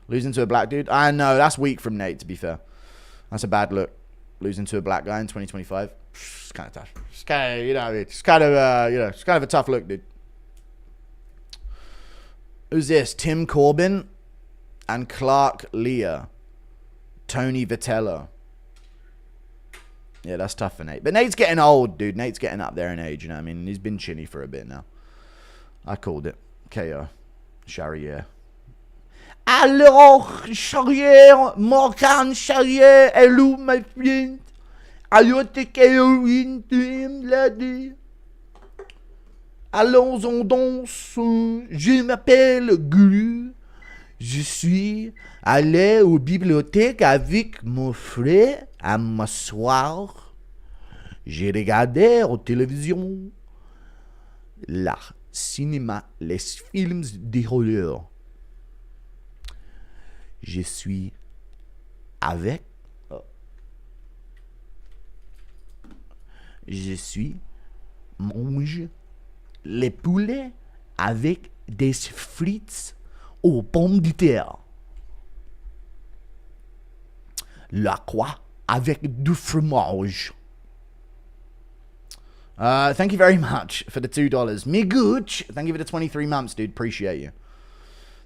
Losing to a black dude? I know, that's weak from Nate, to be fair. That's a bad look. Losing to a black guy in 2025. It's kind of tough. It's kind of, you know what I mean? It's kind of, it's kind of a tough look, dude. Who's this? Tim Corbin and Clark Leah. Tony Vitello. Yeah, that's tough for Nate. But Nate's getting old, dude. Nate's getting up there in age, you know what I mean? He's been chinny for a bit now. I called it. KO. Sharia. Alors, Sharia, Morgan Sharia, hello, my friend. Are you KO into him, lady? Allons en danse. Je m'appelle Gru. Je suis allé aux bibliothèques avec mon frère à m'asseoir. J'ai regardé en télévision l'art, cinéma, les films d'horreur. Je suis avec. Je suis mange les poulets avec des frites aux pommes de terre. La croix avec du fromage. Thank you very much for the $2. Miguch, thank you for the 23 months, dude. Appreciate you.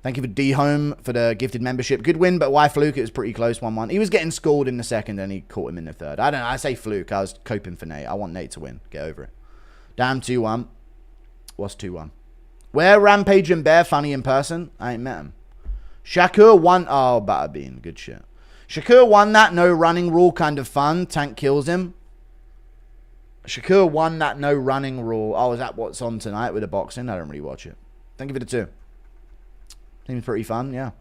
Thank you for D-Home for the gifted membership. Good win, but why fluke? It was pretty close, 1-1. He was getting scored in the second, and he caught him in the third. I don't know. I say fluke. I was coping for Nate. I want Nate to win. Get over it. Damn, 2-1. What's 2-1? Where Rampage and Bear funny in person? I ain't met him. Shakur won. Oh, Butterbean. Good shit. Shakur won that no running rule kind of fun. Tank kills him. Shakur won that no running rule. Oh, is that what's on tonight with the boxing? I don't really watch it. Thank you for the 2. Seems pretty fun, yeah.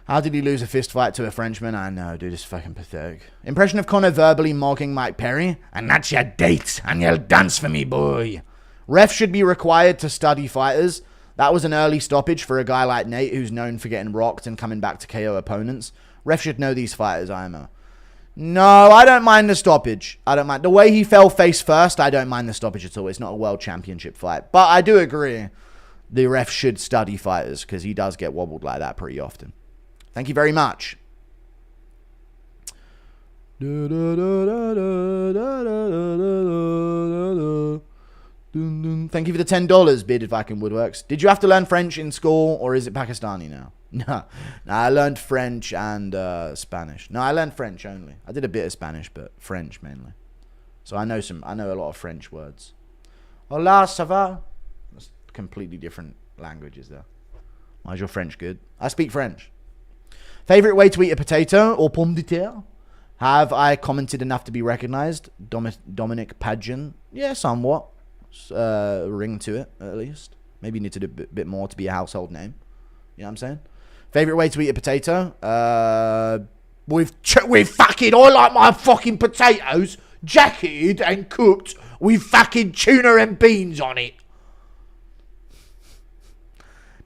How did he lose a fist fight to a Frenchman? I know, dude, it's fucking pathetic. Impression of Conor verbally mocking Mike Perry. And that's your date, and you'll dance for me, boy. Ref should be required to study fighters. That was an early stoppage for a guy like Nate, who's known for getting rocked and coming back to KO opponents. Ref should know these fighters, IMO. No, I don't mind the stoppage. I don't mind. The way he fell face first, I don't mind the stoppage at all. It's not a world championship fight. But I do agree. The ref should study fighters because he does get wobbled like that pretty often. Thank you very much. Thank you for the $10, Bearded Viking Woodworks. Did you have to learn French in school or is it Pakistani now? No, I learned French and Spanish. No, I learned French only. I did a bit of Spanish, but French mainly. So I know a lot of French words. Hola, ça va? Completely different languages there. Why is your French good? I speak French. Favorite way to eat a potato or pomme de terre? Have I commented enough to be recognized? Dominic Padgen. Yeah, somewhat. Ring to it, at least. Maybe you need to do a bit more to be a household name. You know what I'm saying? Favorite way to eat a potato? with fucking, I like my fucking potatoes jacketed and cooked with fucking tuna and beans on it.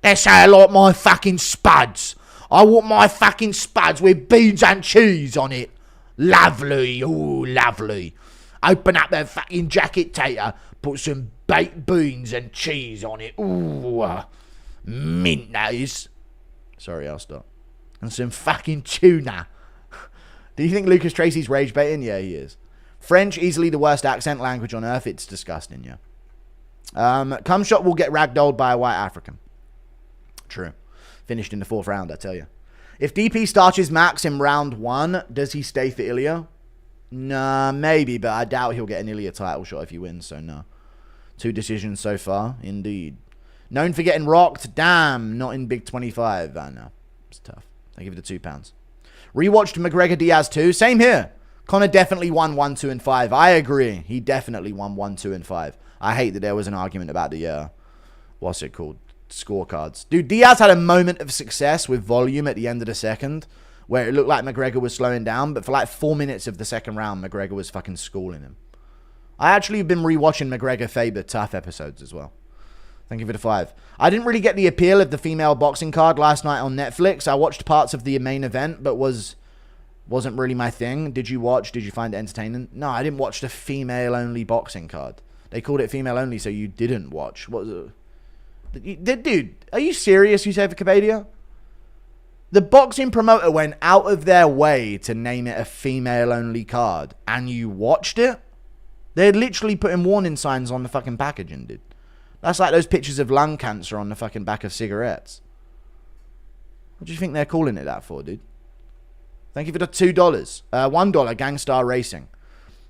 They say I like my fucking spuds. I want my fucking spuds with beans and cheese on it. Lovely, oh lovely. Open up that fucking jacket tater, put some baked beans and cheese on it. Ooh, mint those. Sorry, I'll stop. And some fucking tuna. Do you think Lucas Tracy's rage baiting? Yeah, he is. French, easily the worst accent language on earth. It's disgusting, yeah. Cum shot will get ragdolled by a white African. True. Finished in the 4th round, I tell you. If DP starches Max in round 1, does he stay for Ilya? Nah, maybe, but I doubt he'll get an Ilya title shot if he wins, so no. 2 decisions so far, indeed. Known for getting rocked? Damn, not in Big 25. I know. It's tough. I give it the £2. Rewatched McGregor Diaz 2. Same here. Conor definitely won 1, 2, and 5. I agree. He definitely won 1, 2, and 5. I hate that there was an argument about the, what's it called? Scorecards. Dude, Diaz had a moment of success with volume at the end of the second where it looked like McGregor was slowing down, but for like 4 minutes of the second round, McGregor was fucking schooling him. I actually have been rewatching McGregor Faber Tough episodes as well. Thank you for the 5. I didn't really get the appeal of the female boxing card last night on Netflix. I watched parts of the main event, but wasn't really my thing. Did you watch? Did you find it entertaining? No, I didn't watch the female-only boxing card. They called it female-only, so you didn't watch. What was it? Dude, are you serious, Yusefa Kapadia? The boxing promoter went out of their way to name it a female-only card, and you watched it? They're literally putting warning signs on the fucking packaging, dude. That's like those pictures of lung cancer on the fucking back of cigarettes. What do you think they're calling it that for, dude? Thank you for the $2. $1, Gangstar Racing.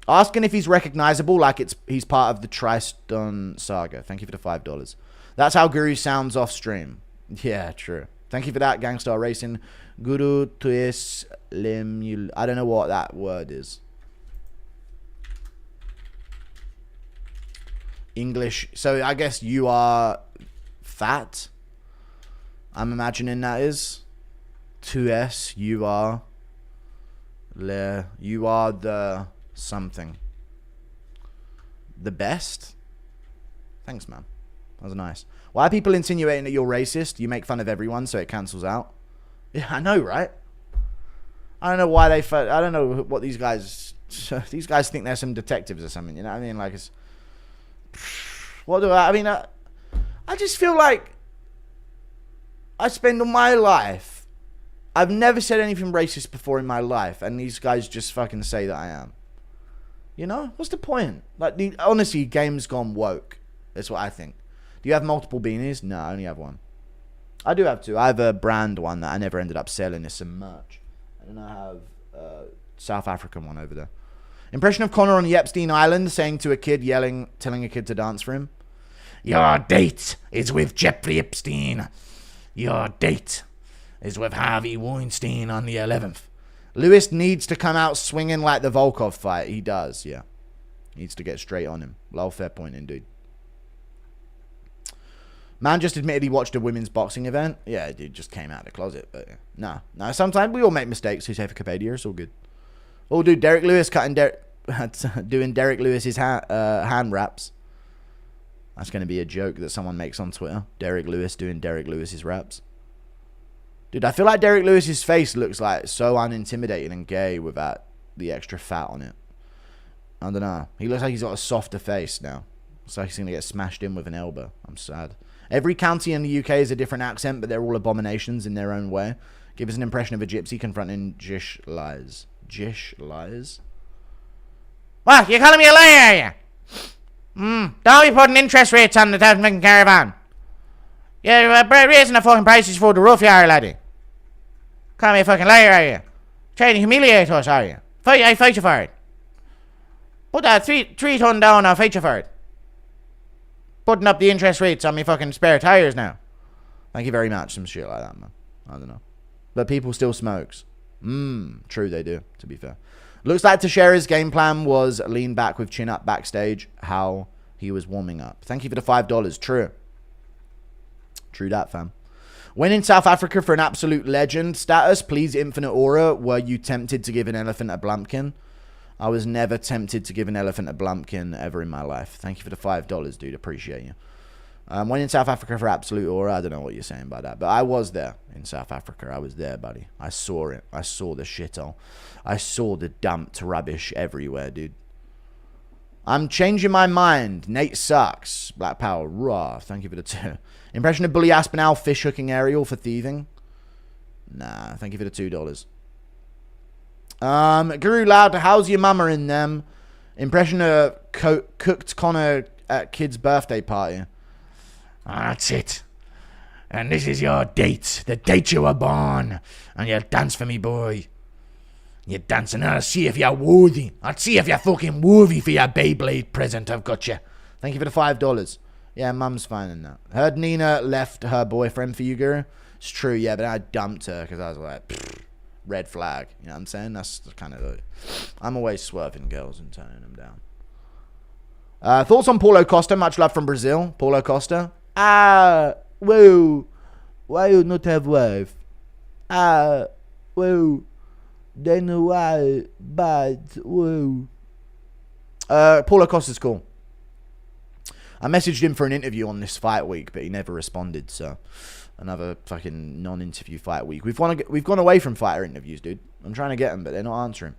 Asking if he's recognizable like he's part of the Tristan saga. Thank you for the $5. That's how Guru sounds off stream. Yeah, true. Thank you for that, Gangstar Racing. Guru tues lemul. I don't know what that word is. English. So I guess you are fat. I'm imagining that is. Tues, you are. Le. You are the something. The best? Thanks, man. That was nice. Why are people insinuating that you're racist? You make fun of everyone, so it cancels out. Yeah, I know, right? I don't know why I don't know what these guys... These guys think they're some detectives or something, you know what I mean? Like, it's... What do I mean, I just feel like I spend all my life... I've never said anything racist before in my life, and these guys just fucking say that I am. You know? What's the point? Like, honestly, game's gone woke. That's what I think. Do you have multiple beanies? No, I only have one. I do have 2. I have a brand one that I never ended up selling. It's some merch. And then I have a South African one over there. Impression of Conor on the Epstein Island saying to a kid, telling a kid to dance for him. Your date is with Jeffrey Epstein. Your date is with Harvey Weinstein on the 11th. Lewis needs to come out swinging like the Volkov fight. He does, yeah. Needs to get straight on him. Lol, fair point indeed. Man just admitted he watched a women's boxing event. Yeah, dude, just came out of the closet. But no. Sometimes we all make mistakes. Who's here for Capadia? It's all good. Oh, dude, Derrick Lewis doing Derrick Lewis's hand wraps. That's going to be a joke that someone makes on Twitter. Derrick Lewis doing Derrick Lewis's raps. Dude, I feel like Derrick Lewis's face looks like so unintimidating and gay without the extra fat on it. I don't know. He looks like he's got a softer face now. Looks like he's going to get smashed in with an elbow. I'm sad. Every county in the UK is a different accent, but they're all abominations in their own way. Give us an impression of a gypsy confronting Jish lies. Jish lies? What? You calling me a liar, are you? Don't be putting interest rates on the Tasman caravan. You're raising the fucking prices for the roof, you are, laddie. Call me a fucking liar, are you? Trying to humiliate us, are you? I fight you for it. Put that 3 ton down, I'll fight you for it. Putting up the interest rates on me fucking spare tires now. Thank you very much. Some shit like that, man. I don't know. But people still smokes. True they do, to be fair. Looks like Teixeira's game plan was lean back with chin up backstage. How he was warming up. Thank you for the $5. True. True that, fam. When in South Africa for an absolute legend status, please Infinite Aura, were you tempted to give an elephant a blumpkin? I was never tempted to give an elephant a blumpkin ever in my life. Thank you for the $5, dude. Appreciate you. When in South Africa for absolute aura, I don't know what you're saying by that, but I was there in South Africa. I was there, buddy. I saw it. I saw the shithole. I saw the dumped rubbish everywhere, dude. I'm changing my mind. Nate sucks. Black Power. Raw. Thank you for the 2. Impression of Bully Aspinall fish hooking Ariel for thieving. Nah. Thank you for the $2. Guru Loud. How's your mama in them? Impression of cooked Connor at kid's birthday party. Oh, that's it. And this is your date. The date you were born. And you'll dance for me, boy. You're dancing, and I'll see if you're worthy. I'll see if you're fucking worthy for your Beyblade present I've got you. Thank you for the $5. Yeah, mum's fine in that. Heard Nina left her boyfriend for you, Guru. It's true, yeah, but I dumped her because I was like, red flag. You know what I'm saying? That's kind of the... I'm always swerving girls and turning them down. Thoughts on Paulo Costa? Much love from Brazil. Paulo Costa. Whoa. Why you not have wife? Whoa. Then why? But, whoa. Paulo Costa's cool. I messaged him for an interview on this fight week, but he never responded, so... Another fucking non-interview fight week. We've gone away from fighter interviews, dude. I'm trying to get them, but they're not answering.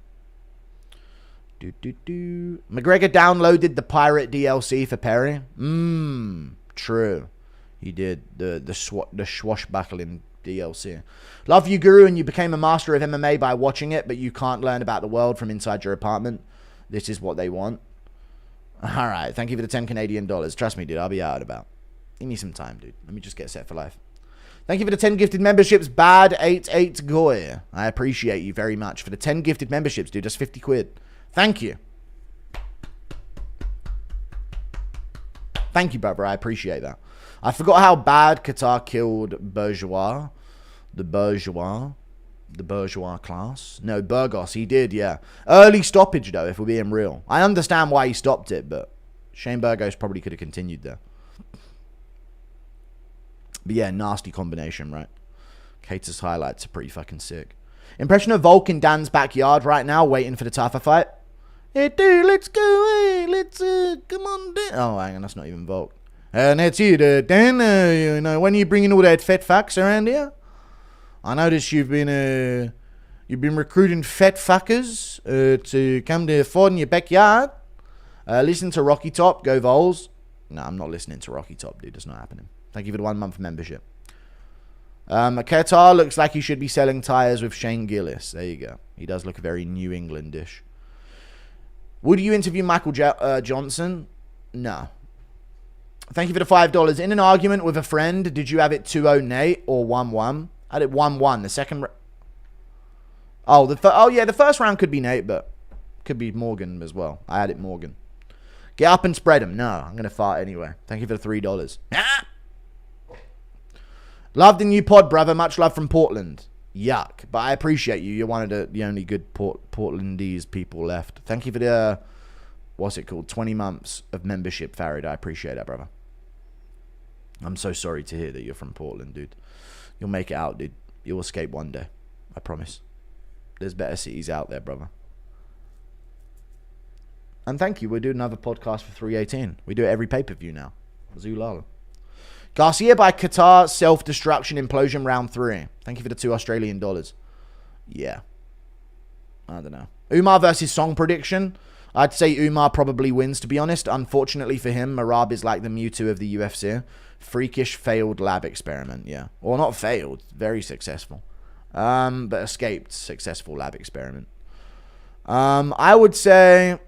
McGregor downloaded the Pirate DLC for Perry. True. He did. The swashbuckling DLC. Love you, Guru, and you became a master of MMA by watching it, but you can't learn about the world from inside your apartment. This is what they want. Alright, thank you for the 10 Canadian dollars. Trust me, dude, I'll be out and about. Give me some time, dude. Let me just get set for life. Thank you for the 10 gifted memberships, Bad88 Goy. I appreciate you very much. For the 10 gifted memberships, dude, that's 50 quid. Thank you. Thank you, brother. I appreciate that. I forgot how bad Kattar killed Bourgeois. The Bourgeois class. No, Burgos. He did, yeah. Early stoppage, though, if we're being real. I understand why he stopped it, but Shane Burgos probably could have continued there. But yeah, nasty combination, right? Kattar's highlights are pretty fucking sick. Impression of Volk in Dan's backyard right now, waiting for the Tafa fight. Hey, dude, let's go, hey, let's, come on, Dan. Oh, hang on, that's not even Volk. And that's you, Dan, you know, when are you bringing all that fat fucks around here? I noticed you've been recruiting fat fuckers, to come to fight in your backyard. Listen to Rocky Top, go Vols. No, I'm not listening to Rocky Top, dude, that's not happening. Thank you for the 1 month membership. Kattar looks like he should be selling tires with Shane Gillis. There you go. He does look very New Englandish. Would you interview Michael Johnson? No. Thank you for the $5. In an argument with a friend, did you have it 2-0 Nate or 1-1? I had it 1-1. The second... the first round could be Nate, but could be Morgan as well. I had it Morgan. Get up and spread him. No, I'm going to fart anyway. Thank you for the $3. Love the new pod, brother. Much love from Portland. Yuck. But I appreciate you. You're one of the only good Portlandese people left. Thank you for the, what's it called? 20 months of membership, Farid. I appreciate that, brother. I'm so sorry to hear that you're from Portland, dude. You'll make it out, dude. You'll escape one day. I promise. There's better cities out there, brother. And thank you. We're doing another podcast for 318. We do it every pay-per-view now. Zulala. Garcia by Kattar, self-destruction, implosion, round 3. Thank you for the $2 Australian. Yeah. I don't know. Umar versus Song prediction. I'd say Umar probably wins, to be honest. Unfortunately for him, Marab is like the Mewtwo of the UFC. Freakish failed lab experiment, yeah. Or not failed, very successful. But escaped successful lab experiment. I would say...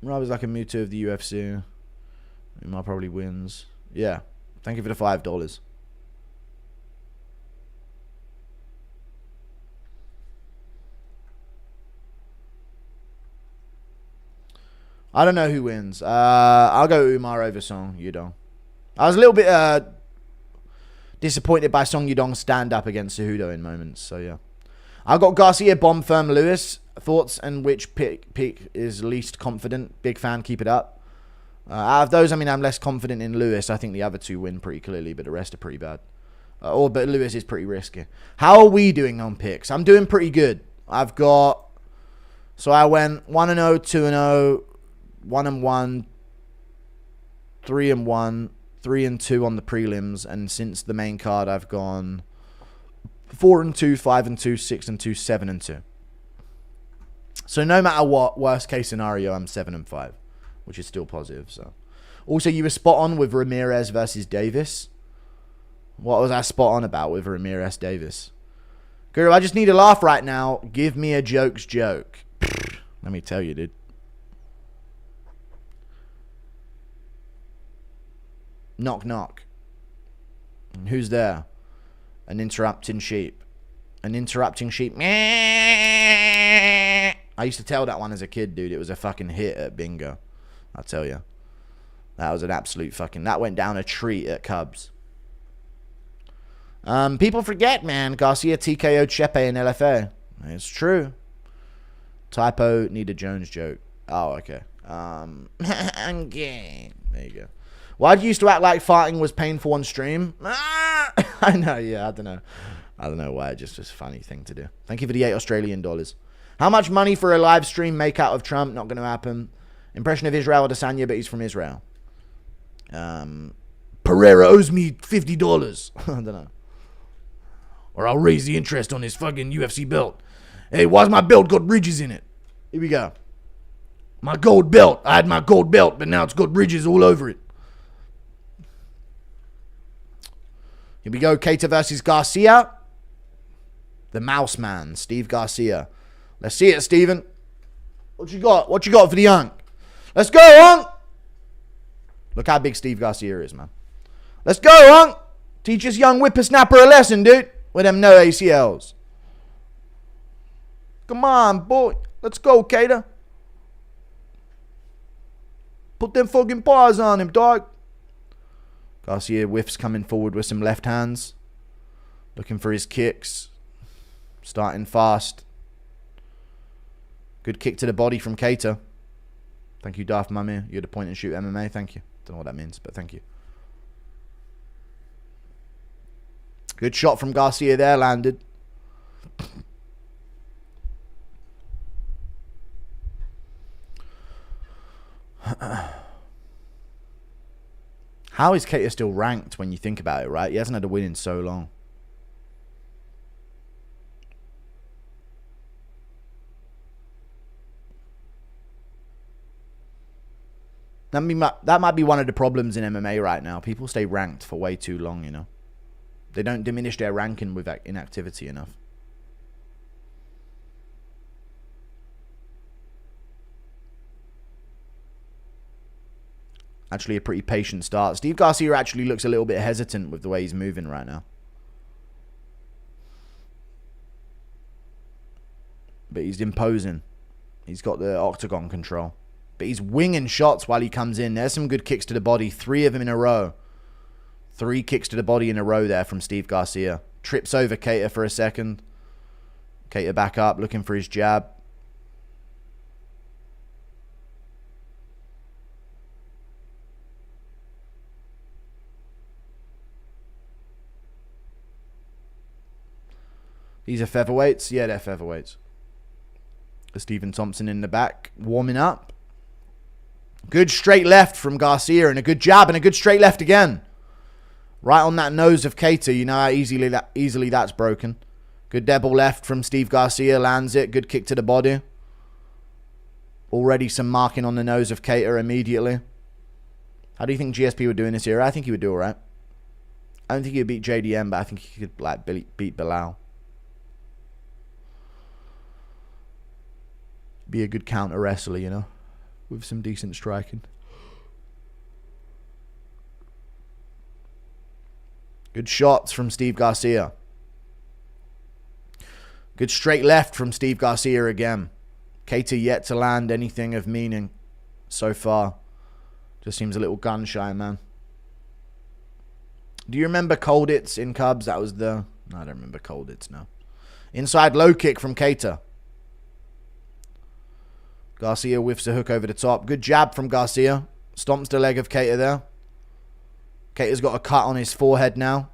Rob is like a Mewtwo of the UFC. Umar probably wins. Yeah. Thank you for the $5. I don't know who wins. I'll go Umar over Song Yudong. I was a little bit disappointed by Song Yudong's stand-up against Cejudo in moments. So, yeah. I got Garcia, Bonfirm, Lewis. Thoughts and which pick is least confident? Big fan, keep it up. Out of those, I mean, I'm less confident in Lewis. I think the other two win pretty clearly, but the rest are pretty bad. But Lewis is pretty risky. How are we doing on picks? I'm doing pretty good. I've got... So I went 1-0, 2-0, 1-1, 3-1, 3-2 on the prelims. And since the main card, I've gone 4-2, 5-2, 6-2, 7-2. So no matter what, worst case scenario, I'm 7-5. Which is still positive. So, also, you were spot on with Ramirez versus Davis. What was I spot on about with Ramirez Davis? Guru, I just need a laugh right now. Give me a joke's joke. Let me tell you, dude. Knock, knock. And who's there? An interrupting sheep. An interrupting sheep. I used to tell that one as a kid, dude. It was a fucking hit at bingo. I'll tell you. That was an absolute fucking... That went down a treat at Cubs. People forget, man. Garcia TKO'd Chepe in LFA. It's true. Typo, need a Jones joke. Oh, okay. Okay. There you go. Why do you used to act like farting was painful on stream? I know, yeah. I don't know. I don't know why. It's just a funny thing to do. Thank you for the $8 Australian. How much money for a live stream make out of Trump? Not going to happen. Impression of Israel Adesanya, but he's from Israel. Pereira owes me $50. I don't know. Or I'll raise the interest on his fucking UFC belt. Hey, why's my belt got ridges in it? Here we go. My gold belt. I had my gold belt, but now it's got ridges all over it. Here we go. Kattar versus Garcia. The mouse man, Steve Garcia. Let's see it, Steven. What you got? What you got for the young? Let's go, Hunk. Look how big Steve Garcia is, man. Let's go, Hunk. Teach this young whippersnapper a lesson, dude. With them no ACLs. Come on, boy. Let's go, Kattar. Put them fucking paws on him, dog. Garcia whiffs coming forward with some left hands. Looking for his kicks. Starting fast. Good kick to the body from Kattar. Thank you, Darth Mummy. You're the point and shoot MMA. Thank you. Don't know what that means, but thank you. Good shot from Garcia there. Landed. How is Kattar still ranked when you think about it, right? He hasn't had a win in so long. That might be one of the problems in MMA right now. People stay ranked for way too long, you know. They don't diminish their ranking with inactivity enough. Actually, a pretty patient start. Steve Garcia actually looks a little bit hesitant with the way he's moving right now. But he's imposing. He's got the octagon control. But he's winging shots while he comes in. There's some good kicks to the body. 3 of them in a row. 3 kicks to the body in a row there from Steve Garcia. Trips over Kattar for a second. Kattar back up, looking for his jab. These are featherweights? Yeah, they're featherweights. Stephen Thompson in the back, warming up. Good straight left from Garcia and a good jab and a good straight left again. Right on that nose of Kattar. You know how easily that's broken. Good double left from Steve Garcia. Lands it. Good kick to the body. Already some marking on the nose of Kattar immediately. How do you think GSP would do in this era? I think he would do alright. I don't think he would beat JDM, but I think he could like beat Bilal. Be a good counter wrestler, you know, with some decent striking. Good shots from Steve Garcia. Good straight left from Steve Garcia again. Kattar yet to land anything of meaning so far. Just seems a little gun shy, man. Do you remember Colditz in Cubs? That was the... No, I don't remember Colditz, no. Inside low kick from Kattar. Garcia whiffs a hook over the top. Good jab from Garcia. Stomps the leg of Kattar there. Kattar's got a cut on his forehead now.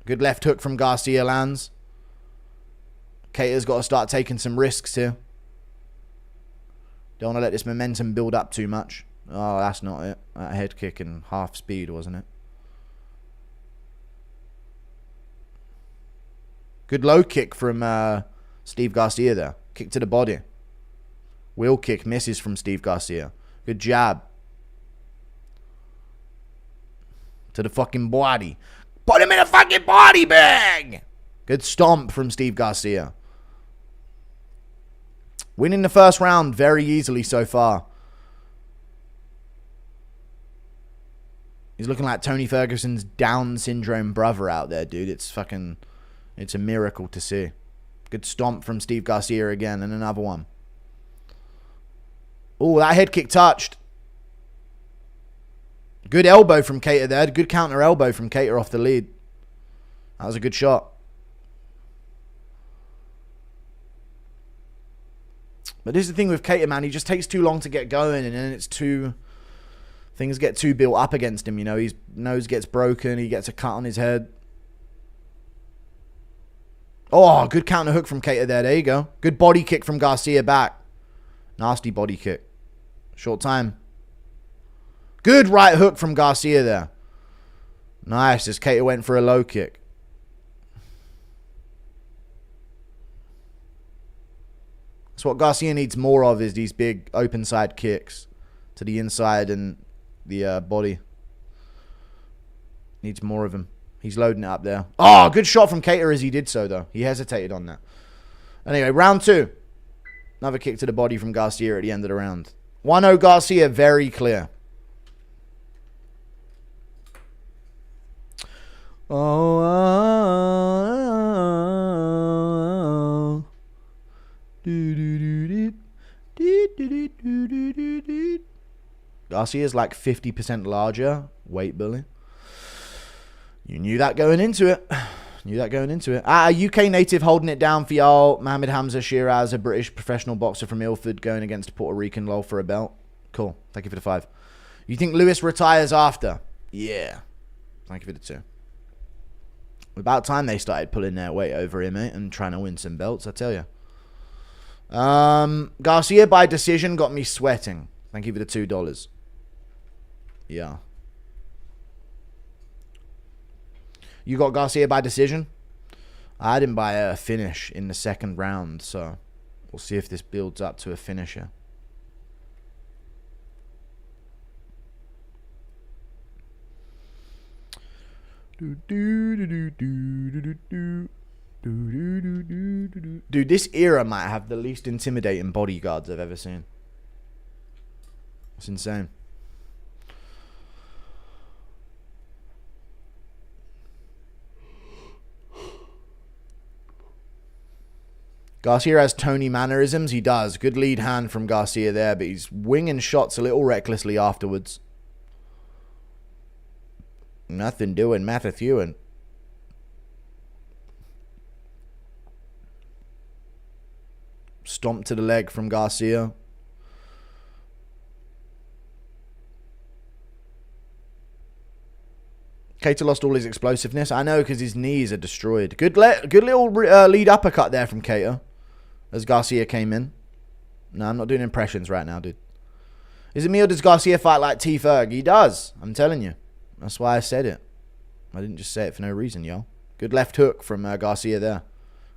Good left hook from Garcia lands. Kattar's got to start taking some risks here. Don't want to let this momentum build up too much. Oh, that's not it. That head kick in half speed, wasn't it? Good low kick from Steve Garcia there. Kick to the body. Wheel kick misses from Steve Garcia. Good jab. To the fucking body. Put him in a fucking body bag! Good stomp from Steve Garcia. Winning the first round very easily so far. He's looking like Tony Ferguson's Down syndrome brother out there, dude. It's a miracle to see. Good stomp from Steve Garcia again, and another one. Oh, that head kick touched. Good elbow from Kattar there. Good counter elbow from Kattar off the lead. That was a good shot. But this is the thing with Kattar, man. He just takes too long to get going, and then things get too built up against him, you know. His nose gets broken. He gets a cut on his head. Oh, good counter hook from Kattar there. There you go. Good body kick from Garcia back. Nasty body kick. Short time. Good right hook from Garcia there. Nice, as Kattar went for a low kick. That's what Garcia needs more of, is these big open side kicks to the inside and the body. Needs more of them. He's loading it up there. Oh, good shot from Kattar as he did so, though. He hesitated on that. Anyway, round 2. Another kick to the body from Garcia at the end of the round. 1-0 Garcia, very clear. Garcia is like 50% larger. Weight bully. You knew that going into it. A UK native holding it down for y'all. Mohammed Hamza Shiraz, a British professional boxer from Ilford, going against a Puerto Rican lol for a belt. Cool. Thank you for the 5. You think Lewis retires after? Yeah. Thank you for the 2. About time they started pulling their weight over him, mate, and trying to win some belts, I tell you. Garcia by decision got me sweating. Thank you for the $2. Yeah. You got Garcia by decision? I had him by a finish in the second round, so we'll see if this builds up to a finisher. Dude, this era might have the least intimidating bodyguards I've ever seen. It's insane. Garcia has Tony mannerisms. He does. Good lead hand from Garcia there, but he's winging shots a little recklessly afterwards. Nothing doing, Matthew. Stomp to the leg from Garcia. Kattar lost all his explosiveness. I know, because his knees are destroyed. Good little lead uppercut there from Kattar as Garcia came in. No, I'm not doing impressions right now, dude. Is it me or does Garcia fight like T. Ferg? He does. I'm telling you. That's why I said it. I didn't just say it for no reason, yo. Good left hook from Garcia there.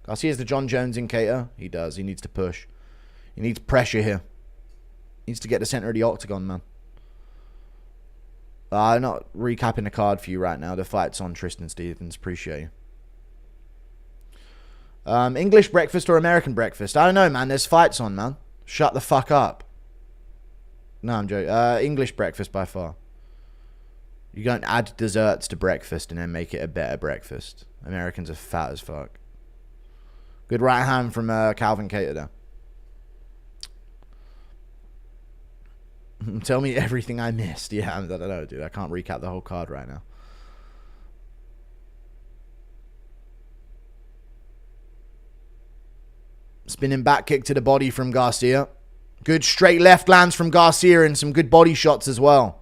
Garcia's the John Jones in Kattar. He does. He needs to push. He needs pressure here. He needs to get the center of the octagon, man. I'm not recapping the card for you right now. The fight's on Tristan Stevens. Appreciate you. English breakfast or American breakfast? I don't know, man. There's fights on, man. Shut the fuck up. No, I'm joking. English breakfast by far. You don't add desserts to breakfast and then make it a better breakfast. Americans are fat as fuck. Good right hand from Calvin Kattar there. Tell me everything I missed. Yeah, I don't know, dude. I can't recap the whole card right now. Spinning back kick to the body from Garcia. Good straight left lands from Garcia and some good body shots as well.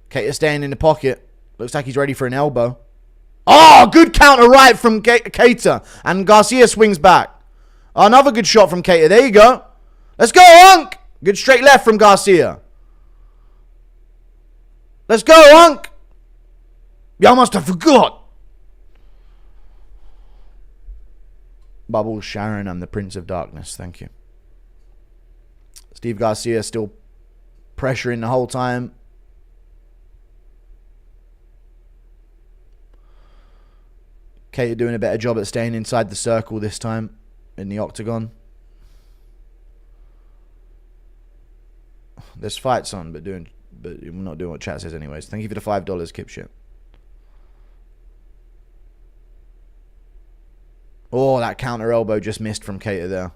Kattar staying in the pocket. Looks like he's ready for an elbow. Oh, good counter right from Kattar. And Garcia swings back. Another good shot from Kattar. There you go. Let's go, Unk. Good straight left from Garcia. Let's go, Unk. Yeah, I must have forgot. Bubbles Sharon, I'm the Prince of Darkness. Thank you. Steve Garcia still pressuring the whole time. Kattar doing a better job at staying inside the circle this time in the octagon. There's fights on, but we're not doing what chat says anyways. Thank you for the $5, Kip shit. Oh, that counter elbow just missed from Kattar there.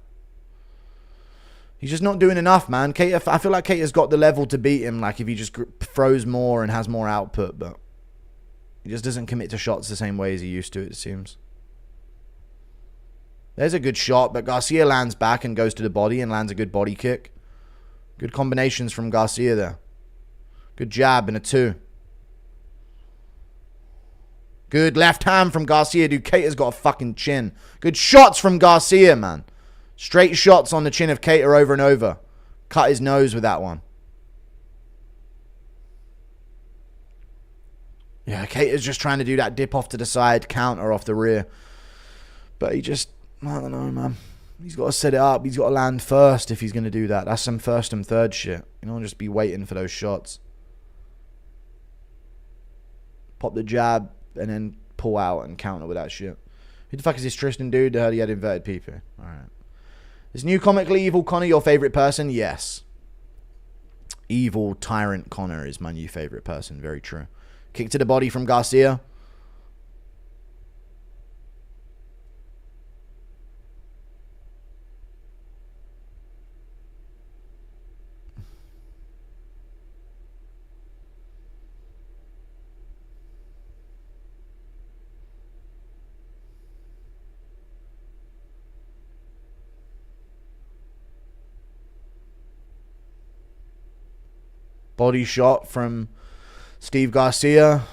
He's just not doing enough, man. Kattar, I feel like Kattar's got the level to beat him, like if he just throws more and has more output, but he just doesn't commit to shots the same way as he used to, it seems. There's a good shot, but Garcia lands back and goes to the body and lands a good body kick. Good combinations from Garcia there. Good jab and a 2. Good left hand from Garcia. Dude, Kattar's got a fucking chin. Good shots from Garcia, man. Straight shots on the chin of Kattar over and over. Cut his nose with that one. Yeah, Kattar's just trying to do that dip off to the side, counter off the rear. But he just, I don't know, man. He's got to set it up. He's got to land first if he's going to do that. That's some first and third shit. You don't just be waiting for those shots. Pop the jab and then pull out and counter with that shit. Who the fuck is this Tristan dude? I heard he had inverted PP. Alright. Is new comically evil Connor your favorite person? Yes. Evil tyrant Connor is my new favorite person. Very true. Kick to the body from Garcia. Body shot from Steve Garcia.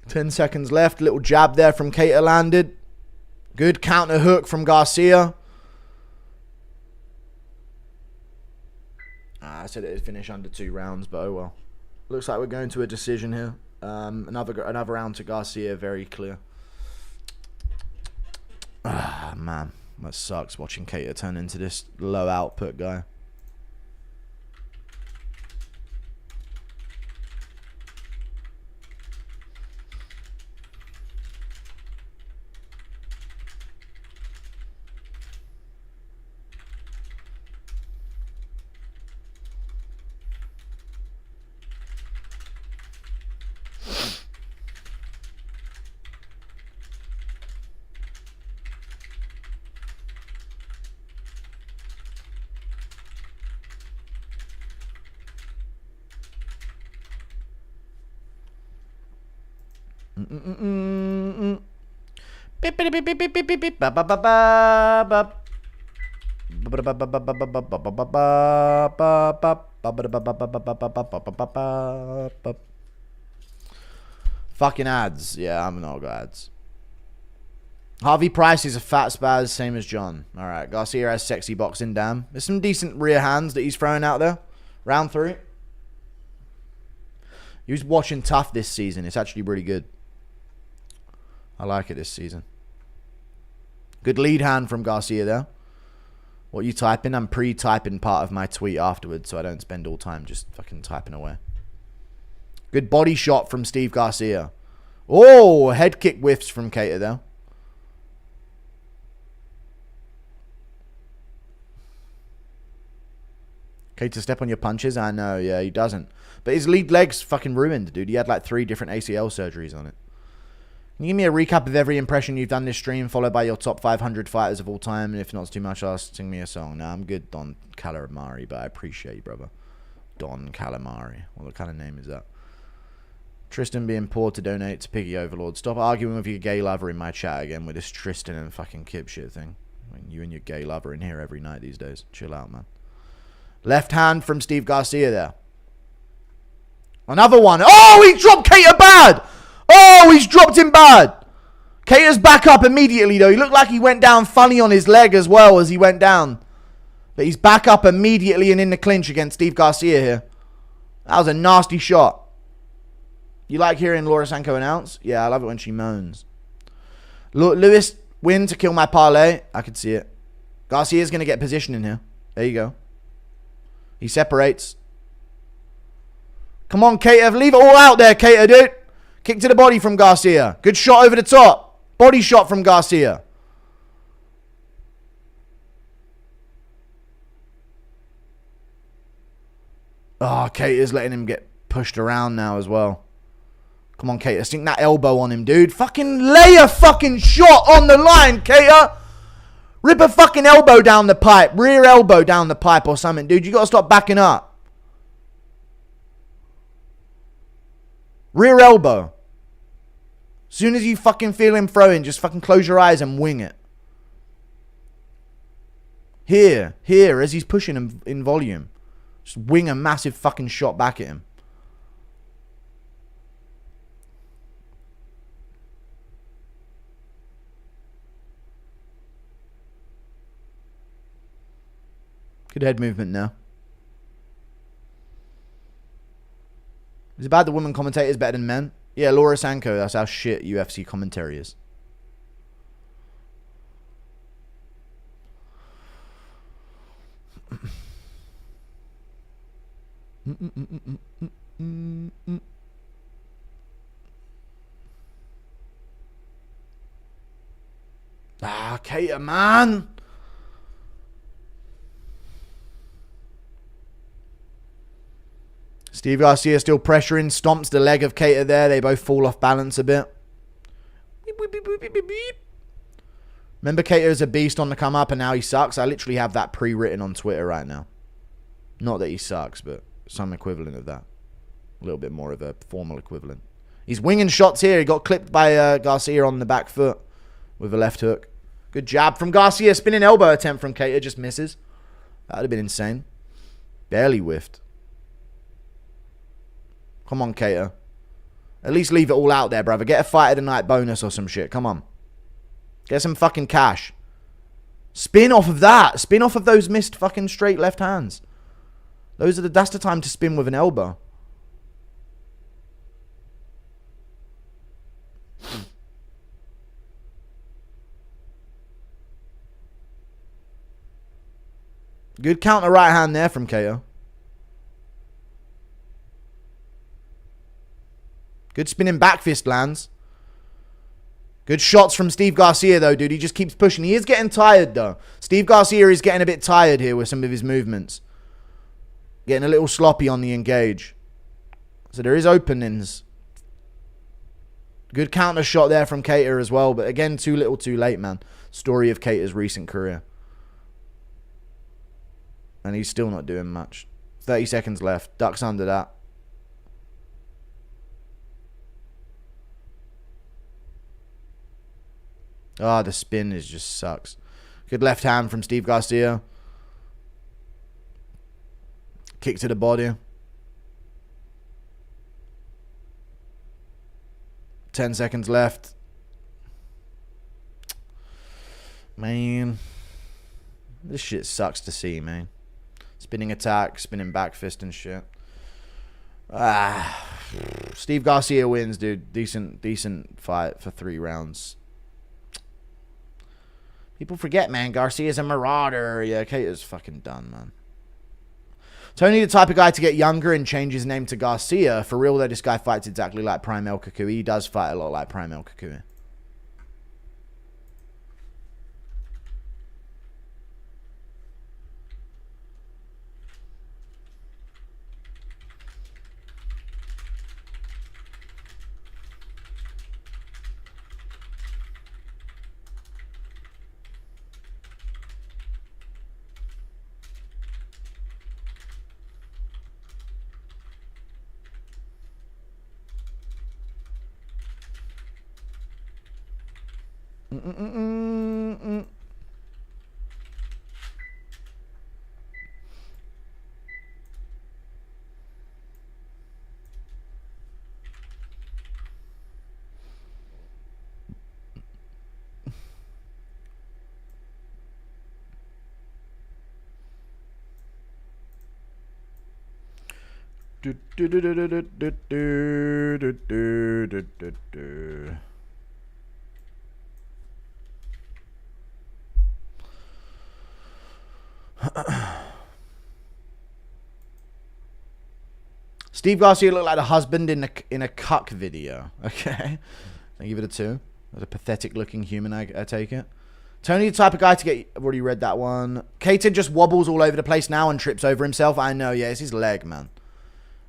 Ten seconds left. Little jab there from Kattar landed. Good counter hook from Garcia. I said it'd finish under 2 rounds, but oh well. Looks like we're going to a decision here. Another round to Garcia, very clear. Ah, man. That sucks watching Kattar turn into this low output guy. Fucking ads. Yeah, I'm not got ads. Harvey Price is a fat spaz, same as John. Alright, Garcia has sexy boxing, damn. There's some decent rear hands that he's throwing out there. Round 3. He was watching Tough this season. It's actually really good. I like it this season. Good lead hand from Garcia there. What are you typing? I'm pre-typing part of my tweet afterwards, so I don't spend all time just fucking typing away. Good body shot from Steve Garcia. Oh, head kick whiffs from Kattar there. Okay, to step on your punches? I know, yeah, he doesn't. But his lead leg's fucking ruined, dude. He had like 3 different ACL surgeries on it. Can you give me a recap of every impression you've done this stream, followed by your top 500 fighters of all time? And if not, it's too much, ask, sing me a song. Nah, I'm good, Don Calamari, but I appreciate you, brother. Don Calamari. What kind of name is that? Tristan being poor to donate to Piggy Overlord. Stop arguing with your gay lover in my chat again with this Tristan and fucking Kib shit thing. I mean, you and your gay lover in here every night these days. Chill out, man. Left hand from Steve Garcia there. Another one. Oh, he dropped Kattar bad. Oh, he's dropped him bad. Kattar's back up immediately, though. He looked like he went down funny on his leg as well as he went down. But he's back up immediately and in the clinch against Steve Garcia here. That was a nasty shot. You like hearing Laura Sanko announce? Yeah, I love it when she moans. Lewis win to kill my parlay. I can see it. Garcia's going to get position in here. There you go. He separates. Come on, Kattar. Leave it all out there, Kattar, dude. Kick to the body from Garcia. Good shot over the top. Body shot from Garcia. Oh, Kattar's letting him get pushed around now as well. Come on, Kattar. Sink that elbow on him, dude. Fucking lay a fucking shot on the line, Kattar. Rip a fucking elbow down the pipe. Rear elbow down the pipe or something, dude. You got to stop backing up. Rear elbow. As soon as you fucking feel him throwing, just fucking close your eyes and wing it. Here, as he's pushing him in volume. Just wing a massive fucking shot back at him. Good head movement now. Is it bad the women commentators better than men? Yeah, Laura Sanko, that's how shit UFC commentary is. Ah, Kattar, man. Steve Garcia still pressuring, stomps the leg of Kattar there. They both fall off balance a bit. Remember, Kattar is a beast on the come up and now he sucks? I literally have that pre-written on Twitter right now. Not that he sucks, but some equivalent of that. A little bit more of a formal equivalent. He's winging shots here. He got clipped by Garcia on the back foot with a left hook. Good jab from Garcia. Spinning elbow attempt from Kattar. Just misses. That would have been insane. Barely whiffed. Come on, Kattar. At least leave it all out there, brother. Get a fight of the night bonus or some shit. Come on. Get some fucking cash. Spin off of that. Spin off of those missed fucking straight left hands. That's the time to spin with an elbow. Good counter right hand there from Kattar. Good spinning back fist lands. Good shots from Steve Garcia, though, dude. He just keeps pushing. He is getting tired, though. Steve Garcia is getting a bit tired here with some of his movements. Getting a little sloppy on the engage. So there is openings. Good counter shot there from Kattar as well. But again, too little too late, man. Story of Kattar's recent career. And he's still not doing much. 30 seconds left. Ducks under that. Ah, the spin just sucks. Good left hand from Steve Garcia. Kick to the body. 10 seconds left. Man. This shit sucks to see, man. Spinning attack, spinning back fist and shit. Steve Garcia wins, dude. Decent fight for 3 rounds. People forget, man. Garcia's a marauder. Yeah, Kattar's fucking done, man. Tony, the type of guy to get younger and change his name to Garcia. For real, though, this guy fights exactly like Prime El Kukui. He does fight a lot like Prime El Kukui. Steve Garcia looked like the husband in a cuck video. Okay, I give it a 2. That's a pathetic looking human. I take it. Tony, the type of guy to get. I've already read that one. Kattar just wobbles all over the place now and trips over himself. I know. Yeah, it's his leg, man.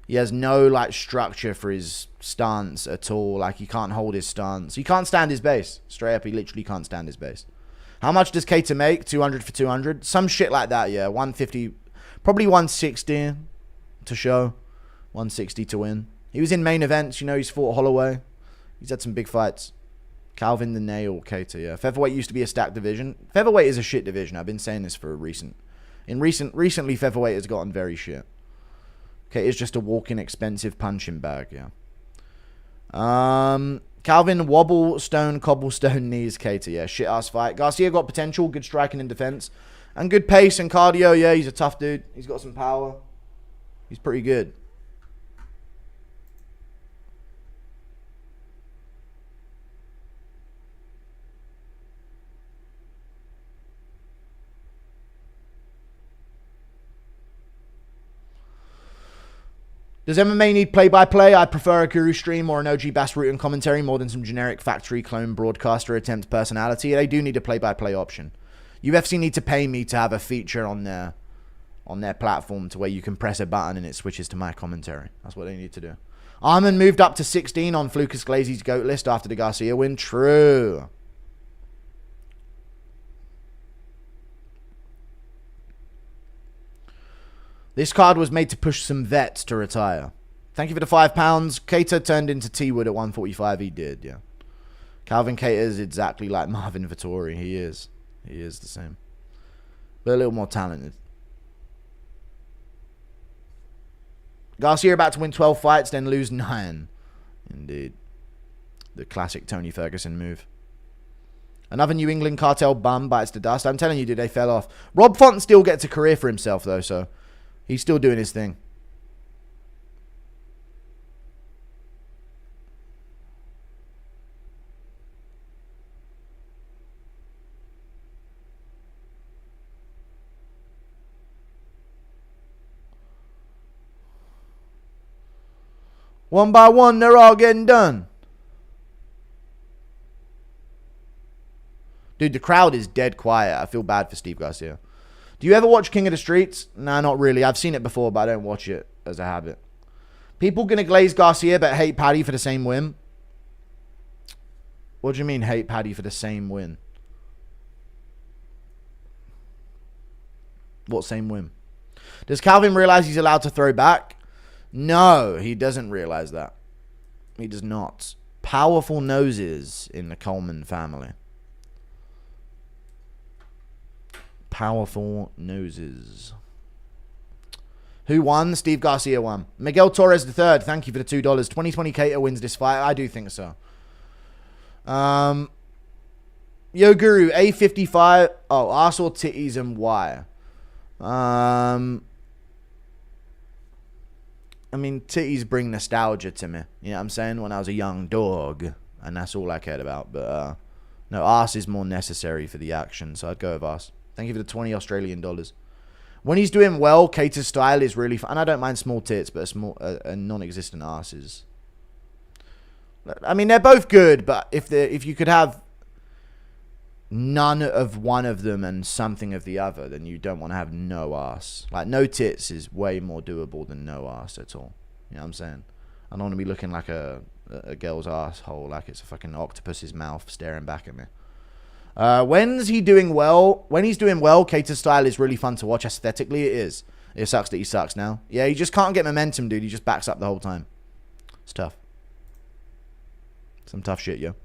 He has no like structure for his stance at all. Like he can't hold his stance. He can't stand his base. Straight up, he literally can't stand his base. How much does Kattar make? 200 for 200. Some shit like that. Yeah, 150, probably 160 to show. 160 to win. He was in main events. You know, he's fought Holloway. He's had some big fights. Calvin the Nail Kattar, yeah. Featherweight used to be a stacked division. Featherweight is a shit division. I've been saying this for a recently featherweight has gotten very shit. Okay, it's just a walking expensive punching bag, yeah. Calvin cobblestone knees Kattar, yeah. Shit ass fight. Garcia got potential, good striking and defense, and good pace and cardio, yeah. He's a tough dude. He's got some power. He's pretty good. Does MMA need play-by-play? I prefer a guru stream or an OG Bass Root and commentary more than some generic factory clone broadcaster attempt personality. They do need a play-by-play option. UFC need to pay me to have a feature on their platform to where you can press a button and it switches to my commentary. That's what they need to do. Arman moved up to 16 on Flukas Glazy's GOAT list after the Garcia win. True. This card was made to push some vets to retire. Thank you for the £5. Kattar turned into T-Wood at 145. He did, yeah. Calvin Kattar is exactly like Marvin Vettori. He is. He is the same. But a little more talented. Garcia about to win 12 fights, then lose 9. Indeed. The classic Tony Ferguson move. Another New England cartel bum bites the dust. I'm telling you, dude, they fell off. Rob Font still gets a career for himself, though, so he's still doing his thing. One by one, they're all getting done. Dude, the crowd is dead quiet. I feel bad for Steve Garcia. Do you ever watch King of the Streets? Nah, not really. I've seen it before, but I don't watch it as a habit. People gonna glaze Garcia but hate Paddy for the same win? What do you mean hate Paddy for the same win? What same win? Does Calvin realize he's allowed to throw back? No, he doesn't realize that. He does not. Powerful noses in the Coleman family. Powerful noses. Who won? Steve Garcia won. Miguel Torres III, thank you for the $2. 2020 Kattar wins this fight. I do think so. Yo Guru, A55. Oh, arse or titties and why? I mean, titties bring nostalgia to me. You know what I'm saying? When I was a young dog. And that's all I cared about. But, no, arse is more necessary for the action. So I'd go with arse. Thank you for the 20 Australian dollars. When he's doing well, Kattar's style is really fun. And I don't mind small tits, but a non-existent arse is... I mean, they're both good, but if you could have none of one of them and something of the other, then you don't want to have no arse. Like, no tits is way more doable than no arse at all. You know what I'm saying? I don't want to be looking like a girl's asshole, like it's a fucking octopus's mouth staring back at me. When he's doing well, Kattar's style is really fun to watch aesthetically. It is. It sucks that he sucks now. Yeah, he just can't get momentum, dude. He just backs up the whole time. It's tough. Some tough shit, yo.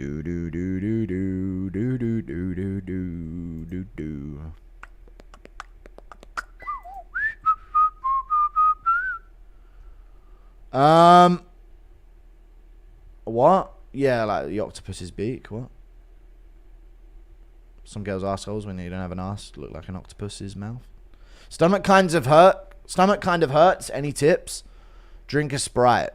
Do do do do do do do do do do do do. What? Yeah, like the octopus's beak. What? Some girls' assholes when you don't have an ass look like an octopus's mouth. Stomach kind of hurts. Any tips? Drink a Sprite.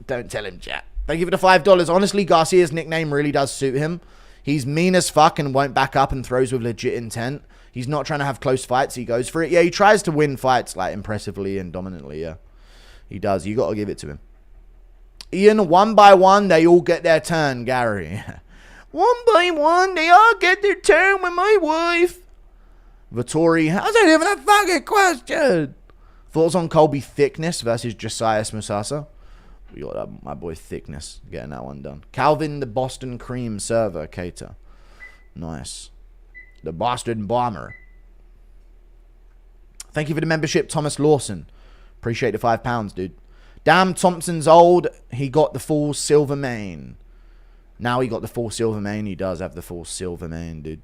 Don't tell him, chat. Thank you for the $5. Honestly, Garcia's nickname really does suit him. He's mean as fuck and won't back up and throws with legit intent. He's not trying to have close fights. He goes for it. Yeah, he tries to win fights like impressively and dominantly. Yeah, he does. You got to give it to him. Ian, one by one, they all get their turn. Gary. One by one, they all get their turn with my wife. Vittori, how's that even a fucking question? Thoughts on Colby Thickness versus Josias Musasa? We got my boy Thickness getting that one done. Calvin, the Boston Cream server, Kattar. Nice. The Boston Bomber. Thank you for the membership, Thomas Lawson. Appreciate the £5, dude. Damn, Thompson's old. He got the full silver mane. Now he got the full silver mane. He does have the full silver mane, dude.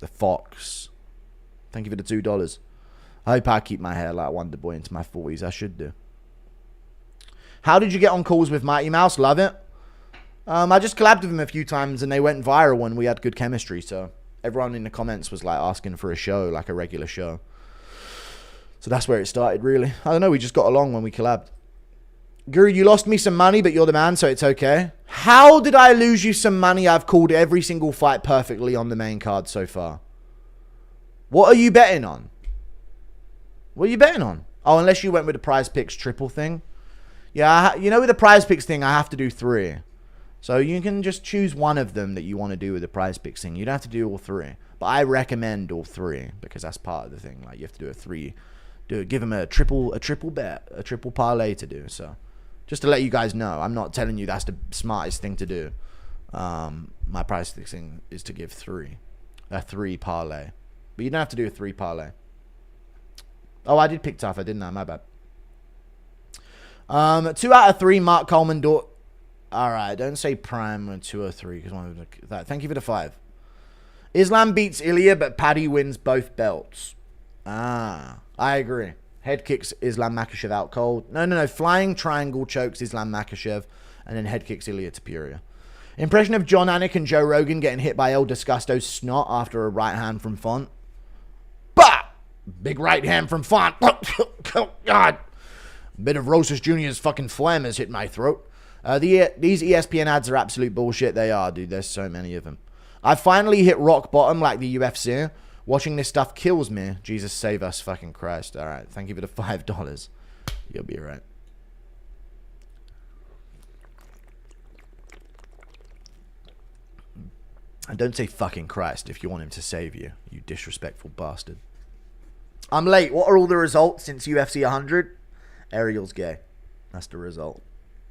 The Fox. Thank you for the $2. I hope I keep my hair like Wonder Boy into my 40s. I should do. How did you get on calls with Mighty Mouse? Love it. I just collabed with him a few times and they went viral and we had good chemistry. So everyone in the comments was like asking for a show, like a regular show. So that's where it started, really. I don't know. We just got along when we collabed. Guru, you lost me some money, but you're the man, so it's okay. How did I lose you some money? I've called every single fight perfectly on the main card so far. What are you betting on? What are you betting on? Oh, unless you went with the prize picks triple thing. Yeah, you know, with the prize picks thing, I have to do 3. So you can just choose one of them that you want to do with the prize picks thing. You don't have to do all 3. But I recommend all 3 because that's part of the thing. Like, you have to do a 3. Give them a triple bet, a triple parlay to do. So just to let you guys know, I'm not telling you that's the smartest thing to do. My prize picks thing is to give 3. A 3 parlay. But you don't have to do a 3 parlay. Oh, I did pick Tafa, didn't I? My bad. 2 out of 3, Mark Coleman. Alright, don't say prime or 2 or 3. Because thank you for the 5. Islam beats Ilya, but Paddy wins both belts. Ah, I agree. Head kicks Islam Makhachev out cold. No. Flying triangle chokes Islam Makhachev, and then head kicks Ilya Tapiria. Impression of John Anik and Joe Rogan getting hit by El Disgusto's snot after a right hand from Font. Bah! Big right hand from Font. Oh, God. Bit of Rosas Jr.'s fucking phlegm has hit my throat. These ESPN ads are absolute bullshit. They are, dude. There's so many of them. I finally hit rock bottom like the UFC. Watching this stuff kills me. Jesus save us, fucking Christ. All right. Thank you for the $5. You'll be all right. And don't say fucking Christ if you want him to save you, you disrespectful bastard. I'm late. What are all the results since UFC 100? Ariel's gay. That's the result.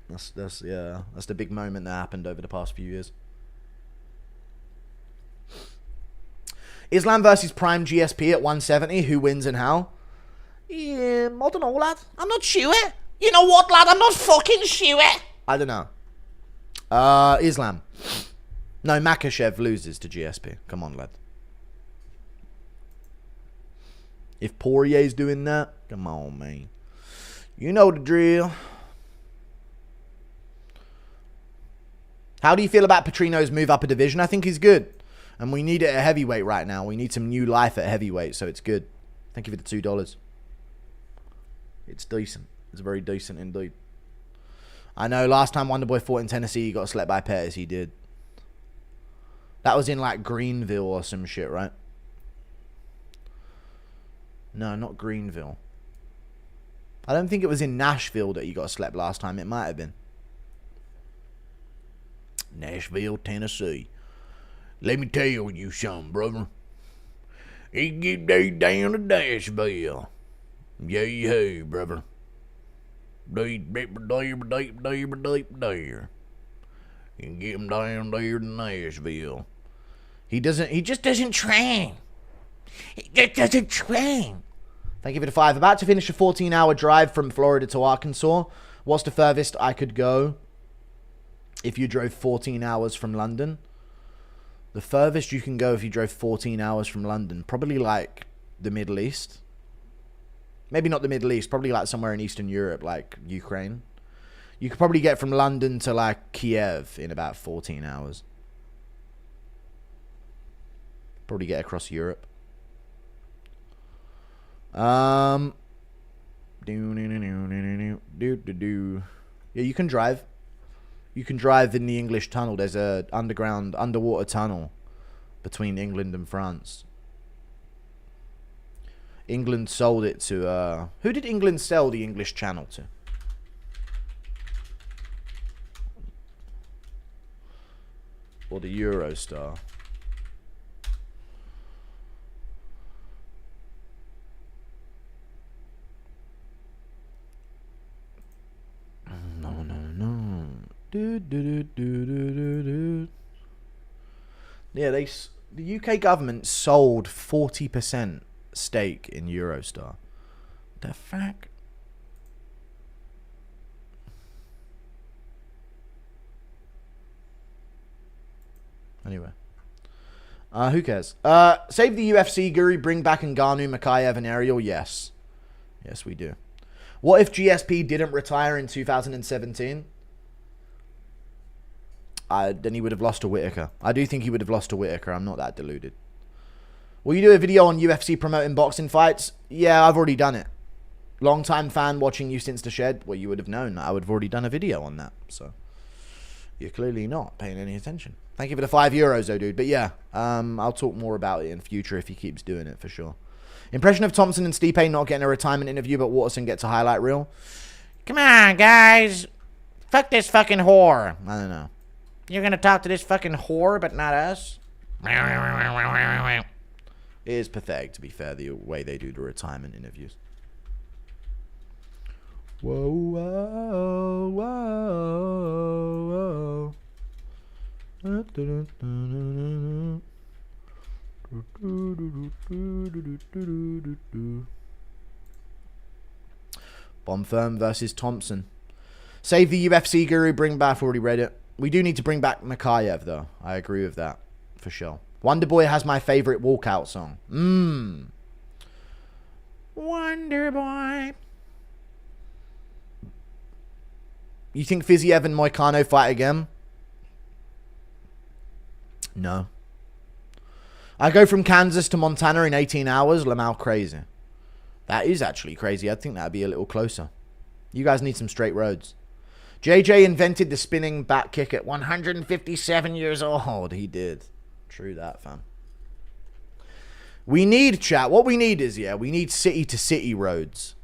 That's the big moment that happened over the past few years. Islam versus Prime GSP at 170. Who wins and how? Yeah, I don't know, lad. I'm not sure. You know what, lad? I'm not fucking sure. I don't know. Islam. No, Makhachev loses to GSP. Come on, lad. If Poirier's doing that, come on, man. You know the drill. How do you feel about Patrino's move up a division? I think he's good. And we need it at heavyweight right now. We need some new life at heavyweight, so it's good. Thank you for the $2. It's decent. It's very decent indeed. I know last time Wonderboy fought in Tennessee, he got slept by Pettis. He did. That was in like Greenville or some shit, right? No, not Greenville. I don't think it was in Nashville that you got slept last time. It might have been. Nashville, Tennessee. Let me tell you something, brother. He get they down to Nashville. Yeah, brother. There. You can get him down there to Nashville. He just doesn't train. He just doesn't train. Thank you for the 5. About to finish a 14-hour drive from Florida to Arkansas. What's the furthest I could go? if you drove 14 hours from London. The furthest you can go if you drove 14 hours from London, probably like the Middle East. Maybe not the Middle East, probably like somewhere in Eastern Europe, like Ukraine. You could probably get from London to like Kiev in about 14 hours. Probably get across Europe. Yeah, you can drive. You can drive in the English tunnel. There's a underwater tunnel between England and France. England sold it to who did England sell the English Channel to? Or the Eurostar? Yeah, the UK government sold 40% stake in Eurostar. The fuck? Anyway. Who cares? Save the UFC, Guru, bring back Ngannou, Makayev, and Ariel? Yes. Yes, we do. What if GSP didn't retire in 2017? Then he would have lost to Whittaker. I do think he would have lost to Whittaker. I'm not that deluded. Will you do a video on UFC promoting boxing fights? Yeah, I've already done it. Long time fan watching you since the shed. Well, you would have known that I would have already done a video on that. So you're clearly not paying any attention. Thank you for the €5 though, dude. But yeah, I'll talk more about it in future if he keeps doing it for sure. Impression of Thompson and Stipe not getting a retirement interview, but Waterson gets a highlight reel. Come on, guys. Fuck this fucking whore. I don't know. You're gonna talk to this fucking whore, but not us? It is pathetic, to be fair, the way they do the retirement interviews. Whoa, whoa, whoa, whoa. Bonfirm versus Thompson. Save the UFC, Guru, bring back, already read it. We do need to bring back Makayev, though. I agree with that, for sure. Wonderboy has my favorite walkout song. Wonderboy. You think Fiziev and Moicano fight again? No. I go from Kansas to Montana in 18 hours. Lamau crazy. That is actually crazy. I think that'd be a little closer. You guys need some straight roads. JJ invented the spinning back kick at 157 years old. He did. True that, fam. We need, chat. What we need is, we need city-to-city roads.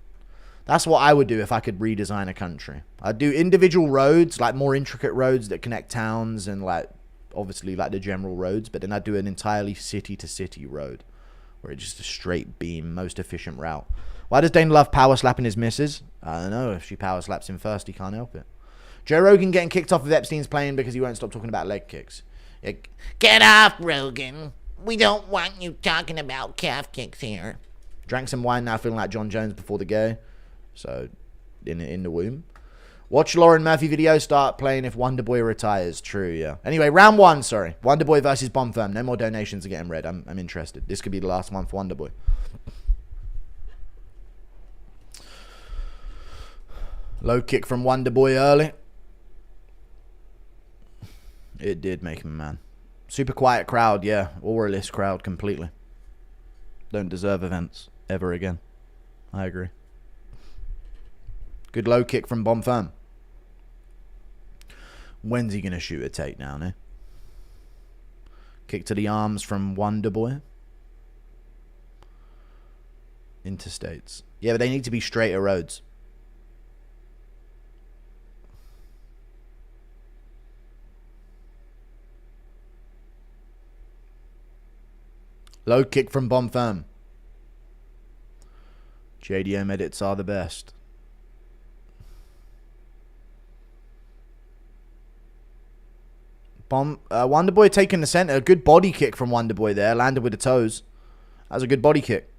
That's what I would do if I could redesign a country. I'd do individual roads, like more intricate roads that connect towns and, like, obviously, like the general roads. But then I'd do an entirely city-to-city road where it's just a straight beam, most efficient route. Why does Dane love power slapping his missus? I don't know. If she power slaps him first, he can't help it. Joe Rogan getting kicked off of Epstein's plane because he won't stop talking about leg kicks. Get off, Rogan. We don't want you talking about calf kicks here. Drank some wine, now feeling like John Jones before the go. So, in the womb. Watch Lauren Murphy video, start playing if Wonderboy retires. True, yeah. Anyway, round one, sorry. Wonderboy versus Bonfirm. No more donations are getting read. I'm interested. This could be the last one for Wonderboy. Low kick from Wonderboy early. It did make him a man. Super quiet crowd, yeah. Auralist crowd completely. Don't deserve events ever again. I agree. Good low kick from Bonfirm. When's he going to shoot a takedown, eh? Kick to the arms from Wonderboy. Interstates. Yeah, but they need to be straighter roads. Low kick from Bonfirm. JDM edits are the best. Wonderboy taking the center. A good body kick from Wonderboy there. Landed with the toes. That was a good body kick.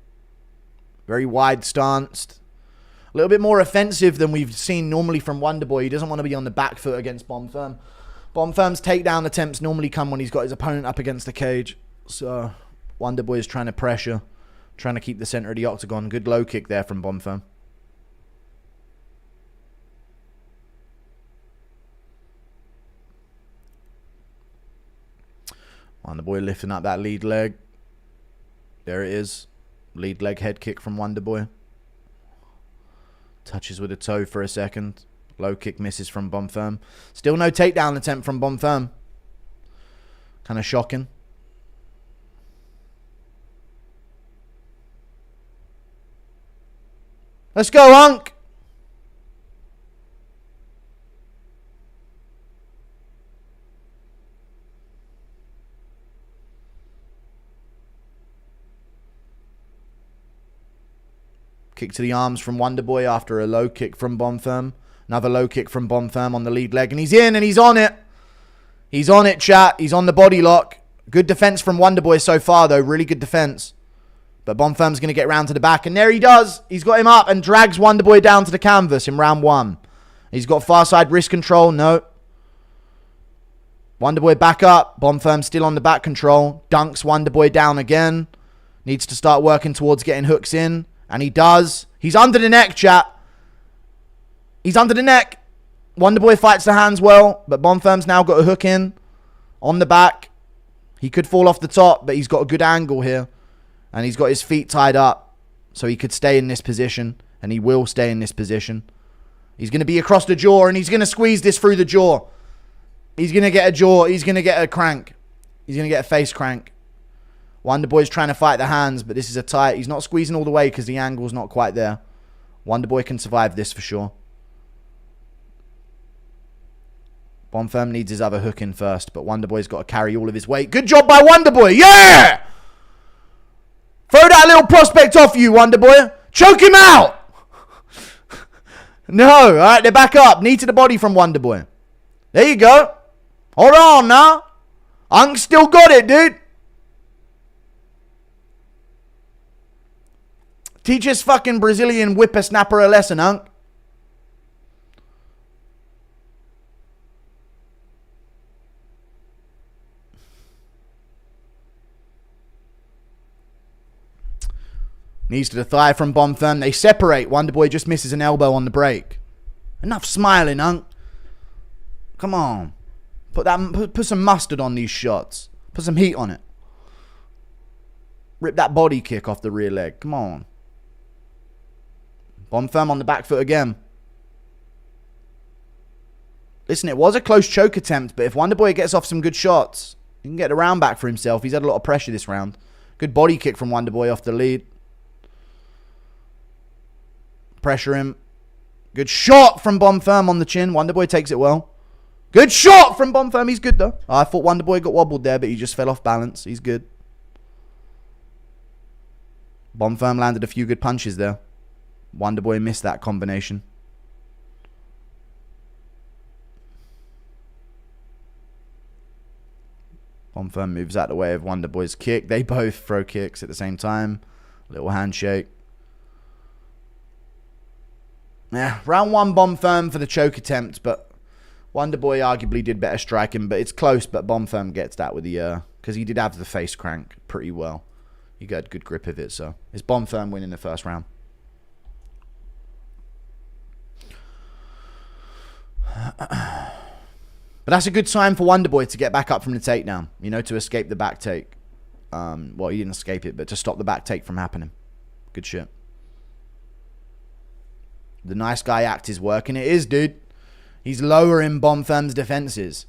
Very wide stanced. A little bit more offensive than we've seen normally from Wonderboy. He doesn't want to be on the back foot against Bonfirm. Bonfirm's takedown attempts normally come when he's got his opponent up against the cage. So Wonderboy is trying to pressure, trying to keep the center of the octagon. Good low kick there from Bonfirm. Wonderboy lifting up that lead leg. There it is. Lead leg head kick from Wonderboy. Touches with a toe for a second. Low kick misses from Bonfirm. Still no takedown attempt from Bonfirm. Kind of shocking. Let's go, Unk! Kick to the arms from Wonderboy after a low kick from Bonfirm. Another low kick from Bonfirm on the lead leg. And he's in and he's on it. He's on it, chat. He's on the body lock. Good defense from Wonderboy so far, though. Really good defense. But Bonfirm's going to get round to the back. And there he does. He's got him up and drags Wonderboy down to the canvas in round 1. He's got far side wrist control. No. Wonderboy back up. Bonfirm still on the back control. Dunks Wonderboy down again. Needs to start working towards getting hooks in. And he does. He's under the neck, chat. He's under the neck. Wonderboy fights the hands well. But Bonfirm's now got a hook in. On the back. He could fall off the top. But he's got a good angle here. And he's got his feet tied up. So he could stay in this position. And he will stay in this position. He's going to be across the jaw. And he's going to squeeze this through the jaw. He's going to get a jaw. He's going to get a crank. He's going to get a face crank. Wonderboy's trying to fight the hands, but this is a tight. He's not squeezing all the way because the angle's not quite there. Wonderboy can survive this for sure. Bonfirm needs his other hook in first, but Wonderboy's got to carry all of his weight. Good job by Wonderboy. Yeah! Throw that little prospect off you, Wonderboy. Choke him out! No, all right, they're back up. Knee to the body from Wonderboy. There you go. Hold on now. Unk still got it, dude. Teach this fucking Brazilian whippersnapper a lesson, Unk. Knees to the thigh from Bonfirm. They separate. Wonderboy just misses an elbow on the break. Enough smiling, Unk. Come on. Put some mustard on these shots. Put some heat on it. Rip that body kick off the rear leg. Come on. Bonfirm on the back foot again. Listen, it was a close choke attempt, but if Wonderboy gets off some good shots, he can get the round back for himself. He's had a lot of pressure this round. Good body kick from Wonderboy off the lead. Pressure him. Good shot from Bonfirm on the chin. Wonderboy takes it well. Good shot from Bonfirm. He's good, though. I thought Wonderboy got wobbled there, but he just fell off balance. He's good. Bonfirm landed a few good punches there. Wonderboy missed that combination. Bonfirm moves out the way of Wonderboy's kick. They both throw kicks at the same time. Little handshake. Yeah, round 1 Bonfirm for the choke attempt, but Wonderboy arguably did better striking, but it's close, but Bonfirm gets that with the, because he did have the face crank pretty well. He got good grip of it, so it's Bonfirm winning the first round. But that's a good sign for Wonderboy to get back up from the takedown. You know, to escape the back take. Well, he didn't escape it, but to stop the back take from happening. Good shit. The nice guy act is working. It is, dude. He's lowering Bonfirm's defenses.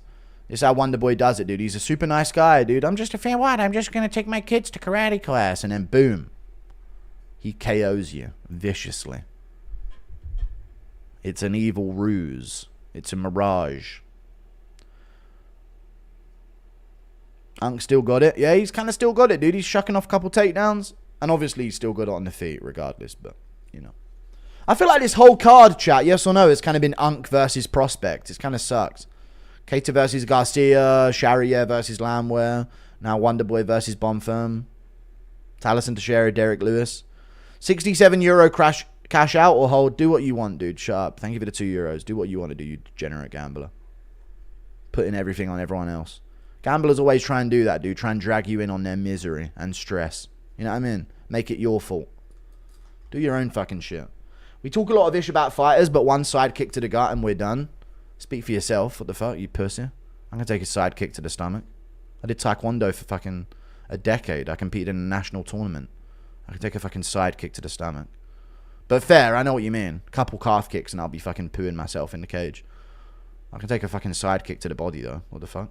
This is how Wonderboy does it, dude. He's a super nice guy, dude. I'm just a fan. What? I'm just going to take my kids to karate class. And then boom. He KOs you viciously. It's an evil ruse. It's a mirage. Unk still got it. Yeah, he's kind of still got it, dude. He's shucking off a couple takedowns. And obviously he's still got it on the feet regardless. But, you know. I feel like this whole card, chat, yes or no, has kind of been Unk versus Prospect. It kind of sucks. Kattar versus Garcia. Sharia versus Landwear. Now Wonderboy versus Bonfirm. Taliesin Teixeira, Derrick Lewis. €67 cash out or hold. Do what you want, dude. Shut up. Thank you for the €2. Do what you want to do, you degenerate gambler. putting everything on everyone else. Gamblers always try and do that, dude. Try and drag you in on their misery and stress. You know what I mean? Make it your fault. Do your own fucking shit. We talk a lot of ish about fighters, but one side kick to the gut and we're done. Speak for yourself. What the fuck, you pussy? I'm gonna take a side kick to the stomach. I did taekwondo for fucking a decade. I competed in a national tournament. I can take a fucking side kick to the stomach. But fair, I know what you mean. Couple calf kicks and I'll be fucking pooing myself in the cage. I can take a fucking side kick to the body though. What the fuck?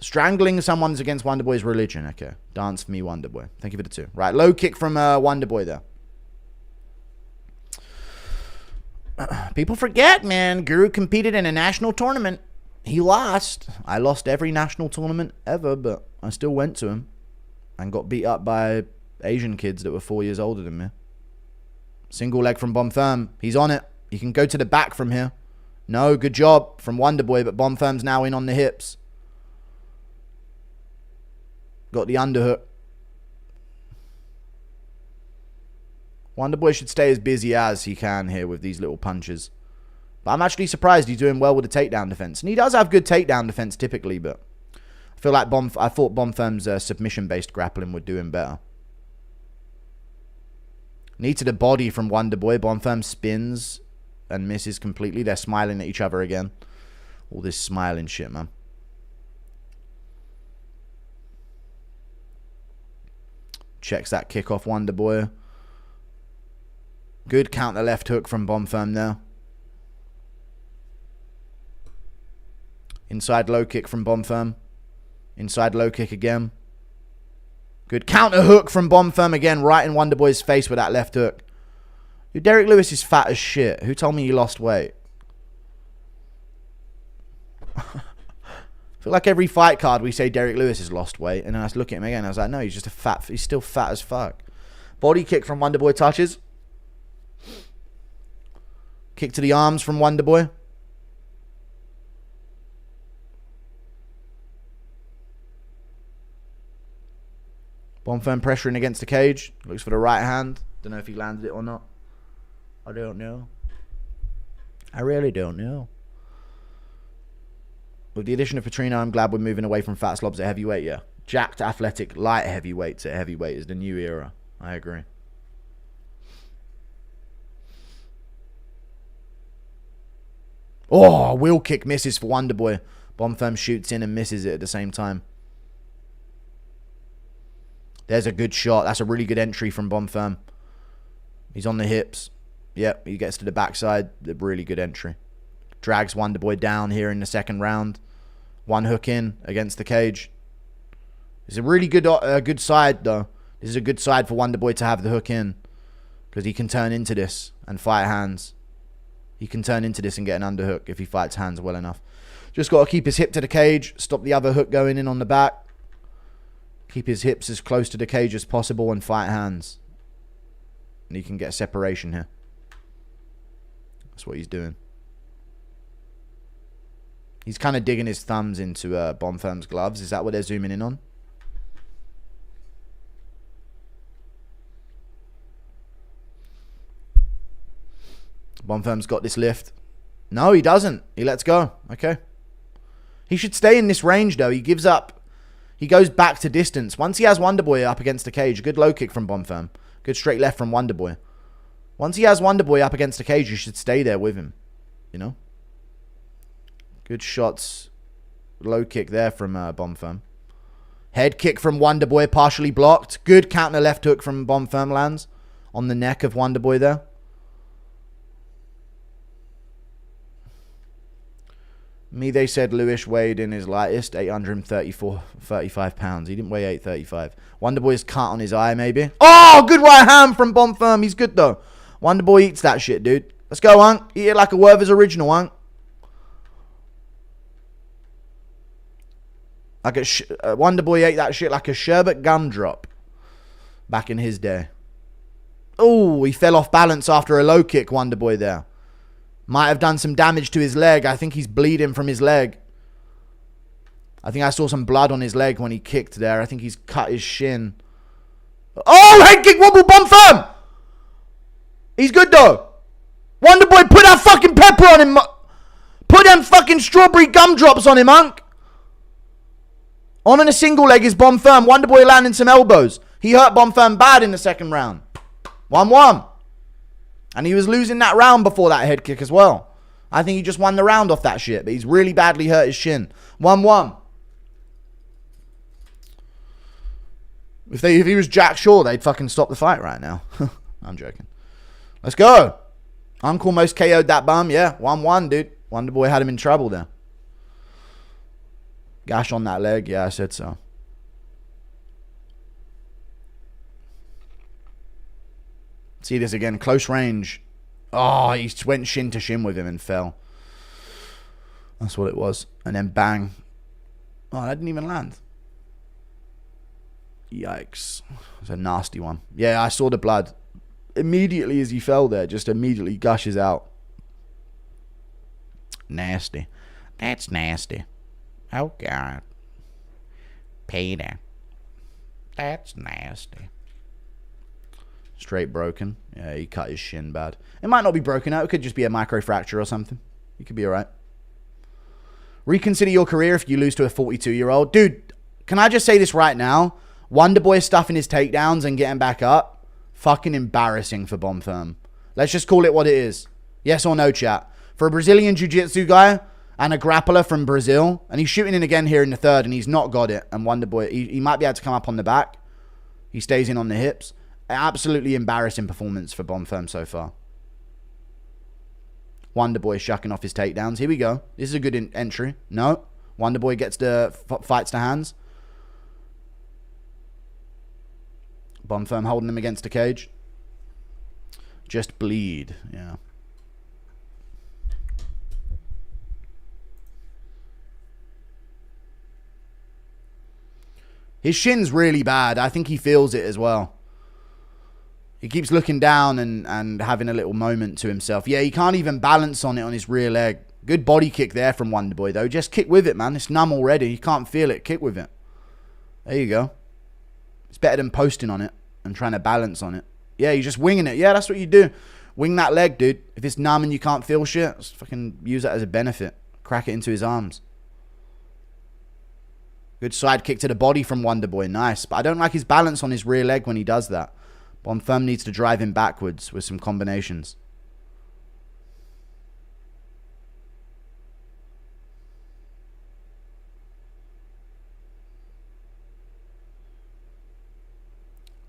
Strangling someone's against Wonderboy's religion. Okay. Dance for me, Wonderboy. Thank you for the 2. Right, low kick from Wonderboy there. People forget, man. Guru competed in a national tournament. He lost. I lost every national tournament ever, but I still went to him and got beat up by Asian kids that were 4 years older than me. Single leg from Bonfirm. He's on it. You can go to the back from here. No, good job from Wonderboy, but Bonfirm's now in on the hips. Got the underhook. Wonderboy should stay as busy as he can here with these little punches. But I'm actually surprised he's doing well with the takedown defense. And he does have good takedown defense typically, but I feel like I thought Bonfirm's submission-based grappling would do him better. Knee to the body from Wonderboy. Bonfirm spins and misses completely. They're smiling at each other again. All this smiling shit, man. Checks that kick off Wonderboy. Good counter left hook from Bonfirm there. Inside low kick from Bonfirm. Inside low kick again. Good counter hook from Bonfirm again, right in Wonderboy's face with that left hook. Dude, Derrick Lewis is fat as shit. Who told me he lost weight? I feel like every fight card we say Derrick Lewis has lost weight, and then I was looking at him again and I was like, no, he's just a fat, he's still fat as fuck. Body kick from Wonderboy touches. Kick to the arms from Wonderboy. Bonfirm pressuring against the cage. Looks for the right hand. Don't know if he landed it or not. I don't know. I really don't know. With the addition of Patrino, I'm glad we're moving away from fat slobs at heavyweight, yeah. Jacked, athletic, light heavyweights at heavyweight is the new era. I agree. Oh, wheel kick misses for Wonderboy. Bonfirm shoots in and misses it at the same time. There's a good shot. That's a really good entry from Bonfirm. He's on the hips. Yep, he gets to the backside. A really good entry. Drags Wonderboy down here in the second round. One hook in against the cage. It's a really good side, though. This is a good side for Wonderboy to have the hook in. Because he can turn into this and fight hands. He can turn into this and get an underhook if he fights hands well enough. Just got to keep his hip to the cage. Stop the other hook going in on the back. Keep his hips as close to the cage as possible and fight hands. And he can get separation here. That's what he's doing. He's kind of digging his thumbs into Bonfirm's gloves. Is that what they're zooming in on? Bonfirm's got this lift. No, he doesn't. He lets go. Okay. He should stay in this range, though. He gives up. He goes back to distance. Once he has Wonderboy up against the cage, good low kick from Bonfirm. Good straight left from Wonderboy. Once he has Wonderboy up against the cage, you should stay there with him. You know? Good shots. Low kick there from Bonfirm. Head kick from Wonderboy, partially blocked. Good counter left hook from Bonfirm lands on the neck of Wonderboy there. They said Lewis weighed in his lightest 835 pounds. He didn't weigh 835. Wonderboy's cut on his eye, maybe. Oh, good right hand from Bonfirm. He's good, though. Wonderboy eats that shit, dude. Let's go, Hunk. Eat it like a Werther's original, Hunk. Like Wonderboy ate that shit like a sherbet gumdrop back in his day. Oh, he fell off balance after a low kick, Wonderboy there. Might have done some damage to his leg. I think he's bleeding from his leg. I think I saw some blood on his leg when he kicked there. I think he's cut his shin. Oh, head kick wobble Bonfirm. He's good, though. Wonderboy, put that fucking pepper on him. fucking strawberry gumdrops on him, Monk. On a single leg is Bonfirm. Wonderboy landing some elbows. He hurt Bonfirm bad in the second round. 1-1. And he was losing that round before that head kick as well. I think he just won the round off that shit, but he's really badly hurt his shin. 1-1. If he was Jack Shaw, they'd fucking stop the fight right now. I'm joking. Let's go. Uncle most KO'd that bum. Yeah, 1-1, dude. Wonderboy had him in trouble there. Gash on that leg. Yeah, I said so. See this again. Close range. Oh, he went shin to shin with him and fell. That's what it was. And then bang. Oh, that didn't even land. Yikes. It's a nasty one. Yeah, I saw the blood. Immediately as he fell there, just immediately gushes out. Nasty. That's nasty. Oh, God. Peter. That's nasty. Straight broken. Yeah, he cut his shin bad. It might not be broken out. It could just be a microfracture or something. He could be alright. Reconsider your career if you lose to a 42-year-old. Dude, can I just say this right now? Wonderboy stuffing his takedowns and getting back up. Fucking embarrassing for Bonfirm. Let's just call it what it is. Yes or no, chat? For a Brazilian jiu-jitsu guy and a grappler from Brazil, and he's shooting in again here in the third, and he's not got it. And Wonderboy, he might be able to come up on the back. He stays in on the hips. Absolutely embarrassing performance for Bonfirm so far. Wonderboy shucking off his takedowns. Here we go. This is a good entry. No. Wonderboy gets the fights to hands. Bonfirm holding him against the cage. Just bleed. Yeah. His shin's really bad. I think he feels it as well. He keeps looking down and having a little moment to himself. Yeah, he can't even balance on it on his rear leg. Good body kick there from Wonderboy, though. Just kick with it, man. It's numb already. You can't feel it. Kick with it. There you go. It's better than posting on it and trying to balance on it. Yeah, you're just winging it. Yeah, that's what you do. Wing that leg, dude. If it's numb and you can't feel shit, just fucking use that as a benefit. Crack it into his arms. Good side kick to the body from Wonderboy. Nice. But I don't like his balance on his rear leg when he does that. Bonfirm needs to drive him backwards with some combinations.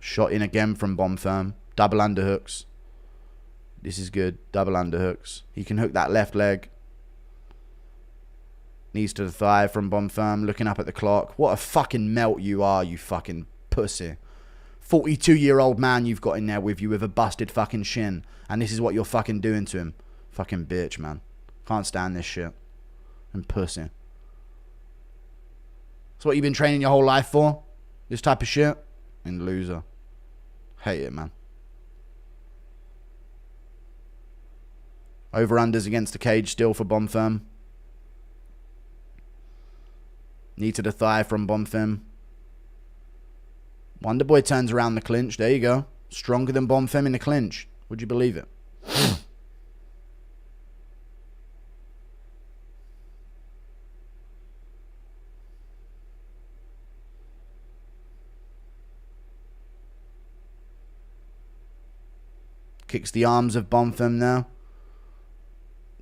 Shot in again from Bonfirm. Double underhooks. This is good. Double underhooks. He can hook that left leg. Knees to the thigh from Bonfirm. Looking up at the clock. What a fucking melt you are, you fucking pussy. 42-year-old man you've got in there with you with a busted fucking shin. And this is what you're fucking doing to him. Fucking bitch, man. Can't stand this shit. And pussy. That's what you've been training your whole life for? This type of shit? And loser. Hate it, man. Over-unders against the cage still for Bonfirm. Knee to the thigh from Bonfim. Wonderboy turns around the clinch. There you go. Stronger than Bonfim in the clinch. Would you believe it? Kicks the arms of Bonfim now.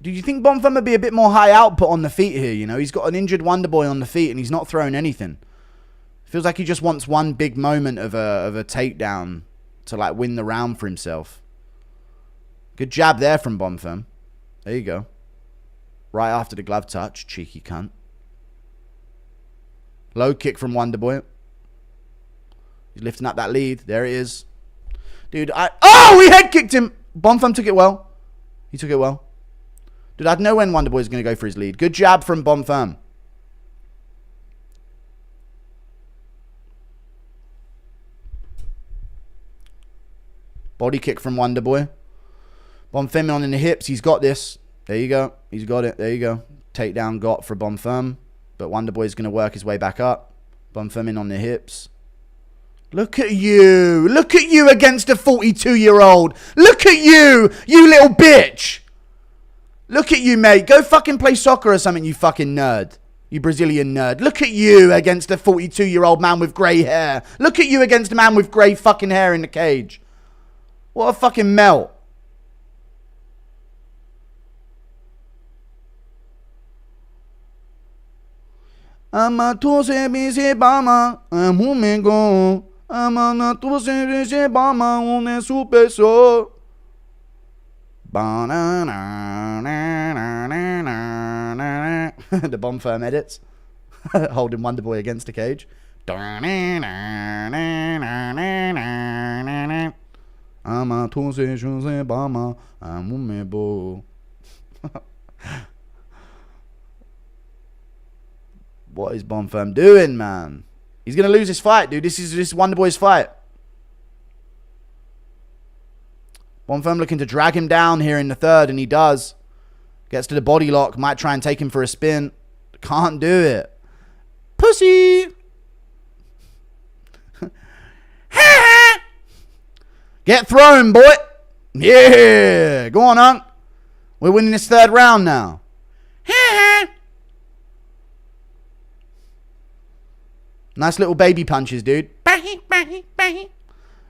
Do you think Bonfim would be a bit more high output on the feet here? You know, he's got an injured Wonderboy on the feet and he's not throwing anything. Feels like he just wants one big moment of a takedown to like win the round for himself. Good jab there from Bonfim. There you go. Right after the glove touch. Cheeky cunt. Low kick from Wonderboy. He's lifting up that lead. There it is. Dude, oh, he head kicked him. Bonfim took it well. He took it well. Dude, I'd know when Wonderboy's going to go for his lead. Good jab from Bonfim. Body kick from Wonderboy. Bonfim on in the hips. He's got this. There you go. He's got it. There you go. Takedown got for Bonfim. But Wonderboy's going to work his way back up. Bonfim in on the hips. Look at you. Look at you against a 42-year-old. Look at you. You little bitch. Look at you, mate. Go fucking play soccer or something, you fucking nerd. You Brazilian nerd. Look at you against a 42-year-old man with grey hair. Look at you against a man with grey fucking hair in the cage. What a fucking melt. I'm a Bama. I'm Umengo. I'm a Bama. Un super so. The Bonfirm edits. Holding Wonderboy against the cage. I'm a Bama. I'm Umengo. What is Bonfirm doing, man? He's going to lose this fight, dude. This is Wonderboy's fight. Bonfirm looking to drag him down here in the third, and he does. Gets to the body lock. Might try and take him for a spin. Can't do it. Pussy! Get thrown, boy! Yeah! Go on, Hunk. We're winning this third round now. Nice little baby punches, dude.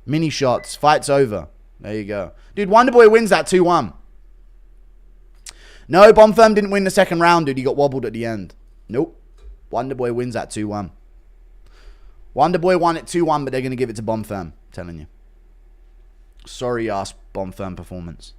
Mini shots. Fight's over. There you go. Dude, Wonderboy wins that 2-1. No, Bonfirm didn't win the second round, dude. He got wobbled at the end. Nope. Wonderboy wins that 2-1. Wonderboy won it 2-1, but they're going to give it to Bonfirm. I'm telling you. Sorry ass Bonfirm performance.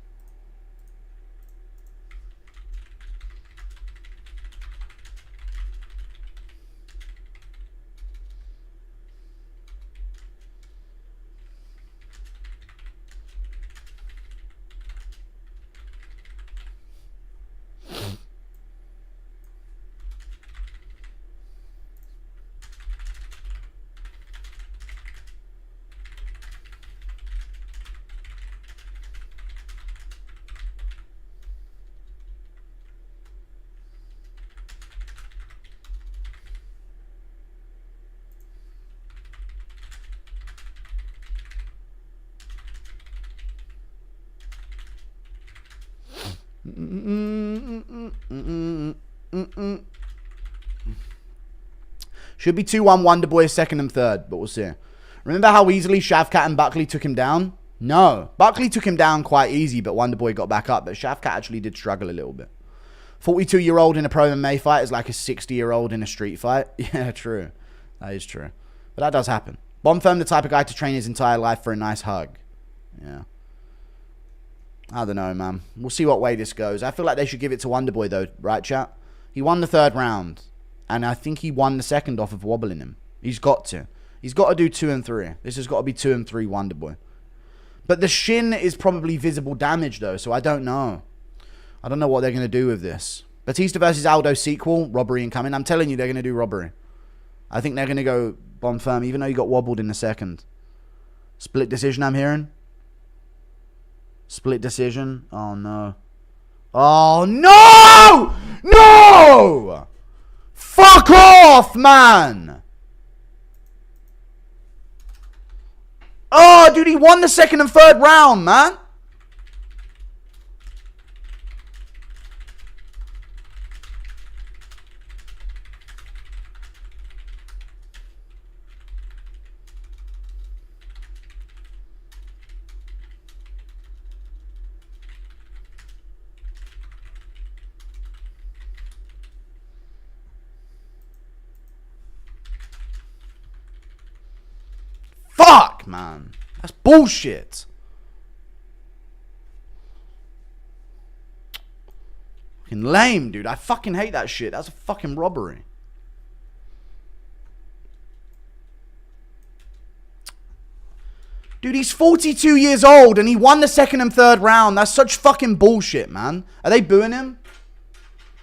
Should be 2-1 Wonderboy second and third, but we'll see. Remember how easily Shavkat and Buckley took him down? No. Buckley took him down quite easy, but Wonderboy got back up. But Shavkat actually did struggle a little bit. 42-year-old in a pro MMA fight is like a 60-year-old in a street fight. Yeah, true. That is true. But that does happen. Bonfirm, the type of guy to train his entire life for a nice hug. Yeah. I don't know, man. We'll see what way this goes. I feel like they should give it to Wonderboy, though. Right, chat? He won the third round. And I think he won the second off of wobbling him. He's got to. He's got to do 2 and 3. This has got to be 2 and 3 Wonderboy. But the shin is probably visible damage, though. So I don't know. I don't know what they're going to do with this. Batista versus Aldo sequel. Robbery incoming. I'm telling you, they're going to do robbery. I think they're going to go Bonfirm, even though he got wobbled in the second. Split decision, I'm hearing. Split decision. Oh, no. Oh, no! No! Fuck off, man! Oh, dude, he won the second and third round, man. Fuck, man. That's bullshit. Fucking lame, dude. I fucking hate that shit. That's a fucking robbery. Dude, he's 42 years old and he won the second and third round. That's such fucking bullshit, man. Are they booing him?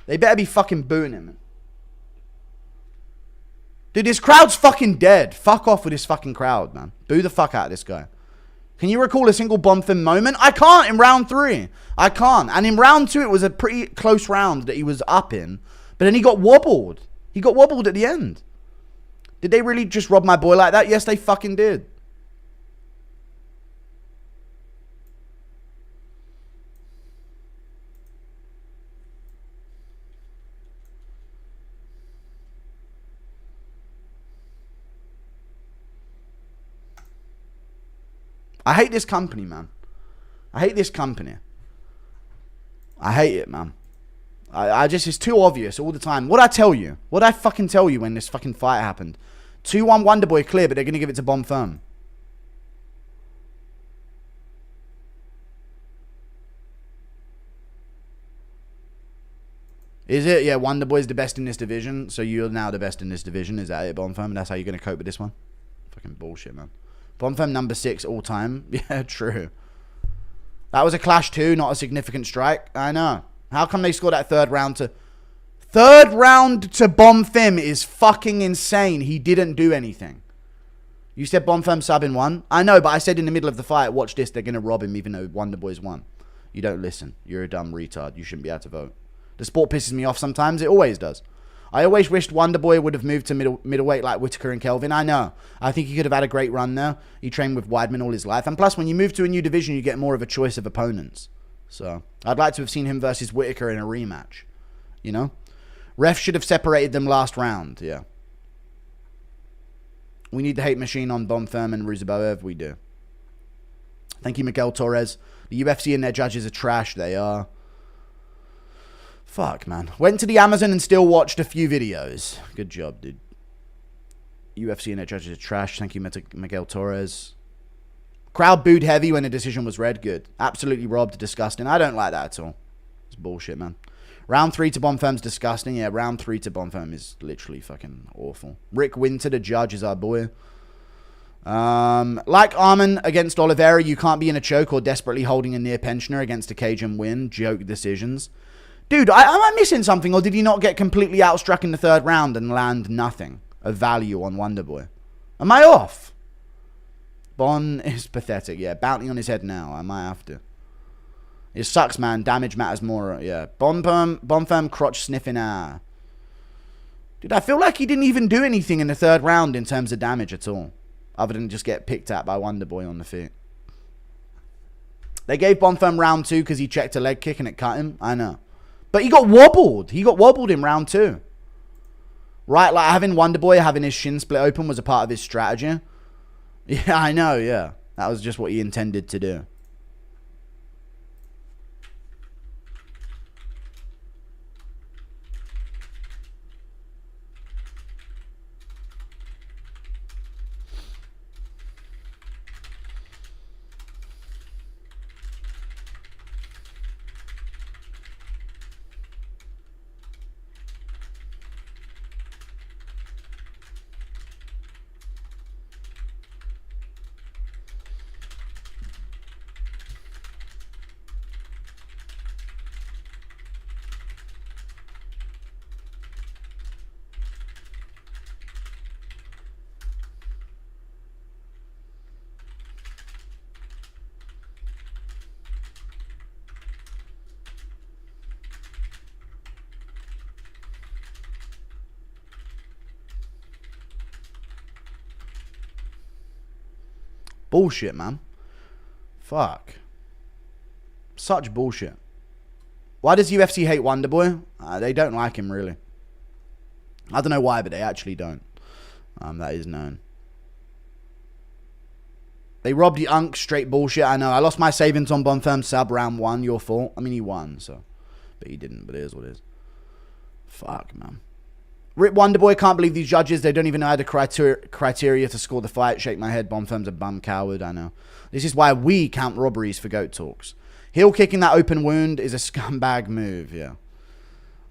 They better be fucking booing him. Dude, this crowd's fucking dead. Fuck off with this fucking crowd, man. Boo the fuck out of this guy. Can you recall a single Bonfim moment? I can't in round 3. I can't. And in round 2, it was a pretty close round that he was up in. But then he got wobbled. He got wobbled at the end. Did they really just rob my boy like that? Yes, they fucking did. I hate this company, man. I hate this company. I hate it, man. I just, it's too obvious all the time. What'd I tell you? What'd I fucking tell you when this fucking fight happened? 2-1 Wonderboy clear, but they're going to give it to Bonfirm. Is it? Yeah, Wonderboy's the best in this division, so you're now the best in this division. Is that it, Bonfirm? That's how you're going to cope with this one? Fucking bullshit, man. Bonfirm number 6 all time. Yeah, true. That was a clash too, not a significant strike. I know. How come they scored that third round to Bonfim is fucking insane. He didn't do anything. You said Bonfim sub in 1? I know, but I said in the middle of the fight, watch this, they're going to rob him even though Wonderboy's won. You don't listen. You're a dumb retard. You shouldn't be able to vote. The sport pisses me off sometimes. It always does. I always wished Wonderboy would have moved to middleweight like Whittaker and Kelvin. I know. I think he could have had a great run there. He trained with Weidman all his life. And plus, when you move to a new division, you get more of a choice of opponents. So, I'd like to have seen him versus Whittaker in a rematch. You know? Ref should have separated them last round. Yeah. We need the hate machine on Bonfirm and Ruziboev. We do. Thank you, Miguel Torres. The UFC and their judges are trash. They are. Fuck, man. Went to the Amazon and still watched a few videos. Good job, dude. UFC and their judges are trash. Thank you, Miguel Torres. Crowd booed heavy when the decision was read. Good. Absolutely robbed. Disgusting. I don't like that at all. It's bullshit, man. Round 3 to Bonfirm's disgusting. Yeah, round 3 to Bonfirm is literally fucking awful. Rick Winter, the judge, is our boy. Like Arman against Oliveira, you can't be in a choke or desperately holding a near pensioner against a cage and win. Joke decisions. Dude, am I missing something, or did he not get completely outstruck in the third round and land nothing of value on Wonderboy? Am I off? Bon is pathetic, yeah. Bounty on his head now. I might have to. It sucks, man. Damage matters more, yeah. Bonfirm crotch sniffing. Dude, I feel like he didn't even do anything in the third round in terms of damage at all. Other than just get picked at by Wonderboy on the feet. They gave Bonfirm round 2 because he checked a leg kick and it cut him. I know. But he got wobbled. He got wobbled in round 2. Right, like having Wonderboy having his shin split open was a part of his strategy. Yeah, I know, yeah. That was just what he intended to do. Bullshit, man. Fuck. Such bullshit. Why does UFC hate Wonderboy? They don't like him, really. I don't know why, but they actually don't. That is known. They robbed the Unk. Straight bullshit. I know. I lost my savings on Bonfirm sub round 1. Your fault. I mean, he won, so. But he didn't. But it is what it is. Fuck, man. Rip Wonderboy, can't believe these judges. They don't even know how the criteria to score the fight. Shake my head. Bonfirm's a bum coward. I know. This is why we count robberies for GOAT talks. Heel kicking that open wound is a scumbag move, yeah.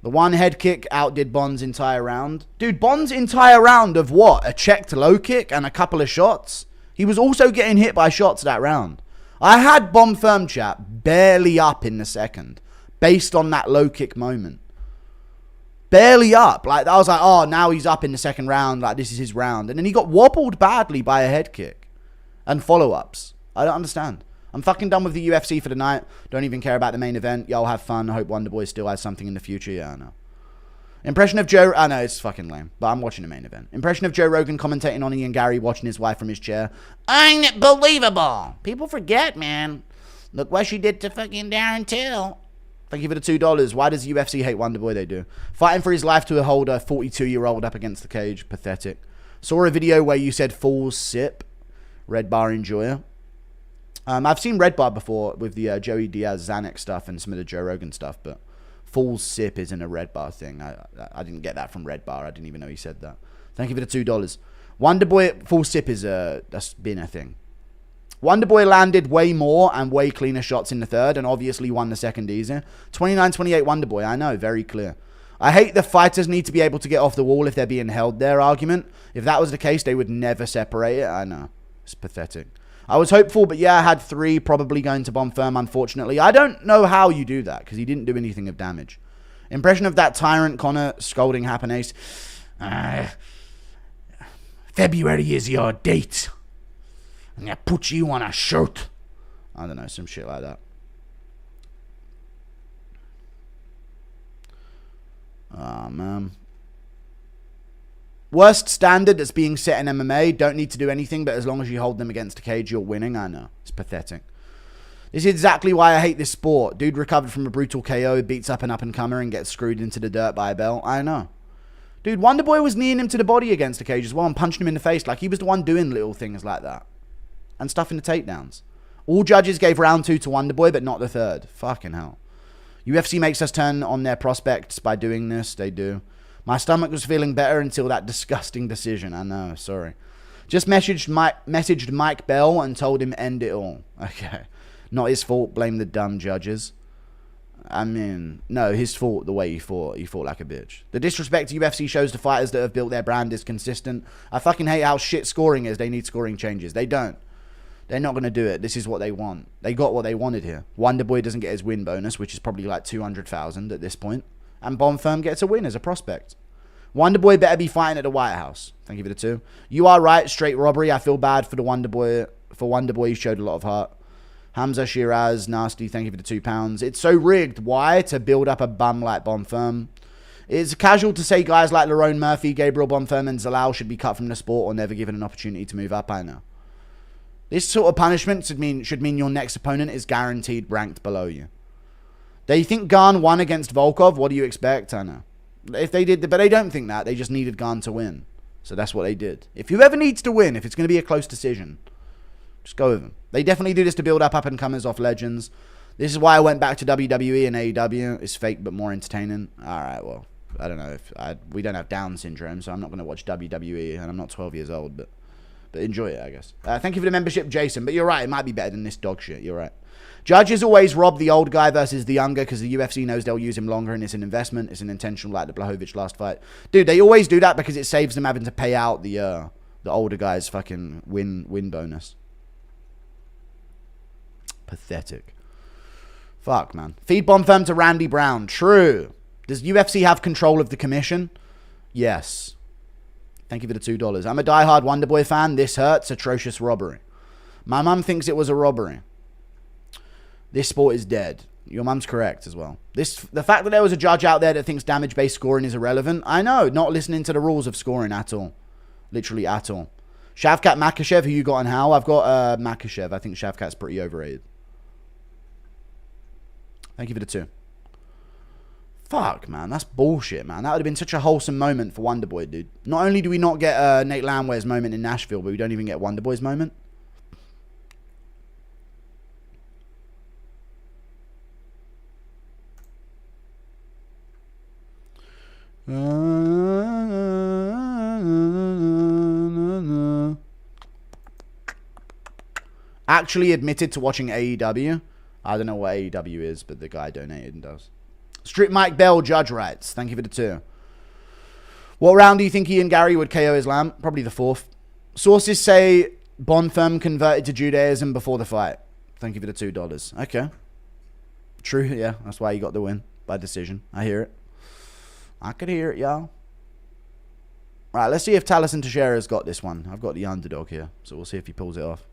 The one head kick outdid Bond's entire round. Dude, Bond's entire round of what? A checked low kick and a couple of shots? He was also getting hit by shots that round. I had Bonfirm chat barely up in the second based on that low kick moment. Barely up. Like, I was like, oh, now he's up in the second round. Like, this is his round. And then he got wobbled badly by a head kick and follow-ups. I don't understand. I'm fucking done with the UFC for the night. Don't even care about the main event. Y'all have fun. I hope Wonderboy still has something in the future. Yeah, I know. Impression of Joe... I know, it's fucking lame. But I'm watching the main event. Impression of Joe Rogan commentating on Ian Gary watching his wife from his chair. Unbelievable. People forget, man. Look what she did to fucking Darren Till. Thank you for the $2. Why does UFC hate Wonderboy? They do. Fighting for his life to hold a 42-year-old up against the cage. Pathetic. Saw a video where you said fools sip. Red bar enjoyer. I've seen Red Bar before with the Joey Diaz Xanax stuff and some of the Joe Rogan stuff, but full sip isn't a Red Bar thing. I didn't get that from Red Bar. I didn't even know he said that. Thank you for the $2. Wonderboy full sip is that's been a thing. Wonderboy landed way more and way cleaner shots in the third and obviously won the second easy. 29-28 Wonderboy, I know, very clear. I hate the fighters need to be able to get off the wall if they're being held there argument. If that was the case, they would never separate it. I know. It's pathetic. I was hopeful, but yeah, I had 3 probably going to Bonfirm, unfortunately. I don't know how you do that because he didn't do anything of damage. Impression of that tyrant Connor scolding Happen Ace. February is your date. And I put you on a shirt. I don't know, some shit like that. Oh, man. Worst standard that's being set in MMA. Don't need to do anything, but as long as you hold them against a cage, you're winning. I know. It's pathetic. This is exactly why I hate this sport. Dude recovered from a brutal KO, beats up an up-and-comer, and gets screwed into the dirt by a bell. I know. Dude, Wonderboy was kneeing him to the body against the cage as well and punching him in the face. Like, he was the one doing little things like that. And stuffing the takedowns. All judges gave round 2 to Wonderboy, but not the third. Fucking hell. UFC makes us turn on their prospects by doing this. They do. My stomach was feeling better until that disgusting decision. I know, sorry. Just messaged Mike Bell and told him end it all. Okay. Not his fault. Blame the dumb judges. I mean, no, his fault the way he fought. He fought like a bitch. The disrespect UFC shows to fighters that have built their brand is consistent. I fucking hate how shit scoring is. They need scoring changes. They don't. They're not going to do it. This is what they want. They got what they wanted here. Wonderboy doesn't get his win bonus, which is probably like 200,000 at this point. And Bonfirm gets a win as a prospect. Wonderboy better be fighting at the White House. Thank you for the 2. You are right. Straight robbery. I feel bad for the Wonderboy. For Wonderboy, he showed a lot of heart. Hamza Shiraz, nasty. Thank you for the £2. It's so rigged. Why? To build up a bum like Bonfirm. It's casual to say guys like Lerone Murphy, Gabriel Bonfirm, and Zalal should be cut from the sport or never given an opportunity to move up. I know. This sort of punishment should mean your next opponent is guaranteed ranked below you. They think Garn won against Volkov. What do you expect? I know. If they did, but they don't think that. They just needed Garn to win. So that's what they did. If whoever needs to win, if it's going to be a close decision, just go with them. They definitely do this to build up-and-comers off legends. This is why I went back to WWE and AEW. It's fake but more entertaining. All right, well, I don't know. We don't have Down syndrome, so I'm not going to watch WWE, and I'm not 12 years old, but enjoy it, I guess. Thank you for the membership, Jason. But you're right. It might be better than this dog shit. You're right. Judges always rob the old guy versus the younger because the UFC knows they'll use him longer and it's an investment. It's an intentional, like the Blachowicz last fight. Dude, they always do that because it saves them having to pay out the older guy's fucking win bonus. Pathetic. Fuck, man. Feed Bonfirm to Randy Brown. True. Does UFC have control of the commission? Yes. Thank you for the $2. I'm a diehard Wonderboy fan. This hurts. Atrocious robbery. My mum thinks it was a robbery. This sport is dead. Your mum's correct as well. The fact that there was a judge out there that thinks damage-based scoring is irrelevant. I know. Not listening to the rules of scoring at all. Literally at all. Shavkat Makhachev, who you got and how? I've got Makhachev. I think Shavkat's pretty overrated. Thank you for the 2. Fuck, man. That's bullshit, man. That would have been such a wholesome moment for Wonderboy, dude. Not only do we not get Nate Landwear's moment in Nashville, but we don't even get Wonderboy's moment. Actually admitted to watching AEW. I don't know what AEW is, but the guy donated and does. Strip Mike Bell, judge rights. Thank you for the 2. What round do you think Ian Gary would KO Islam? Probably the 4th. Sources say Bonfirm converted to Judaism before the fight. Thank you for the $2. Okay. True, yeah. That's why he got the win by decision. I hear it. I could hear it, y'all. Right, let's see if Taliesin Teixeira's got this one. I've got the underdog here, so we'll see if he pulls it off.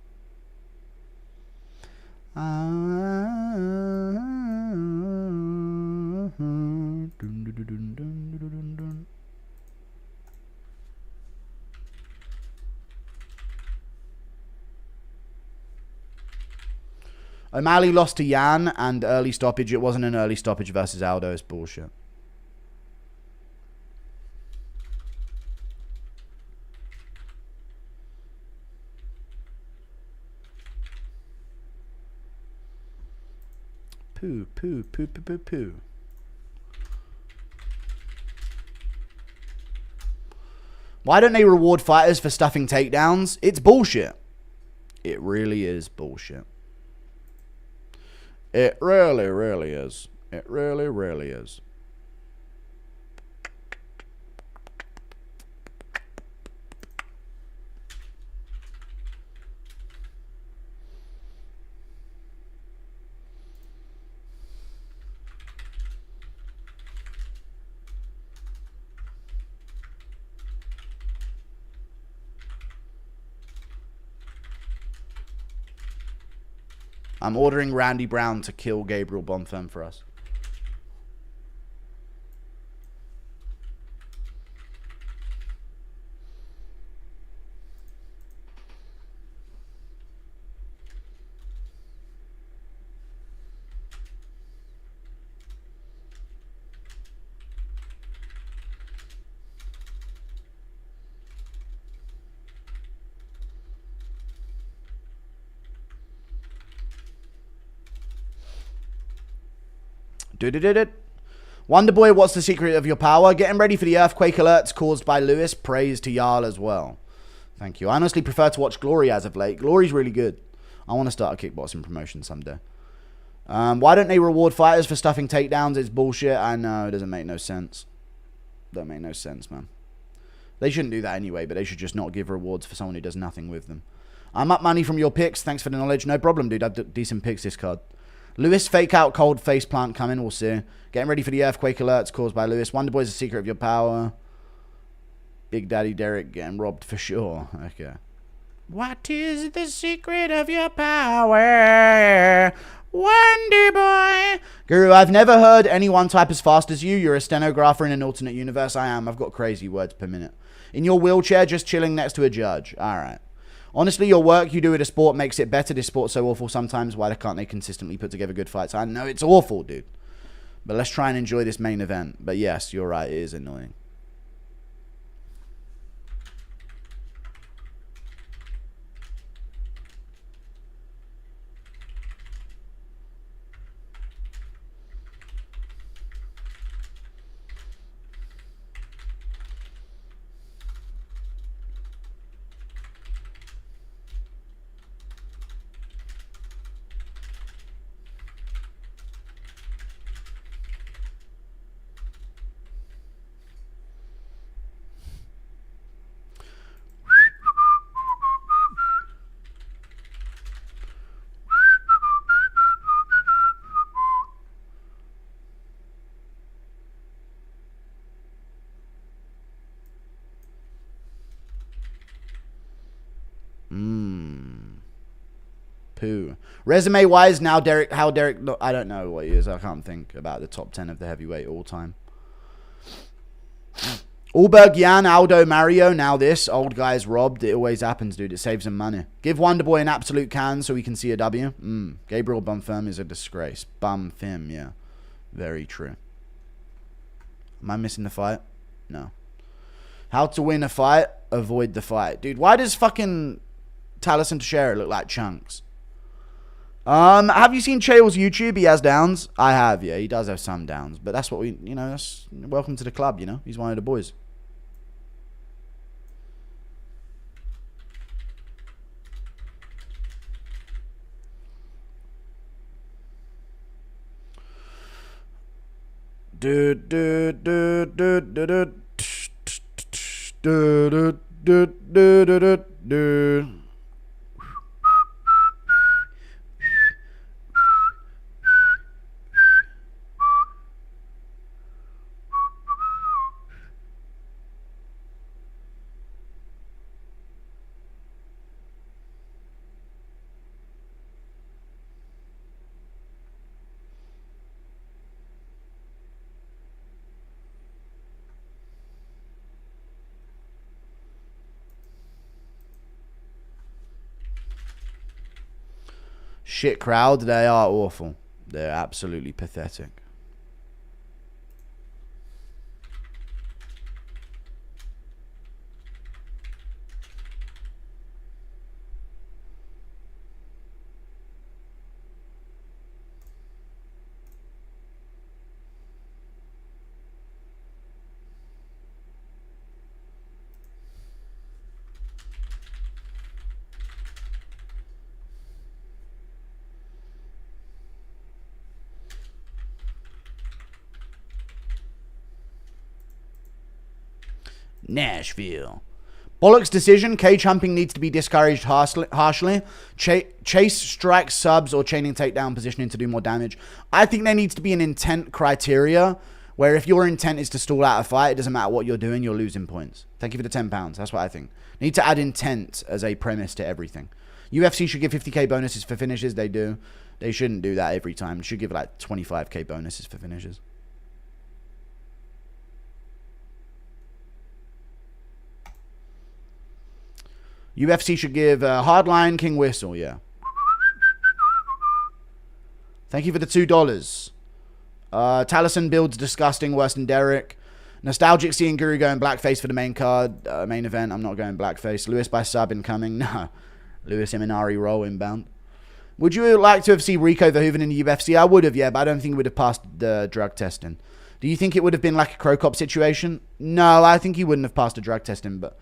O'Malley lost to Yan and early stoppage. It wasn't an early stoppage versus Aldo. It's bullshit. Poo, poo, poo, poo, poo, poo. Why don't they reward fighters for stuffing takedowns? It's bullshit. It really is bullshit. It really, really is. It really, really is. I'm ordering Randy Brown to kill Gabriel Bonfirm for us. Wonderboy, what's the secret of your power? Getting ready for the earthquake alerts caused by Lewis. Praise to Jarl as well. Thank you. I honestly prefer to watch Glory as of late. Glory's really good. I want to start a kickboxing promotion someday. Why don't they reward fighters for stuffing takedowns? It's bullshit. I know. It doesn't make no sense. Don't make no sense, man. They shouldn't do that anyway, but they should just not give rewards for someone who does nothing with them. I'm up money from your picks. Thanks for the knowledge. No problem, dude. I've decent picks this card. Lewis, fake out cold face plant coming. We'll see. Getting ready for the earthquake alerts caused by Lewis. Wonderboy's the secret of your power. Big Daddy Derrick getting robbed for sure. Okay. What is the secret of your power, Wonderboy? Guru, I've never heard anyone type as fast as you. You're a stenographer in an alternate universe. I am. I've got crazy words per minute. In your wheelchair, just chilling next to a judge. All right. Honestly, your work you do at a sport makes it better. This sport's so awful sometimes. Why can't they consistently put together good fights? I know it's awful, dude. But let's try and enjoy this main event. But yes, you're right. It is annoying. Poo. Resume wise, now Derrick, I don't know what he is. I can't think about the top 10 of the heavyweight all time. Ulberg, Jan, Aldo, Mario. Now this. Old guy's robbed. It always happens, dude. It saves him money. Give Wonderboy an absolute can so we can see a W. Gabriel Bonfirm is a disgrace. Bonfim, yeah. Very true. Am I missing the fight? No. How to win a fight? Avoid the fight. Dude, why does fucking Taliesin Teixeira look like chunks? Have you seen Chael's YouTube? He has downs. I have, yeah. He does have some downs. But that's what we, you know, that's welcome to the club, you know. He's one of the boys. Shit crowd, they are awful. They're absolutely pathetic. Nashville. Bollocks decision. Cage humping needs to be discouraged harshly. Chase, strikes, subs, or chaining takedown positioning to do more damage. I think there needs to be an intent criteria where if your intent is to stall out a fight, it doesn't matter what you're doing, you're losing points. Thank you for the £10. That's what I think. Need to add intent as a premise to everything. UFC should give 50k bonuses for finishes. They do. They shouldn't do that every time. They should give like 25k bonuses for finishes. UFC should give Hardline King Whistle, yeah. Thank you for the $2. Taliesin builds disgusting, worse than Derrick. Nostalgic seeing Guru going blackface for the main card, main event. I'm not going blackface. Lewis by sub incoming. No. Lewis Imanari roll inbound. Would you like to have seen Rico Verhoeven in the UFC? I would have, yeah, but I don't think he would have passed the drug testing. Do you think it would have been like a Crow Cop situation? No, I think he wouldn't have passed the drug testing, but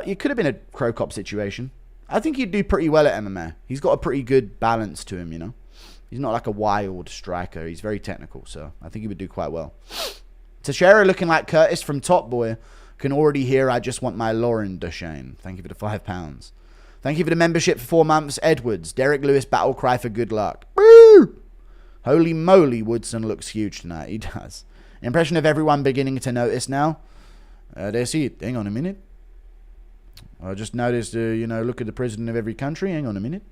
it could have been a Crow Cop situation. I think he'd do pretty well at MMA. He's got a pretty good balance to him, you know. He's not like a wild striker. He's very technical, so I think he would do quite well. Teixeira looking like Curtis from Top Boy. Can already hear I just want my Lauren Duchesne. Thank you for the £5. Thank you for the membership for 4 months. Edwards. Derrick Lewis battle cry for good luck. Woo! Holy moly, Woodson looks huge tonight. He does. Impression of everyone beginning to notice now. They see it. Hang on a minute. I just noticed, look at the president of every country. Hang on a minute.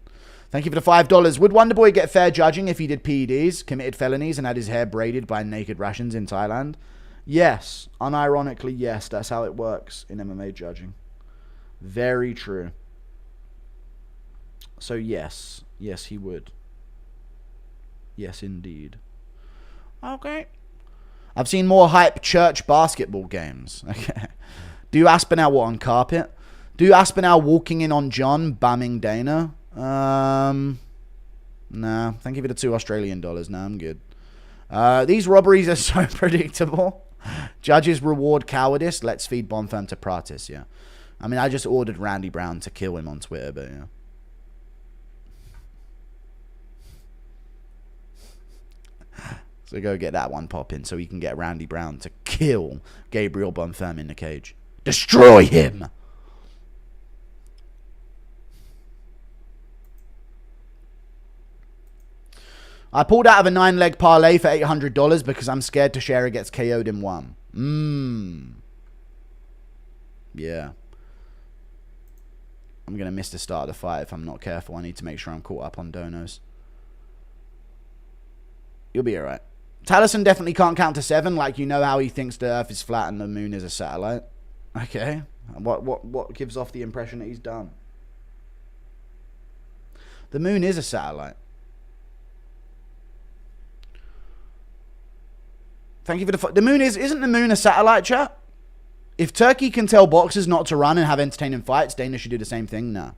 Thank you for the $5. Would Wonderboy get fair judging if he did PEDs, committed felonies, and had his hair braided by naked Russians in Thailand? Yes. Unironically, yes. That's how it works in MMA judging. Very true. So, yes. Yes, he would. Yes, indeed. Okay. I've seen more hype church basketball games. Okay. Do Aspinall what, on carpet? Do Aspinall walking in on John, bumming Dana? Nah. Thank you for the $2 Australian. Nah, I'm good. These robberies are so predictable. Judges reward cowardice. Let's feed Bonfirm to Pratis, yeah. I mean, I just ordered Randy Brown to kill him on Twitter, but yeah. So go get that one popping so we can get Randy Brown to kill Gabriel Bonfirm in the cage. Destroy him! I pulled out of a 9-leg parlay for $800 because I'm scared Teixeira gets KO'd in one. Yeah. I'm going to miss the start of the fight if I'm not careful. I need to make sure I'm caught up on donos. You'll be alright. Taliesin definitely can't count to 7. Like, you know how he thinks the earth is flat and the moon is a satellite. Okay. What gives off the impression that he's dumb? The moon is a satellite. Thank you for the moon isn't the moon a satellite, chat? If Turkey can tell boxers not to run and have entertaining fights, Dana should do the same thing. Nah.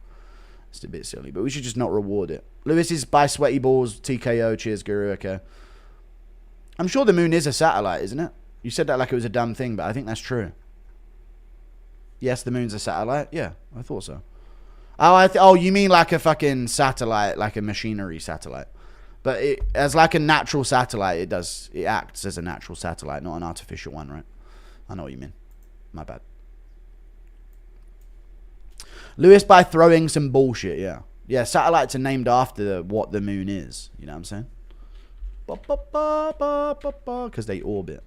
It's a bit silly, but we should just not reward it. Lewis is by sweaty balls, TKO, cheers, Guru, okay. I'm sure the moon is a satellite, isn't it? You said that like it was a dumb thing, but I think that's true. Yes, the moon's a satellite? Yeah, I thought so. Oh, you mean like a fucking satellite, like a machinery satellite. But as like a natural satellite, it acts as a natural satellite, not an artificial one, right? I know what you mean. My bad. Lewis by throwing some bullshit, yeah. Yeah, satellites are named after what the moon is. You know what I'm saying? Because they orbit.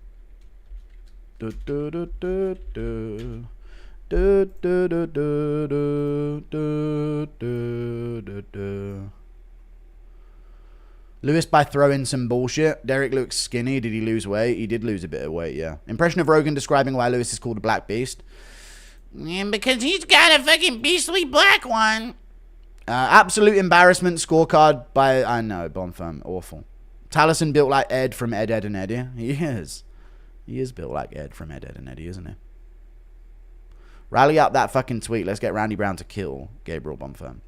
Lewis by throwing some bullshit. Derrick looks skinny. Did he lose weight? He did lose a bit of weight, yeah. Impression of Rogan describing why Lewis is called a black beast. Because he's got a fucking beastly black one. Absolute embarrassment scorecard by, I know, Bonfirm. Awful. Taliesin built like Ed from Ed, Ed and Eddie. He is. He is built like Ed from Ed, Ed and Eddie, isn't he? Rally up that fucking tweet. Let's get Randy Brown to kill Gabriel Bonfirm.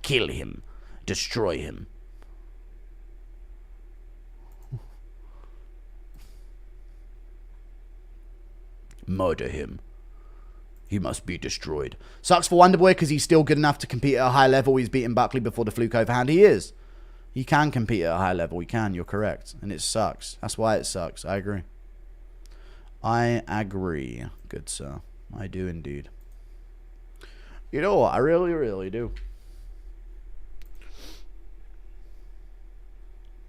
Kill him. Destroy him. Murder him. He must be destroyed. Sucks for Wonderboy because he's still good enough to compete at a high level. He's beaten Buckley before the fluke overhand. He is. He can compete at a high level. He can. You're correct. And it sucks. That's why it sucks. I agree. I agree, good sir. I do indeed. You know what? I really, really do.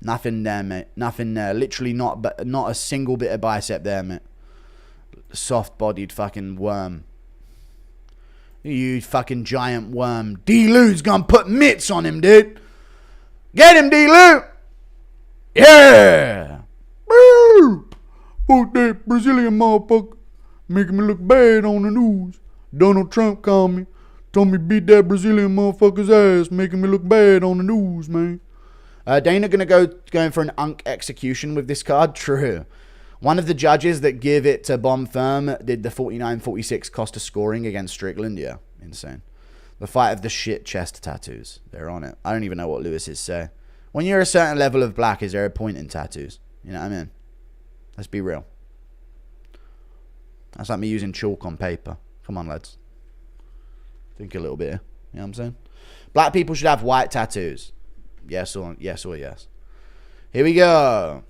Nothing there, mate. Nothing there. Literally not a single bit of bicep there, mate. Soft-bodied fucking worm. You fucking giant worm. D-Lou's gonna put mitts on him, dude. Get him, D-Lou. Yeah. Woo. Fuck that Brazilian motherfucker. Making me look bad on the news. Donald Trump called me. Told me beat that Brazilian motherfucker's ass. Making me look bad on the news, man. Dana going for an unk execution with this card? True. One of the judges that give it to Bonfirm did the 49-46 cost of scoring against Strickland. Yeah, insane. The fight of the shit chest tattoos. They're on it. I don't even know what Lewis's say. When you're a certain level of black, is there a point in tattoos? You know what I mean? Let's be real. That's like me using chalk on paper. Come on, lads. Think a little bit here. You know what I'm saying? Black people should have white tattoos. Yes or yes. Here we go.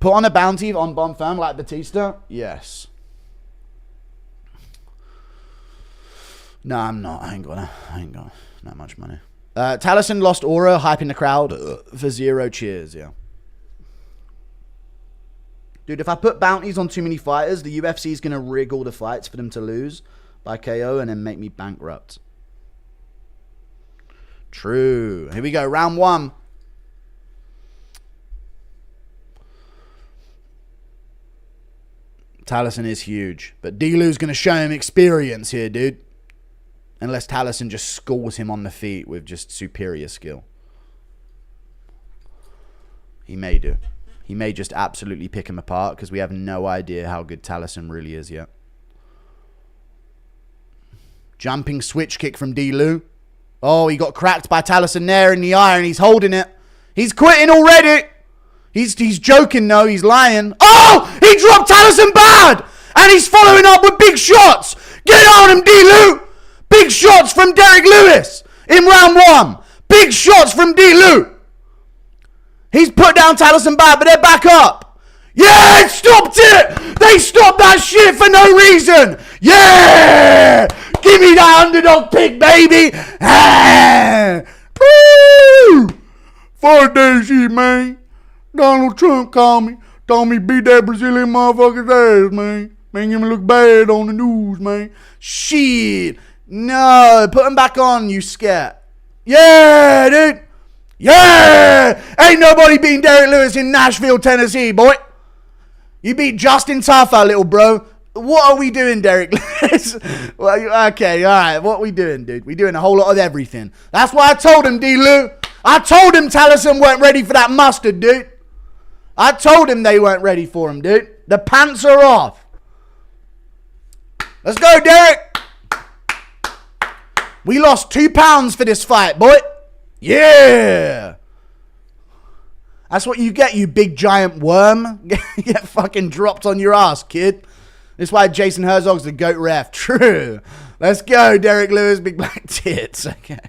Put on a bounty on Bonfim like Batista? Yes. No, I'm not. I ain't got that much money. Taliesin lost aura, hyping the crowd for 0 cheers. Yeah. Dude, if I put bounties on too many fighters, the UFC is going to rig all the fights for them to lose by KO and then make me bankrupt. True. Here we go. Round 1. Taliesin is huge. But D-Lou's going to show him experience here, dude. Unless Taliesin just schools him on the feet with just superior skill. He may do. He may just absolutely pick him apart because we have no idea how good Taliesin really is yet. Jumping switch kick from D-Lou. Oh, he got cracked by Taliesin there in the eye and he's holding it. He's quitting already. He's joking, no, he's lying. Oh, he dropped Taliesin bad. And he's following up with big shots. Get on him, D-Lou. Big shots from Derrick Lewis in round 1. Big shots from D-Lou. He's put down Taliesin bad, but they're back up. Yeah, stopped it. They stopped that shit for no reason. Yeah. Give me that underdog pick, baby. Ah. Woo. Fuck that shit, man. Donald Trump called me. Told me beat that Brazilian motherfucker's ass, man. Making him look bad on the news, man. Shit. No. Put him back on, you scat. Yeah, dude. Yeah. Ain't nobody beating Derrick Lewis in Nashville, Tennessee, boy. You beat Justin Tafa, little bro. What are we doing, Derrick Lewis? Well, okay, all right. What are we doing, dude? We doing a whole lot of everything. That's why I told him, D-Lou. I told him Taliesin weren't ready for that mustard, dude. I told him they weren't ready for him, dude. The pants are off. Let's go, Derrick. We lost 2 pounds for this fight, boy. Yeah. That's what you get, you big giant worm. Get fucking dropped on your ass, kid. This is why Jason Herzog's the GOAT ref. True. Let's go, Derrick Lewis, big black tits. Okay.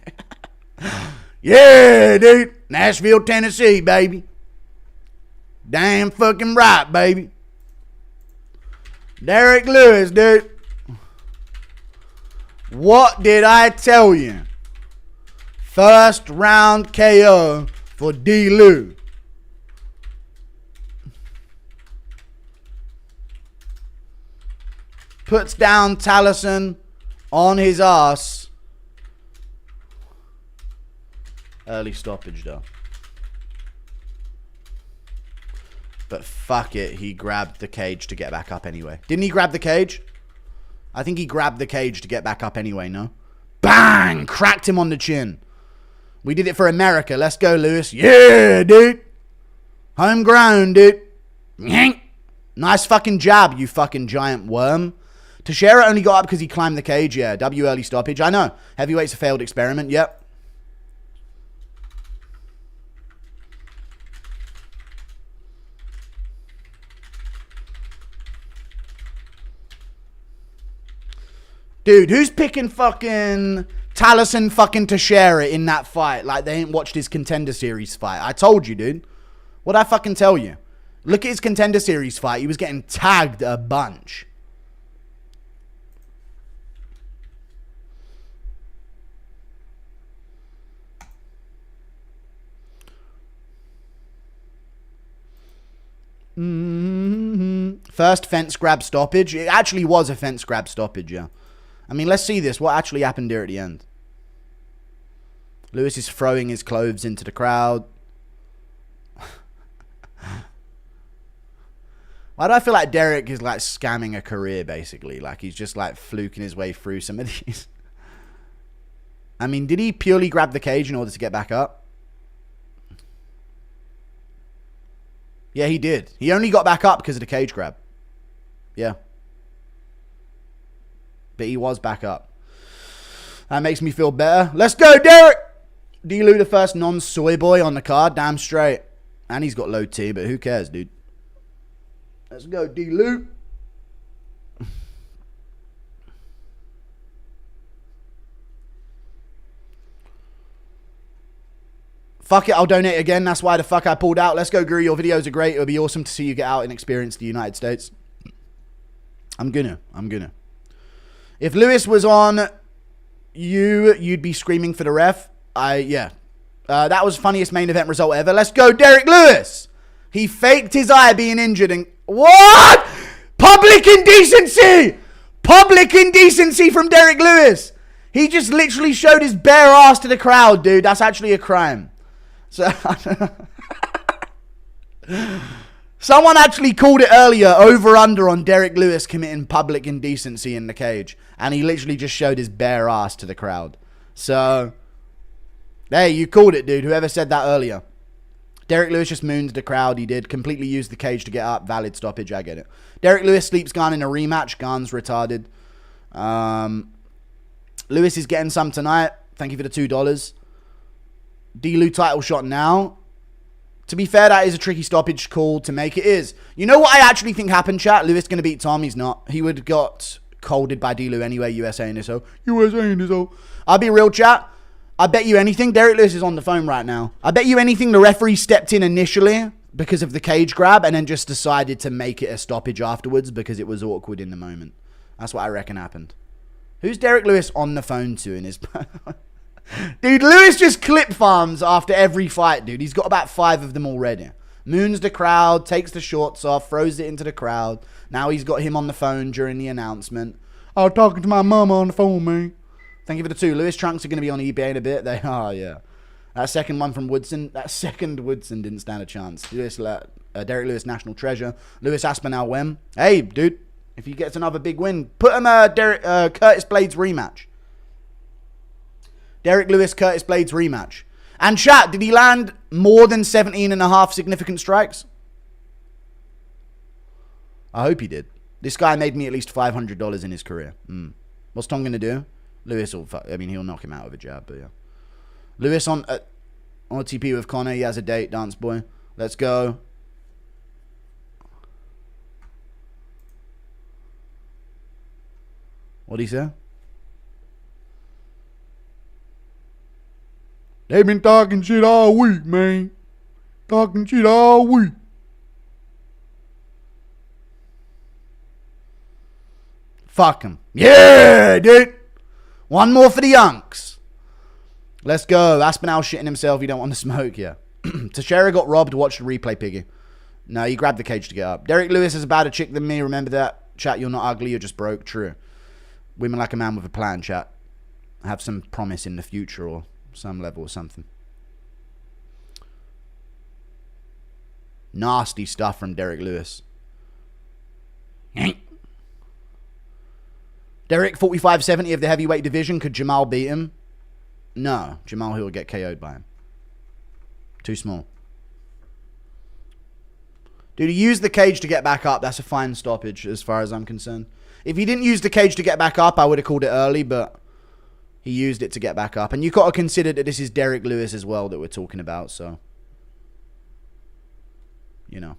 Yeah, dude. Nashville, Tennessee, baby. Damn fucking right, baby. Derrick Lewis, dude. What did I tell you? First round KO for D-Lou. Puts down Taliesin on his ass. Early stoppage, though. But fuck it, he grabbed the cage to get back up anyway. Didn't he grab the cage? I think he grabbed the cage to get back up anyway, no? Bang! Cracked him on the chin. We did it for America. Let's go, Lewis. Yeah, dude. Homegrown, dude. Nice fucking jab, you fucking giant worm. Teixeira only got up because he climbed the cage. Yeah, W early stoppage. I know. Heavyweight's a failed experiment. Yep. Dude, who's picking fucking Taliesin fucking Teixeira in that fight? Like they ain't watched his Contender Series fight. I told you, dude. What'd I fucking tell you? Look at his Contender Series fight. He was getting tagged a bunch. First fence grab stoppage. It actually was a fence grab stoppage, yeah. I mean, let's see this. What actually happened here at the end? Lewis is throwing his clothes into the crowd. Why do I feel like Derrick is like scamming a career, basically? Like he's just like fluking his way through some of these. I mean, did he purely grab the cage in order to get back up? Yeah, he did. He only got back up because of the cage grab. Yeah. But he was back up. That makes me feel better. Let's go, Derrick! D-Lou, the first non-soy boy on the card. Damn straight. And he's got low T, but who cares, dude? Let's go, D-Lou. Fuck it, I'll donate again. That's why the fuck I pulled out. Let's go, Guru. Your videos are great. It would be awesome to see you get out and experience the United States. I'm gonna. If Lewis was on you'd be screaming for the ref. Yeah. That was funniest main event result ever. Let's go, Derrick Lewis. He faked his eye being injured and... What? Public indecency! Public indecency from Derrick Lewis. He just literally showed his bare ass to the crowd, dude. That's actually a crime. So... Someone actually called it earlier, over-under on Derrick Lewis committing public indecency in the cage. And he literally just showed his bare ass to the crowd. So, hey, you called it, dude. Whoever said that earlier. Derrick Lewis just mooned the crowd. He did. Completely used the cage to get up. Valid stoppage. I get it. Derrick Lewis sleeps Gunn in a rematch. Gunn's retarded. Lewis is getting some tonight. Thank you for the $2. D-Lou title shot now. To be fair, that is a tricky stoppage call to make. It is. You know what I actually think happened, chat? Lewis going to beat Tom. He's not. He would have got colded by D-Lou anyway. USA in this hole. USA in this hole. I'll be real, chat. I bet you anything. Derrick Lewis is on the phone right now. I bet you anything the referee stepped in initially because of the cage grab and then just decided to make it a stoppage afterwards because it was awkward in the moment. That's what I reckon happened. Who's Derrick Lewis on the phone to in his... Dude, Lewis just clip farms after every fight, dude. He's got about 5 of them already. Moons the crowd, takes the shorts off, throws it into the crowd. Now he's got him on the phone during the announcement. I was talking to my mama on the phone, man. Thank you for the 2. Lewis trunks are going to be on eBay in a bit. They are, yeah. That second one from Woodson, didn't stand a chance. Derrick Lewis, national treasure. Lewis Aspinall win. Hey, dude, if he gets another big win, put him Curtis Blades rematch. Derrick Lewis, Curtis Blades rematch. And chat, did he land more than 17.5 significant strikes? I hope he did. This guy made me at least $500 in his career. What's Tom going to do? Lewis will, he'll knock him out with a jab, but yeah. Lewis on OTP with Connor. He has a date, dance boy. Let's go. What'd he say? They've been talking shit all week, man. Talking shit all week. Fuck him. Yeah, dude. One more for the Yunks. Let's go. Aspinall shitting himself. You don't want to smoke, yeah. Teixeira got robbed. Watch the replay, Piggy. No, he grabbed the cage to get up. Derrick Lewis is a better chick than me. Remember that? Chat, you're not ugly. You're just broke. True. Women like a man with a plan, chat. Have some promise in the future or some level or something. Nasty stuff from Derrick Lewis. Derrick, 45-70 of the heavyweight division. Could Jamal beat him? No. Jamal Hill will get KO'd by him. Too small. Dude, he used the cage to get back up. That's a fine stoppage as far as I'm concerned. If he didn't use the cage to get back up, I would have called it early, but he used it to get back up. And you've got to consider that this is Derrick Lewis as well that we're talking about, so... You know.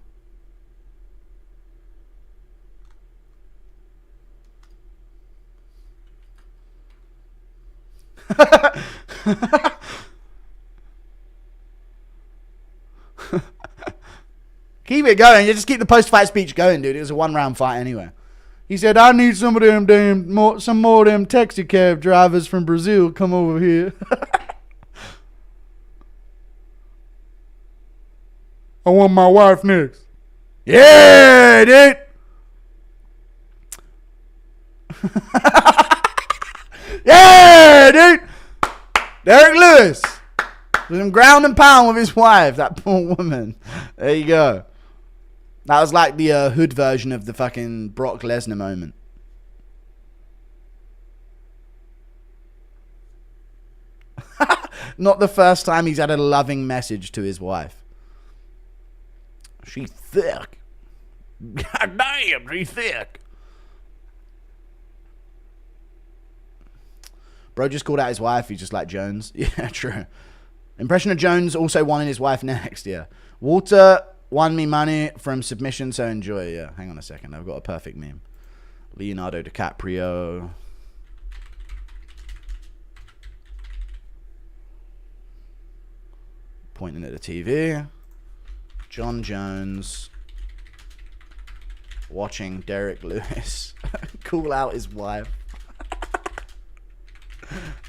Keep it going. You just keep the post-fight speech going, dude. It was a 1-round fight anyway. He said, I need some of them some more of them taxi cab drivers from Brazil come over here. I want my wife next. Yeah, dude. Yeah, dude. Derrick Lewis. With him ground and pound with his wife. That poor woman. There you go. That was like the hood version of the fucking Brock Lesnar moment. Not the first time he's had a loving message to his wife. She's thick. God damn, she's thick. Bro just called out his wife. He's just like Jones. Yeah, true. Impression of Jones also wanting his wife next. Yeah. Walter won me money from submission, so enjoy. Yeah. Hang on a second. I've got a perfect meme. Leonardo DiCaprio. Pointing at the TV. John Jones watching Derrick Lewis call out his wife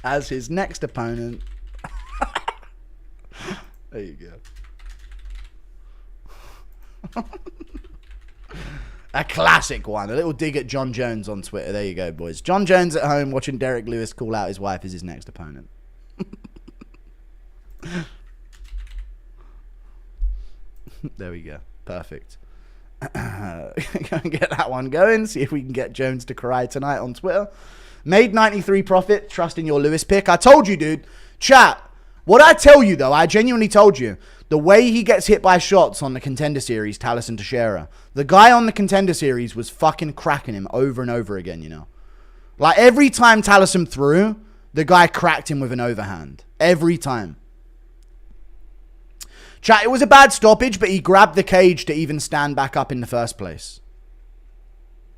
as his next opponent. There you go. A classic one. A little dig at John Jones on Twitter. There you go, boys. John Jones at home watching Derrick Lewis call out his wife as his next opponent. There we go. Perfect. Go and get that one going. See if we can get Jones to cry tonight on Twitter. Made 93 profit. Trust in your Lewis pick. I told you, dude. Chat. What I tell you, though, I genuinely told you. The way he gets hit by shots on the Contender Series, Taliesin Teixeira. The guy on the Contender Series was fucking cracking him over and over again, you know. Like, every time Taliesin threw, the guy cracked him with an overhand. Every time. Chat, it was a bad stoppage, but he grabbed the cage to even stand back up in the first place.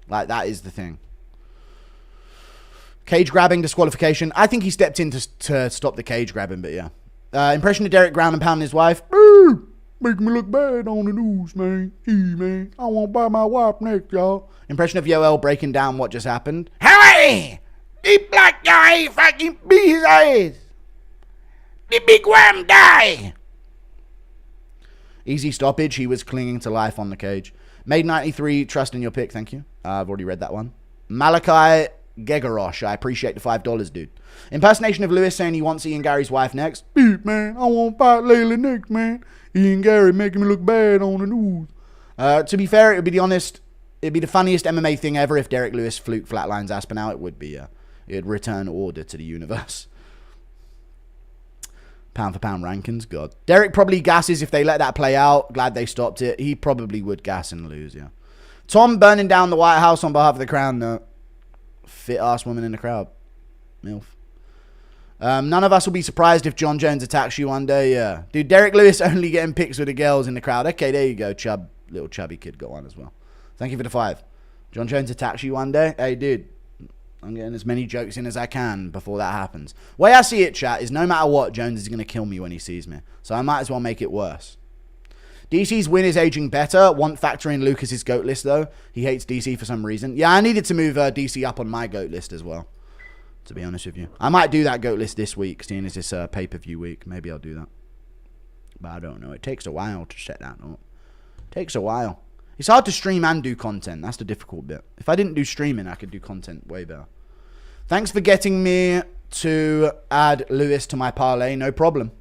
Like, that is the thing. Cage grabbing, disqualification. I think he stepped in to stop the cage grabbing, but yeah. Impression of Derrick ground and pounding his wife. Make me look bad on the news, man. Man. I won't buy my wife next, y'all. Impression of Yoel breaking down what just happened. Hey! The black guy fucking beat his ass. The big worm die. Easy stoppage. He was clinging to life on the cage. Made 93. Trust in your pick. Thank you. I've already read that one. Malachi Gegarosh. I appreciate the $5, dude. Impersonation of Lewis saying he wants Ian Gary's wife next. Beat, man. I won't fight Layla next, man. Ian Gary making me look bad on the news. To be fair, it'd be the funniest MMA thing ever if Derrick Lewis fluke flatlines Aspinall. It would be, yeah. It'd return order to the universe. Pound for pound rankings, God. Derrick probably gasses if they let that play out. Glad they stopped it. He probably would gas and lose, yeah. Tom burning down the White House on behalf of the crown, no. Fit ass woman in the crowd. MILF. None of us will be surprised if John Jones attacks you one day, yeah. Dude, Derrick Lewis only getting pics with the girls in the crowd. Okay, there you go, chub. Little chubby kid got one as well. Thank you for the 5. John Jones attacks you one day? Hey, dude. I'm getting as many jokes in as I can before that happens. Way I see it, chat, is no matter what, Jones is going to kill me when he sees me. So I might as well make it worse. DC's win is aging better. Won't factor in Lucas's GOAT list, though. He hates DC for some reason. Yeah, I needed to move DC up on my GOAT list as well, to be honest with you. I might do that GOAT list this week, seeing as it's pay-per-view week. Maybe I'll do that. But I don't know. It takes a while to set that up. It takes a while. It's hard to stream and do content. That's the difficult bit. If I didn't do streaming, I could do content way better. Thanks for getting me to add Lewis to my parlay. No problem.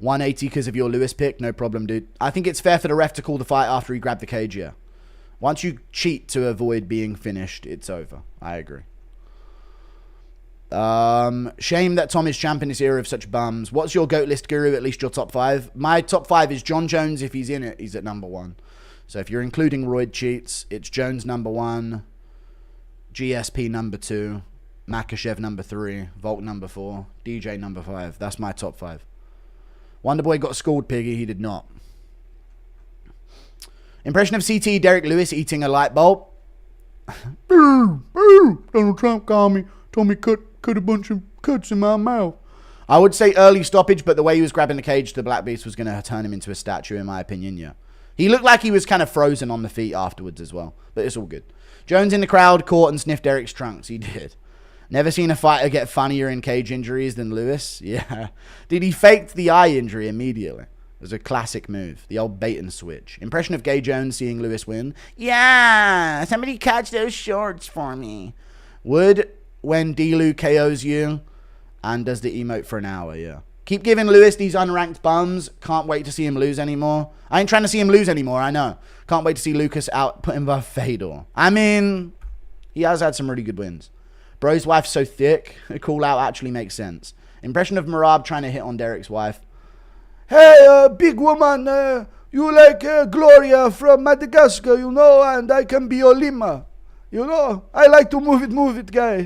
180 because of your Lewis pick. No problem, dude. I think it's fair for the ref to call the fight after he grabbed the cage, yeah. Once you cheat to avoid being finished, it's over. I agree. Shame that Tom is champ in this era of such bums. What's your GOAT list, Guru? At least your top 5. My top 5 is John Jones. If he's in it, he's at number 1. So if you're including Royd cheats, it's Jones number 1, GSP number 2, Makachev number 3, Volk number 4, DJ number 5. That's my top 5. Wonderboy got schooled, Piggy. He did not. Impression of CT, Derrick Lewis eating a light bulb. Donald Trump told me cut a bunch of cuts in my mouth. I would say early stoppage, but the way he was grabbing the cage, the Black Beast was going to turn him into a statue, in my opinion, yeah. He looked like he was kind of frozen on the feet afterwards as well. But it's all good. Jones in the crowd caught and sniffed Derrick's trunks. He did. Never seen a fighter get funnier in cage injuries than Lewis. Yeah. Did he faked the eye injury immediately? It was a classic move. The old bait and switch. Impression of Gay Jones seeing Lewis win. Yeah. Somebody catch those shorts for me. Would when D-Lu KOs you and does the emote for an hour. Yeah. Keep giving Lewis these unranked bums. Can't wait to see him lose anymore. I ain't trying to see him lose anymore, I know. Can't wait to see Lucas out put him above Fedor. I mean, he has had some really good wins. Bro's wife's so thick, a call out actually makes sense. Impression of Marab trying to hit on Derrick's wife. Hey, big woman, you like Gloria from Madagascar, you know, and I can be your lima. You know, I like to move it, guy.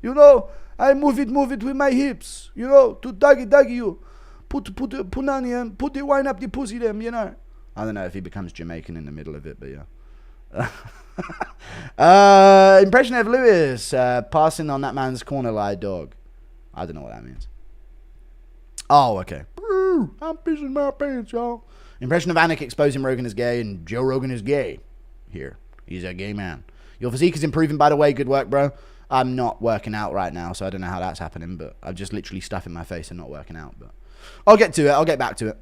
You know, I move it with my hips, you know, to doggy you. Put punani and put the wine up the pussy them, you know. I don't know if he becomes Jamaican in the middle of it, but yeah. Impression of Lewis passing on that man's corner like a dog. I don't know what that means. Oh, okay. I'm pissing my pants, y'all. Impression of Anik exposing Rogan as gay, and Joe Rogan is gay. Here, he's a gay man. Your physique is improving, by the way. Good work, bro. I'm not working out right now, so I don't know how that's happening, but I'm just literally stuffing my face and not working out. But I'll get to it. I'll get back to it.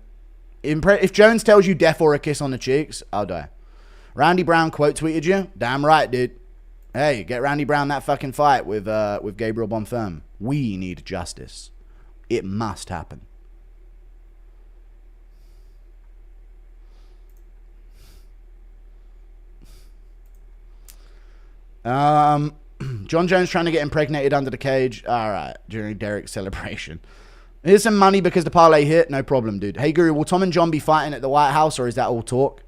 If Jones tells you death or a kiss on the cheeks, I'll die. Randy Brown quote tweeted you. Damn right, dude. Hey, get Randy Brown that fucking fight with Gabriel Bonfirm. We need justice. It must happen. John Jones trying to get impregnated under the cage. All right, during Derrick's celebration. Here's some money because the parlay hit. No problem, dude. Hey, Guru, will Tom and John be fighting at the White House, or is that all talk?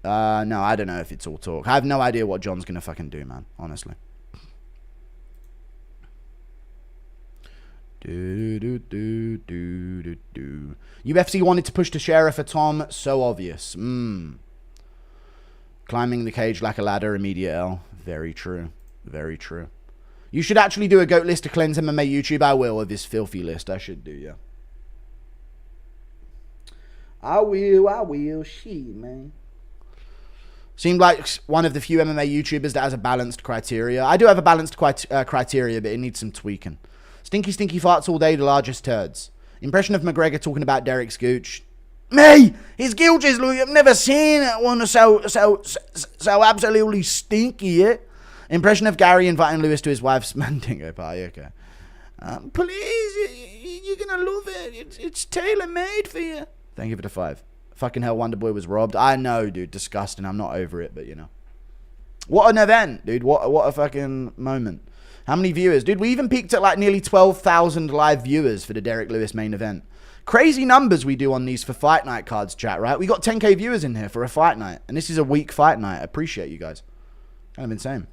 No, I don't know if it's all talk. I have no idea what John's going to fucking do, man. Honestly. UFC wanted to push Teixeira for Tom. So obvious. Climbing the cage like a ladder, immediate L. Very true. Very true. You should actually do a GOAT list to cleanse MMA YouTube. I will, with this filthy list. I should do, yeah. I will. Shit, man. Seemed like one of the few MMA YouTubers that has a balanced criteria. I do have a balanced criteria, but it needs some tweaking. Stinky farts all day, the largest turds. Impression of McGregor talking about Derrick's gooch. Me! His gooches, look, I've never seen one so absolutely stinky yet. Impression of Gary inviting Lewis to his wife's Mandingo party. Okay. Please, you're gonna love it. It's tailor-made for you. Thank you for the 5. Fucking hell, Wonderboy was robbed. I know, dude. Disgusting. I'm not over it, but you know. What an event, dude. What a fucking moment. How many viewers? Dude, we even peaked at like nearly 12,000 live viewers for the Derrick Lewis main event. Crazy numbers we do on these for fight night cards, chat, right? We got 10k viewers in here for a fight night. And this is a week fight night. I appreciate you guys. Kind of insane.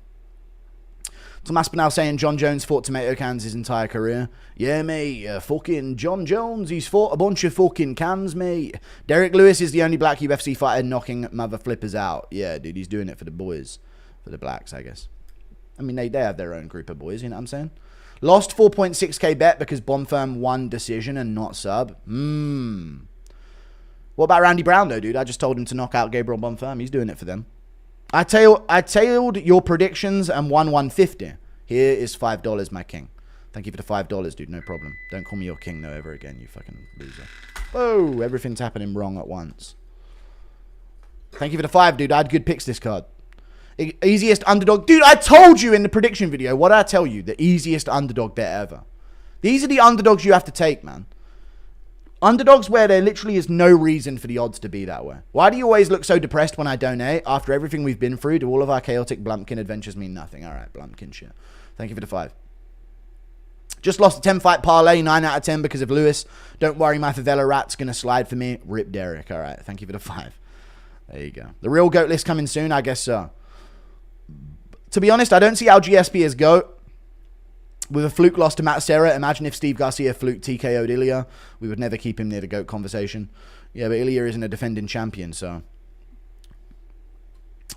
Tom Aspinall saying John Jones fought tomato cans his entire career. Yeah, mate. Fucking John Jones. He's fought a bunch of fucking cans, mate. Derrick Lewis is the only black UFC fighter knocking mother flippers out. Yeah, dude. He's doing it for the boys. For the blacks, I guess. I mean, they have their own group of boys, you know what I'm saying? Lost 4.6k bet because Bonfirm won decision and not sub. What about Randy Brown, though, dude? I just told him to knock out Gabriel Bonfirm. He's doing it for them. I tailed your predictions and won 150. Here is $5, my king. Thank you for the $5, dude. No problem. Don't call me your king, though, ever again, you fucking loser. Oh, everything's happening wrong at once. Thank you for the 5, dude. I had good picks this card. Easiest underdog. Dude, I told you in the prediction video. What did I tell you? The easiest underdog bet ever. These are the underdogs you have to take, man. Underdogs where there literally is no reason for the odds to be that way. Why do you always look so depressed when I donate? After everything we've been through, do all of our chaotic Blumpkin adventures mean nothing? All right, Blumpkin shit. Thank you for the 5. Just lost a 10-fight parlay, 9 out of 10 because of Lewis. Don't worry, my favela rat's going to slide for me. Rip Derrick. All right, thank you for the 5. There you go. The real GOAT list coming soon? I guess so. To be honest, I don't see how GSP as GOAT. With a fluke loss to Matt Serra, imagine if Steve Garcia fluke TKO'd Ilya. We would never keep him near the GOAT conversation. Yeah, but Ilya isn't a defending champion, so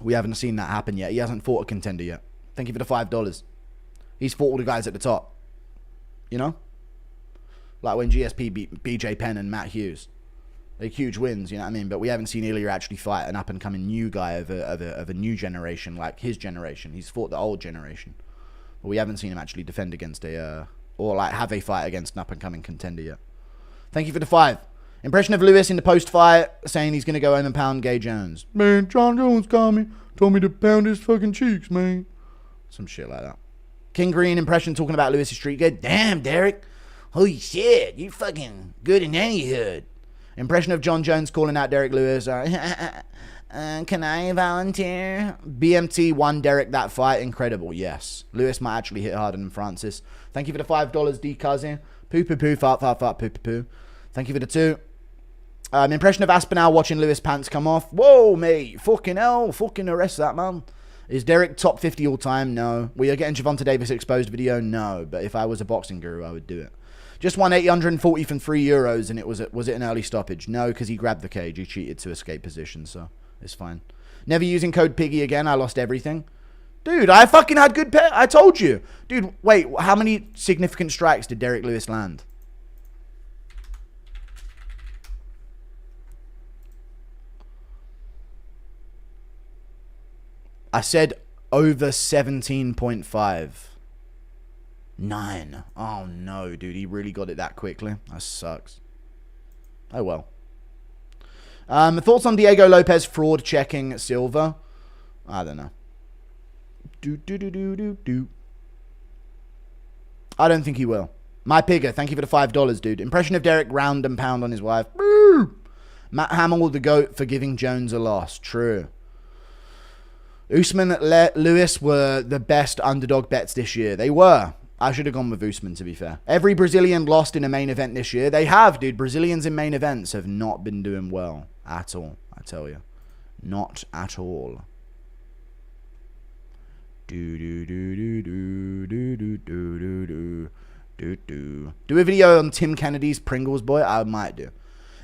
we haven't seen that happen yet. He hasn't fought a contender yet. Thank you for the $5. He's fought all the guys at the top. You know? Like when GSP beat BJ Penn and Matt Hughes. They're huge wins, you know what I mean? But we haven't seen Ilya actually fight an up-and-coming new guy of a new generation, like his generation. He's fought the old generation. But we haven't seen him actually defend against or like have a fight against an up-and-coming contender yet. Thank you for the 5. Impression of Lewis in the post-fight, saying he's going to go home and pound Gay Jones. Man, John Jones called me, told me to pound his fucking cheeks, man. Some shit like that. King Green impression talking about Lewis's street good. Damn, Derrick. Holy shit, you fucking good in any hood. Impression of John Jones calling out Derrick Lewis. Can I volunteer? BMT won Derrick that fight. Incredible, yes. Lewis might actually hit harder than Francis. Thank you for the $5, D Cousin. Poo poo poo, fart fart fart, poo poo poo. Thank you for the 2. Impression of Aspinall watching Lewis pants come off. Whoa, mate. Fucking hell. Fucking arrest that, man. Is Derrick top 50 all time? No. We are getting Gervonta Davis exposed video? No. But if I was a boxing guru, I would do it. Just won 840 from €3, and was it an early stoppage? No, because he grabbed the cage. He cheated to escape position, so it's fine. Never using code Piggy again. I lost everything. Dude, I fucking had good pay. I told you. Dude, wait. How many significant strikes did Derrick Lewis land? I said over 17.5. 9. Oh, no, dude. He really got it that quickly. That sucks. Oh, well. Thoughts on Diego Lopez fraud checking Silva? I don't know. I don't think he will. My Pigger, thank you for the $5, dude. Impression of Derrick round and pound on his wife. Woo! Matt Hamill, the GOAT, for giving Jones a loss. True. Usman Lewis were the best underdog bets this year. They were. I should have gone with Usman, to be fair. Every Brazilian lost in a main event this year. They have, dude. Brazilians in main events have not been doing well at all, I tell you. Not at all. Do a video on Tim Kennedy's Pringles boy? I might do.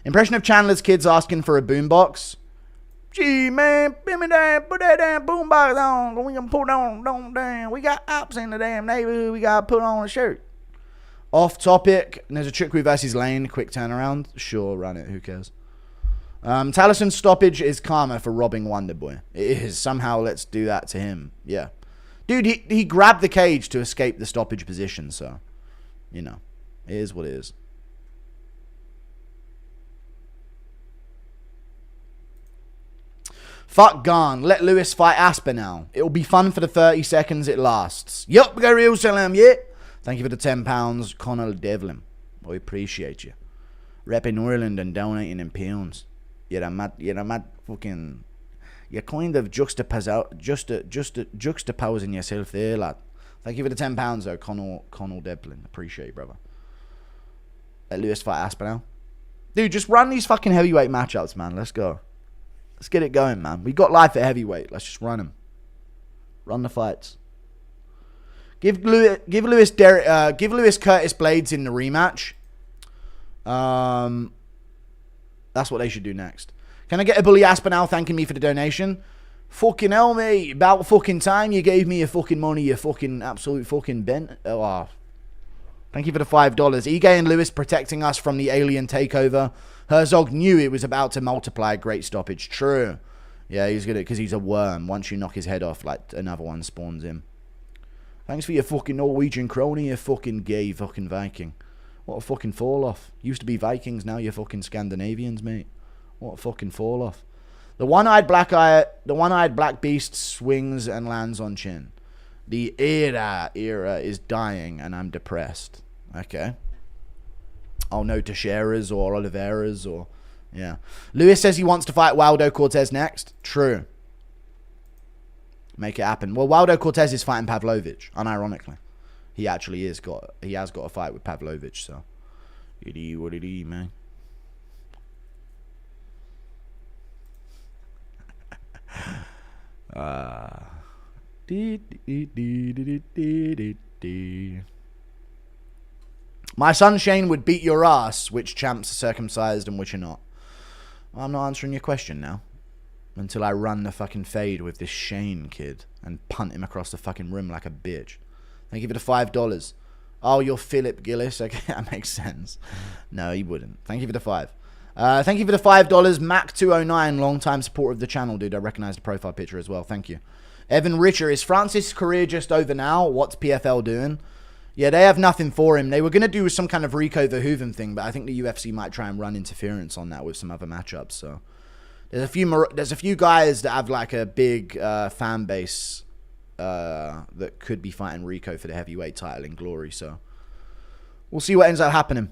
Impression of Chandler's kids asking for a boombox. Gee, man, give me that, put that damn boombox on. We can put on damn. We got ops in the damn neighborhood. We got to put on a shirt. Off topic. There's a Chukwu versus Lane. Quick turnaround. Sure, run it. Who cares? Talison's stoppage is karma for robbing Wonderboy. It is. Somehow let's do that to him. Yeah. Dude, he grabbed the cage to escape the stoppage position, so, you know, it is what it is. Fuck gone. Let Lewis fight Aspinall. It'll be fun for the 30 seconds it lasts. Yup, Gary Salam, yeah. Thank you for the £10, Connell Devlin. I appreciate you. Repping Ireland and donating in pounds. You're a mad fucking... You're kind of juxtaposing yourself there, lad. Thank you for the £10, though, Connell Devlin. Appreciate you, brother. Let Lewis fight Aspinall. Dude, just run these fucking heavyweight matchups, man. Let's go. Let's get it going, man. We got life at heavyweight. Let's just run them. Run the fights. Give Lewis Curtis Blades in the rematch. That's what they should do next. Can I get a Bully Aspinall thanking me for the donation? Fucking hell, mate. About fucking time you gave me your fucking money, you fucking absolute fucking bent. Oh. Thank you for the $5. Ige and Lewis protecting us from the alien takeover. Herzog knew it was about to multiply. Great stoppage. True. Yeah, he's good because he's a worm. Once you knock his head off, like another one spawns him. Thanks for your fucking Norwegian crony, you fucking gay fucking Viking. What a fucking fall off. Used to be Vikings, now you're fucking Scandinavians, mate. What a fucking fall off. The one-eyed black beast swings and lands on chin. The era is dying and I'm depressed. Okay. Oh no, Teixeiras or Oliveira's or... Yeah. Lewis says he wants to fight Waldo Cortez next. True. Make it happen. Well, Waldo Cortez is fighting Pavlovich, unironically. He actually has got a fight with Pavlovich, so... It is what it is, man. My son Shane would beat your ass. Which champs are circumcised and which are not? Well, I'm not answering your question now. Until I run the fucking fade with this Shane kid and punt him across the fucking room like a bitch. Thank you for the $5. Oh, you're Philip Gillis. Okay, that makes sense. No, he wouldn't. Thank you for the 5. Thank you for the $5. Mac209, long-time supporter of the channel, dude. I recognize the profile picture as well. Thank you. Evan Richer, is Francis' career just over now? What's PFL doing? Yeah, they have nothing for him. They were going to do some kind of Rico Verhoeven thing, but I think the UFC might try and run interference on that with some other matchups. So there's a few guys that have like a big fan base that could be fighting Rico for the heavyweight title in Glory. So we'll see what ends up happening.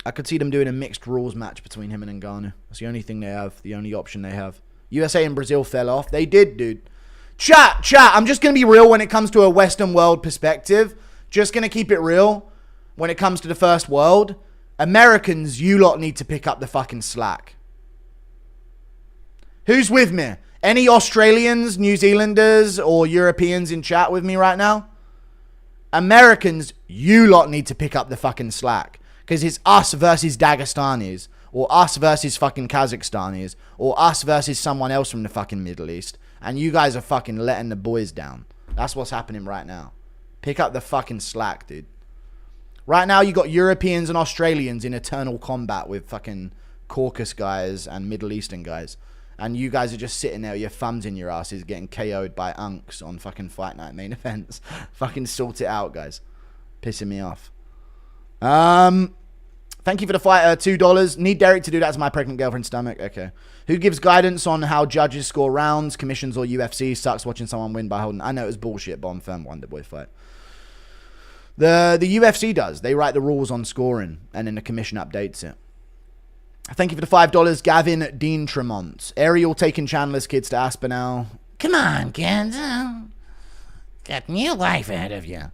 I could see them doing a mixed rules match between him and Ngannou. That's the only thing they have, the only option they have. USA and Brazil fell off. They did, dude. Chat. I'm just going to be real when it comes to a Western world perspective. Just going to keep it real when it comes to the first world. Americans, you lot need to pick up the fucking slack. Who's with me? Any Australians, New Zealanders, or Europeans in chat with me right now? Americans, you lot need to pick up the fucking slack. Because it's us versus Dagestanis, or us versus fucking Kazakhstanis, or us versus someone else from the fucking Middle East. And you guys are fucking letting the boys down. That's what's happening right now. Pick up the fucking slack, dude. Right now, you got Europeans and Australians in eternal combat with fucking Caucasus guys and Middle Eastern guys. And you guys are just sitting there with your thumbs in your asses getting KO'd by unks on fucking Fight Night main events. Fucking sort it out, guys. Pissing me off. Thank you for the fight, $2. Need Derrick to do that to my pregnant girlfriend's stomach. Okay. Who gives guidance on how judges score rounds, commissions, or UFC? Sucks watching someone win by holding. I know it was bullshit. Bonfirm Wonderboy fight. The UFC does. They write the rules on scoring, and then the commission updates it. Thank you for the $5, Gavin Dean Tremont. Ariel taking Chandler's kids to Aspinall. Come on, kids. Got new life ahead of you.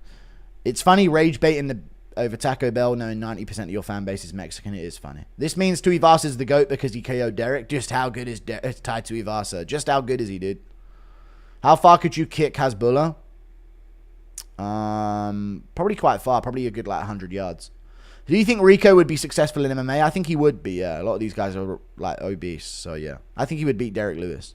It's funny rage baiting over Taco Bell knowing 90% of your fan base is Mexican. It is funny. This means Tuivasa is the GOAT because he KO'd Derrick. Just how good is Tai Tuivasa? Just how good is he, dude? How far could you kick Hasbullah? Probably quite far. Probably a good like 100 yards. Do you think Rico would be successful in MMA? I think he would be, yeah. A lot of these guys are like obese, so yeah. I think he would beat Derrick Lewis.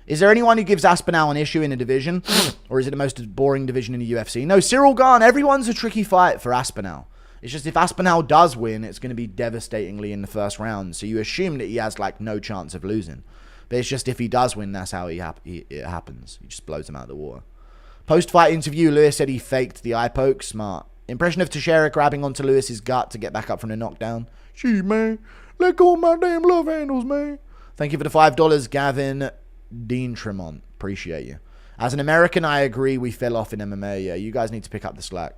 Is there anyone who gives Aspinall an issue in the division? Or is it the most boring division in the UFC? No, Cyril Gane. Everyone's a tricky fight for Aspinall. It's just if Aspinall does win, it's going to be devastatingly in the first round. So you assume that he has like no chance of losing. But it's just if he does win, that's how it happens. He just blows him out of the water. Post-fight interview, Lewis said he faked the eye poke. Smart. Impression of Teixeira grabbing onto Lewis's gut to get back up from the knockdown. Gee, man. Let go of my damn love handles, man. Thank you for the $5, Gavin Dean Tremont. Appreciate you. As an American, I agree we fell off in MMA. Yeah, you guys need to pick up the slack.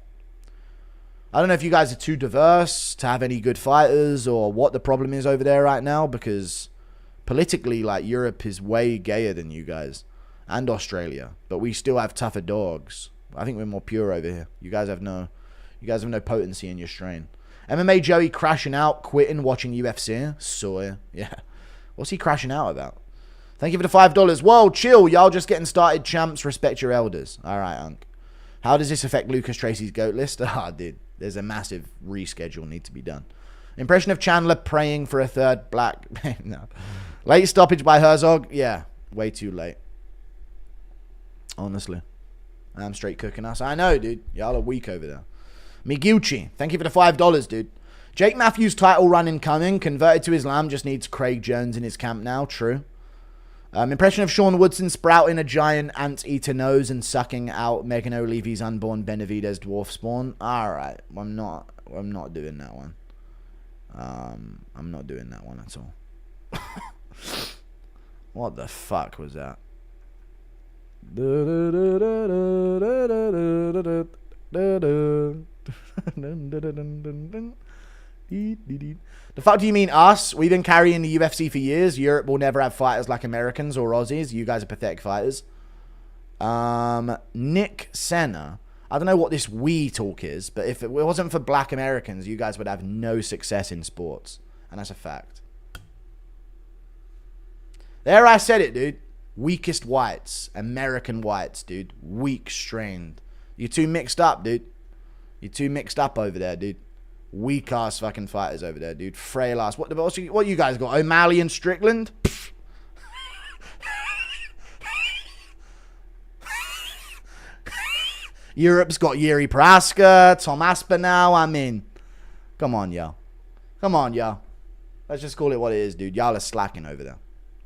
I don't know if you guys are too diverse to have any good fighters or what the problem is over there right now, because politically, like, Europe is way gayer than you guys and Australia, but we still have tougher dogs. I think we're more pure over here. You guys have no potency in your strain. MMA Joey crashing out, quitting, watching UFC. Sawyer. Yeah. What's he crashing out about? Thank you for the $5. Whoa, chill. Y'all just getting started, champs. Respect your elders. All right, Unc. How does this affect Lucas Tracy's GOAT list? Ah, dude. There's a massive reschedule need to be done. Impression of Chandler praying for a third black... No. Late stoppage by Herzog? Yeah. Way too late. Honestly. I'm straight cooking us. I know, dude. Y'all are weak over there. Miguchi. Thank you for the $5, dude. Jake Matthews title run incoming. Converted to Islam. Just needs Craig Jones in his camp now. True. Impression of Sean Woodson sprouting a giant anteater nose and sucking out Megan O'Leary's unborn Benavidez dwarf spawn. Alright. I'm not doing that one. I'm not doing that one at all. What the fuck was that? The fuck do you mean us? We've been carrying the UFC for years. Europe will never have fighters like Americans or Aussies. You guys are pathetic fighters. Nick Senna. I don't know what this we talk is, but if it wasn't for black Americans, you guys would have no success in sports. And that's a fact. There, I said it, dude. Weakest whites. American whites, dude. Weak strained. You're too mixed up, dude. You're too mixed up over there, dude. Weak ass fucking fighters over there, dude. Frail ass. What you guys got? O'Malley and Strickland? Europe's got Yuri Praska, Tom Aspinall. I mean, come on, yo. Come on, yo. Let's just call it what it is, dude. Y'all are slacking over there.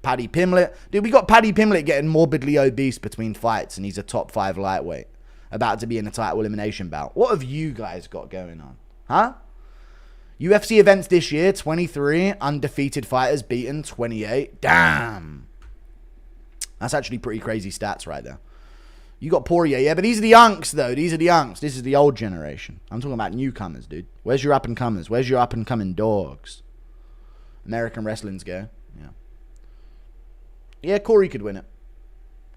Paddy Pimblett. Dude, we got Paddy Pimblett getting morbidly obese between fights, and he's a top 5 lightweight. About to be in a title elimination bout. What have you guys got going on? Huh? UFC events this year, 23. Undefeated fighters beaten, 28. Damn. That's actually pretty crazy stats right there. You got Poirier, yeah, but these are the unks, though. These are the unks. This is the old generation. I'm talking about newcomers, dude. Where's your up-and-comers? Where's your up-and-coming dogs? American wrestling's go. Yeah. Yeah, Corey could win it.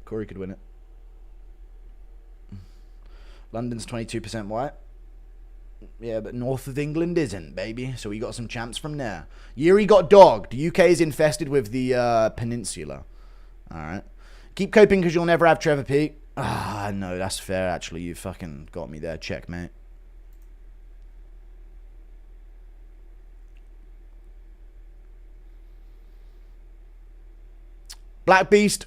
Corey could win it. London's 22% white. Yeah, but north of England isn't, baby. So we got some champs from there. Yuri got dogged. The UK is infested with the peninsula. All right. Keep coping because you'll never have Trevor Peake. Ah, no, that's fair, actually. You fucking got me there. Checkmate. Black Beast.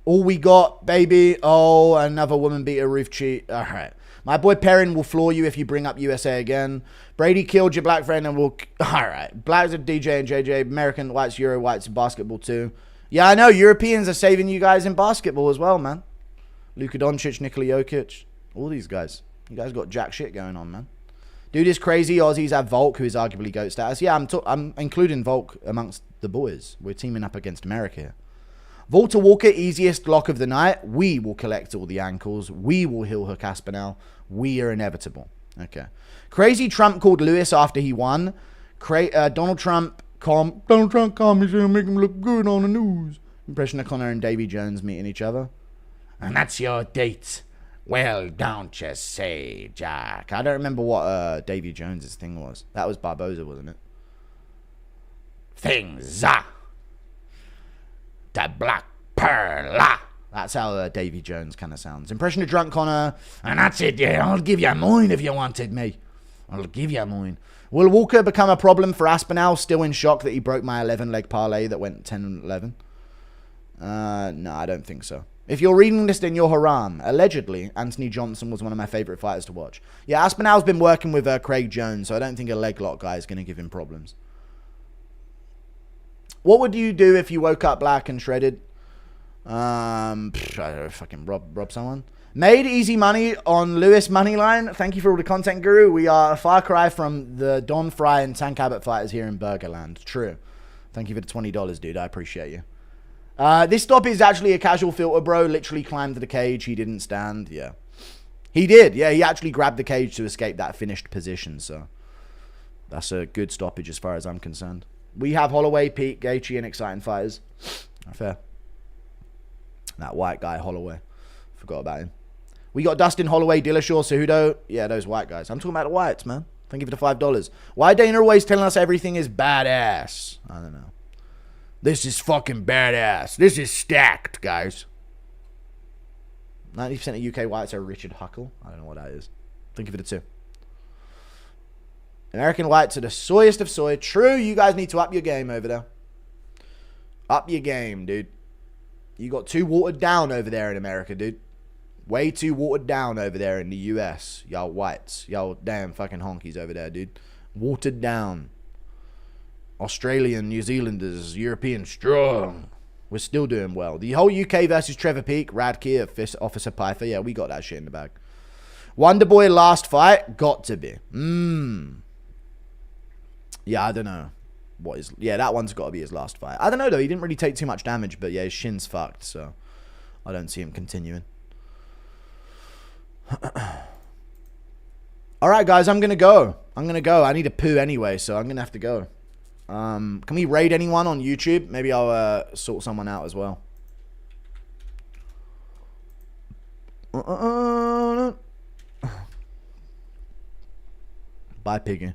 All we got, baby. Oh, another woman beat a roof cheat. All right. My boy Perrin will floor you if you bring up USA again. Brady killed your black friend and will... All right. Blacks are DJ and JJ. American whites, Euro whites, basketball too. Yeah, I know. Europeans are saving you guys in basketball as well, man. Luka Doncic, Nikola Jokic. All these guys. You guys got jack shit going on, man. Dude is crazy. Aussies have Volk, who is arguably GOAT status. Yeah, I'm including Volk amongst the boys. We're teaming up against America here. Walter Walker, easiest lock of the night. We will collect all the ankles. We will heel hook Aspinall. We are inevitable. Okay. Crazy Trump called Lewis after he won. Donald Trump calm. Donald Trump calm. He's going to make him look good on the news. Impression of Connor and Davy Jones meeting each other. And that's your date. Well, don't you say, Jack. I don't remember what Davy Jones' thing was. That was Barboza, wasn't it? Things are. The Black Pearl. That's how Davy Jones kind of sounds. Impression of Drunk Connor. And that's it, yeah. I'll give you mine if you wanted me. I'll give you mine. Will Walker become a problem for Aspinall? Still in shock that he broke my 11-leg parlay that went 10-11. No, I don't think so. If you're reading this, then you're haram. Allegedly, Anthony Johnson was one of my favorite fighters to watch. Yeah, Aspinall's been working with Craig Jones, so I don't think a leg lock guy is going to give him problems. What would you do if you woke up black and shredded? I don't know, fucking rob someone. Made easy money on Lewis Moneyline. Thank you for all the content, Guru. We are a far cry from the Don Fry and Tank Abbott fighters here in Burgerland. True. Thank you for the $20, dude. I appreciate you. This stop is actually a casual filter, bro. Literally climbed the cage. He didn't stand. Yeah. He did. Yeah, he actually grabbed the cage to escape that finished position. So that's a good stoppage as far as I'm concerned. We have Holloway, Pete, Gaethje, and exciting fighters. Fair. That white guy, Holloway. Forgot about him. We got Dustin, Holloway, Dillashaw, Cejudo. Yeah, those white guys. I'm talking about the whites, man. Thank you for the $5. Why Dana always telling us everything is badass? I don't know. This is fucking badass. This is stacked, guys. 90% of UK whites are Richard Huckle. I don't know what that is. Thank you for the 2. American whites are the soyest of soy. True, you guys need to up your game over there. Up your game, dude. You got too watered down over there in America, dude. Way too watered down over there in the US. Y'all whites. Y'all damn fucking honkies over there, dude. Watered down. Australian, New Zealanders, European strong. We're still doing well. The whole UK versus Trevor Peake, Radke, Officer Pfeiffer. Yeah, we got that shit in the bag. Wonderboy last fight. Got to be. Yeah, I don't know. Yeah, that one's got to be his last fight. I don't know, though. He didn't really take too much damage, but yeah, his shin's fucked, so I don't see him continuing. Alright, guys, I'm going to go. I need a poo anyway, so I'm going to have to go. Can we raid anyone on YouTube? Maybe I'll sort someone out as well. Bye, Piggy.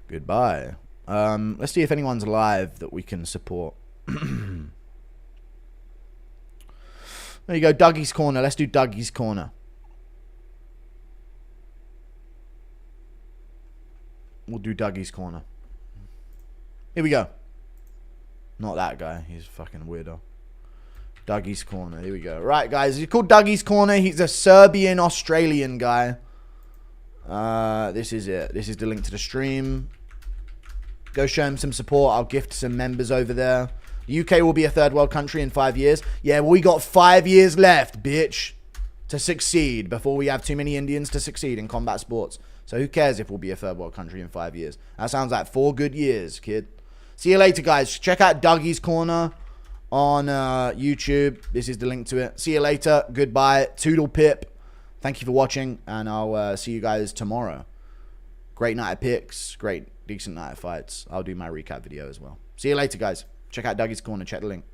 Goodbye. Let's see if anyone's live that we can support. There you go, Dougie's Corner. Let's do Dougie's Corner. We'll do Dougie's Corner. Here we go. Not that guy. He's a fucking weirdo. Dougie's Corner. Here we go. Right, guys. He's called Dougie's Corner. He's a Serbian-Australian guy. This is it. This is the link to the stream. Go show him some support. I'll gift some members over there. The UK will be a third world country in 5 years. Yeah, we got 5 years left, bitch, to succeed before we have too many Indians to succeed in combat sports. So who cares if we'll be a third world country in 5 years? That sounds like 4 good years, kid. See you later, guys. Check out Dougie's Corner on YouTube. This is the link to it. See you later. Goodbye. Toodle pip. Thank you for watching, and I'll see you guys tomorrow. Great night of picks. Great, decent night of fights. I'll do my recap video as well. See you later, guys. Check out Dougie's Corner. Check the link.